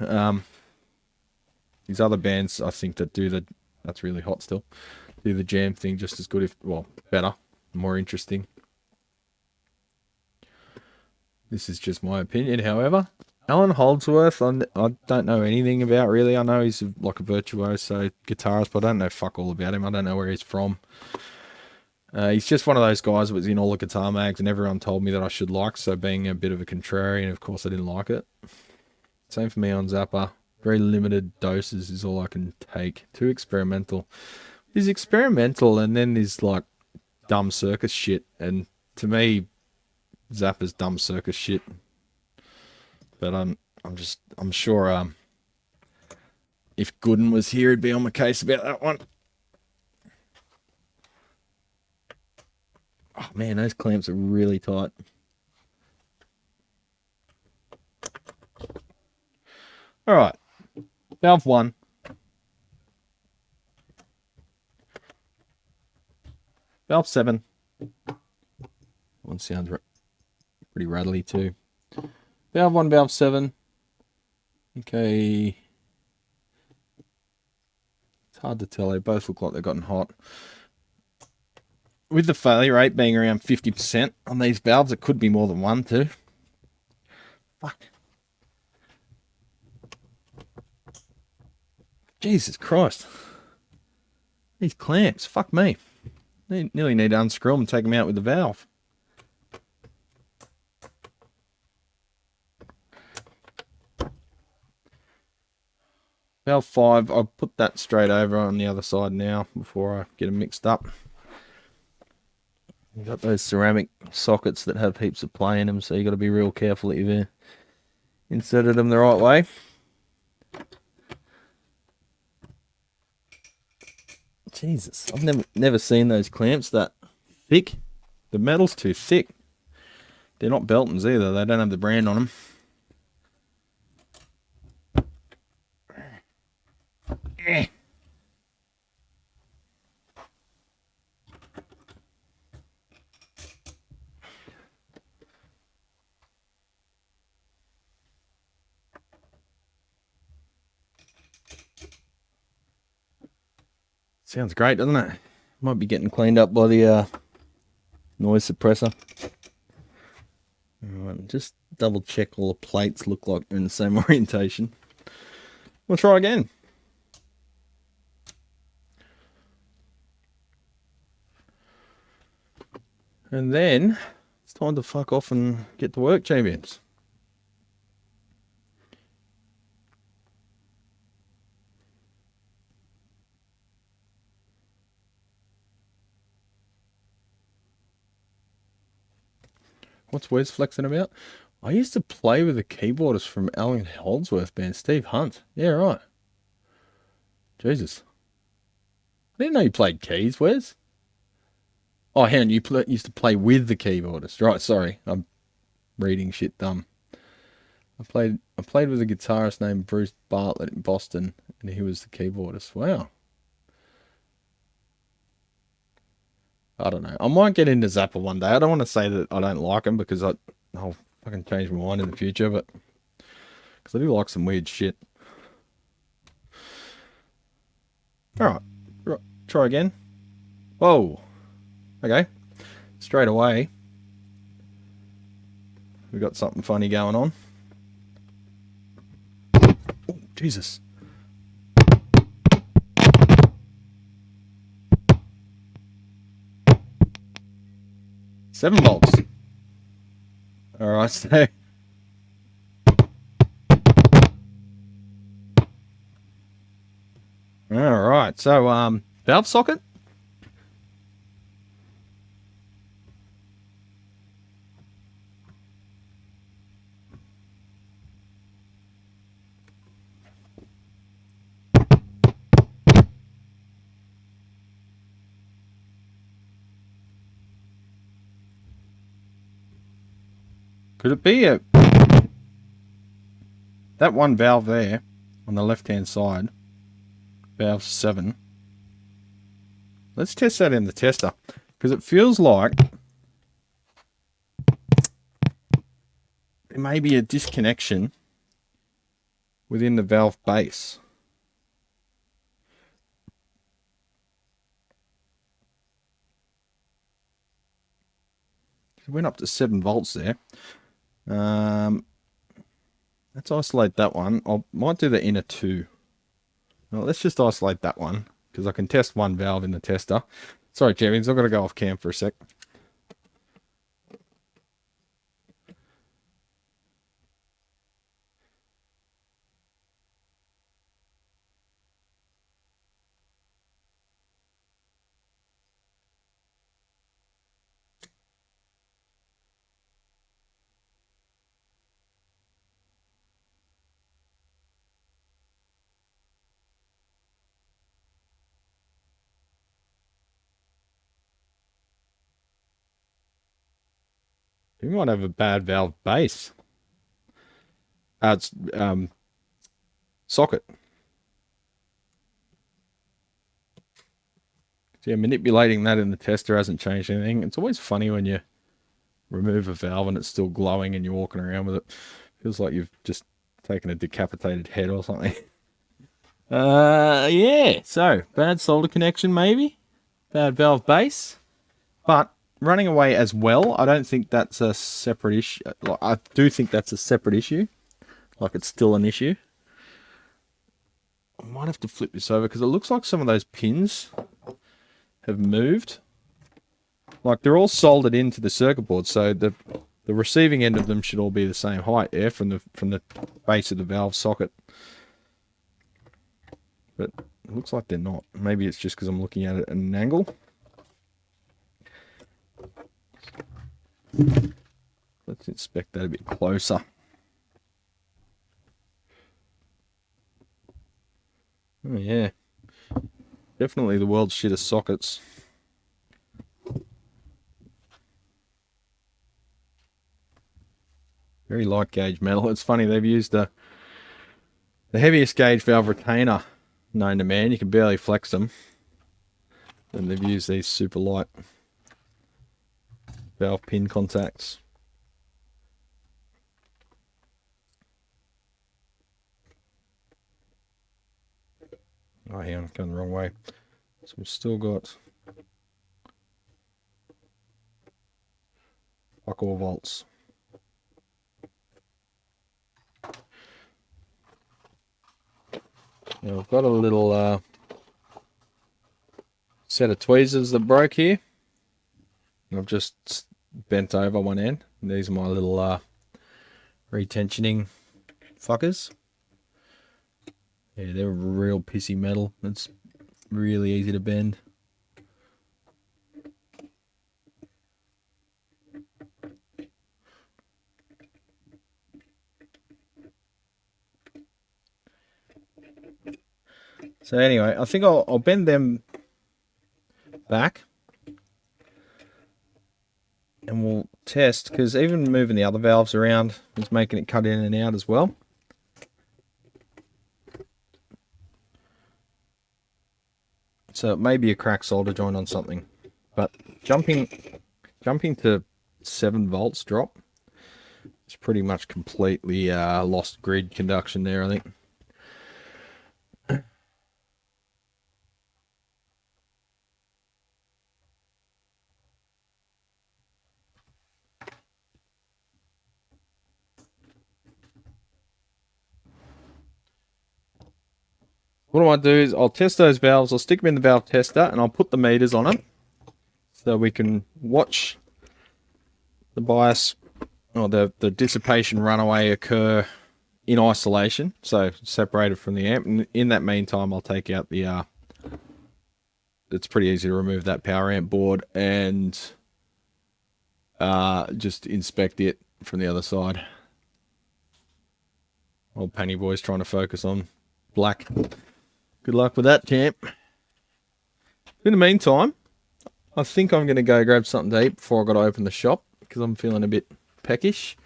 These other bands, I think, that's really hot still, do the jam thing just as good, better, more interesting. This is just my opinion, however. Alan Holdsworth, I don't know anything about, really. I know he's like a virtuoso guitarist, but I don't know fuck all about him. I don't know where he's from. He's just one of those guys that was in all the guitar mags, and everyone told me that I should like, so being a bit of a contrarian, of course I didn't like it. Same for me on Zappa. Very limited doses is all I can take. Too experimental. He's experimental, and then there's like dumb circus shit, and to me, Zappa's dumb circus shit. But I'm sure if Gooden was here, he'd be on my case about that one. Oh man, those clamps are really tight. All right, valve 1. Valve 7. One sounds pretty rattly too. Valve 1, valve 7. Okay. It's hard to tell. They both look like they've gotten hot. With the failure rate being around 50% on these valves, it could be more than one too. Fuck. Jesus Christ. These clamps, fuck me. They nearly need to unscrew them and take them out with the valve. Valve 5, I'll put that straight over on the other side now before I get them mixed up. You've got those ceramic sockets that have heaps of play in them, so you've got to be real careful that you've inserted them the right way. Jesus, I've never seen those clamps that thick. The metal's too thick. They're not Beltons either. They don't have the brand on them. Sounds great, doesn't it? Might be getting cleaned up by the noise suppressor. Alright, just double check all the plates look like they're in the same orientation. We'll try again. And then it's time to fuck off and get to work, champions. What's Wes flexing about? I used to play with the keyboardist from Alan Holdsworth band, Steve Hunt. Yeah, right. Jesus. I didn't know you played keys, Wes. Oh, hang on, you used to play with the keyboardist. Right, sorry. I'm reading shit dumb. I played with a guitarist named Bruce Bartlett in Boston, and he was the keyboardist. Wow. I don't know. I might get into Zappa one day. I don't want to say that I don't like him because I'll fucking change my mind in the future, but because I do like some weird shit. All right, try again. Whoa. Okay. Straight away, we got something funny going on. Oh, Jesus. $7 volts. All right, so all right, so valve socket. Could it be that one valve there on the left-hand side, valve 7? Let's test that in the tester, because it feels like there may be a disconnection within the valve base. It went up to 7 volts there. Let's isolate that one. I might do the inner 2. Well, let's just isolate that one, because I can test one valve in the tester. Sorry, champions, I've got to go off cam for a sec. We might have a bad valve base. It's socket. So yeah, manipulating that in the tester hasn't changed anything. It's always funny when you remove a valve and it's still glowing and you're walking around with it. Feels like you've just taken a decapitated head or something. Yeah. So bad solder connection, maybe. Bad valve base. But running away as well, I don't think that's a separate issue. I do think that's a separate issue. Like it's still an issue. I might have to flip this over because it looks like some of those pins have moved. Like they're all soldered into the circuit board, so the receiving end of them should all be the same height, yeah, from the base of the valve socket. But it looks like they're not. Maybe it's just because I'm looking at it at an angle. Let's inspect that a bit closer. Oh yeah, definitely the world's shittest sockets. Very light gauge metal. It's funny, they've used the heaviest gauge valve retainer known to man. You can barely flex them. And they've used these super light valve pin contacts. Oh, hang on, I'm going the wrong way. So we've still got Fuck all volts. Now I've got a little set of tweezers that broke here. I've just bent over one end. These are my little retensioning fuckers. Yeah, they're real pissy metal. It's really easy to bend. So anyway, I think I'll bend them back. And we'll test, because even moving the other valves around is making it cut in and out as well. So it may be a cracked solder joint on something. But jumping to 7 volts drop, it's pretty much completely lost grid conduction there, I think. What I might do is I'll test those valves, I'll stick them in the valve tester, and I'll put the meters on them so we can watch the bias or the dissipation runaway occur in isolation, so separated from the amp. And in that meantime, I'll take out the it's pretty easy to remove that power amp board and just inspect it from the other side. Old Penny Boy's trying to focus on black. Good luck with that, champ. In the meantime, I think I'm going to go grab something to eat before I've got to open the shop, because I'm feeling a bit peckish.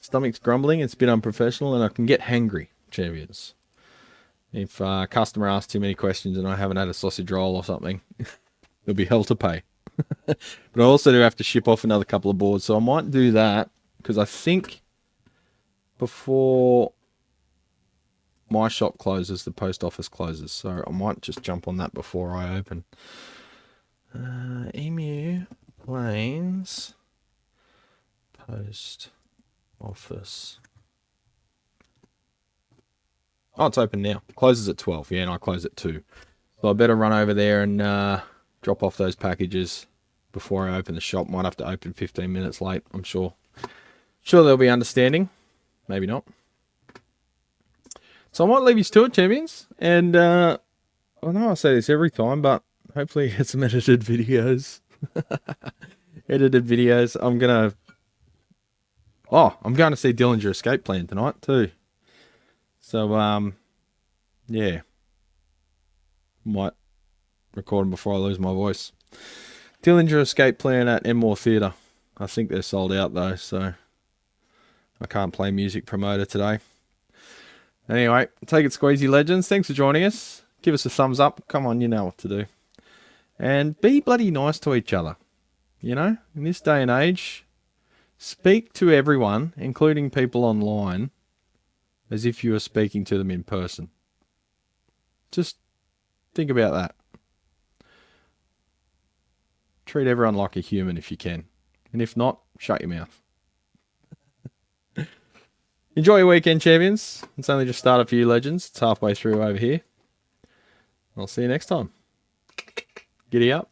Stomach's grumbling, it's a bit unprofessional, and I can get hangry, champions. If a customer asks too many questions and I haven't had a sausage roll or something, there'll be hell to pay. But I also do have to ship off another couple of boards, so I might do that, because I think before my shop closes, the post office closes, so I might just jump on that before I open. Emu Plains post office. Oh, it's open now. Closes at 12. Yeah, and I close at 2. So I better run over there and drop off those packages before I open the shop. Might have to open 15 minutes late, I'm sure. Sure, they'll be understanding. Maybe not. So I might leave you to it, champions. And I know I say this every time, but hopefully get some edited videos. Edited videos. I'm going to see Dillinger Escape Plan tonight too. So, yeah. Might record them before I lose my voice. Dillinger Escape Plan at Enmore Theatre. I think they're sold out though, so I can't play music promoter today. Anyway, take it squeezy legends. Thanks for joining us. Give us a thumbs up. Come on, you know what to do. And be bloody nice to each other. You know, in this day and age, speak to everyone, including people online, as if you were speaking to them in person. Just think about that. Treat everyone like a human if you can. And if not, shut your mouth. Enjoy your weekend, champions. It's only just started for you legends. It's halfway through over here. I'll see you next time. Giddy up.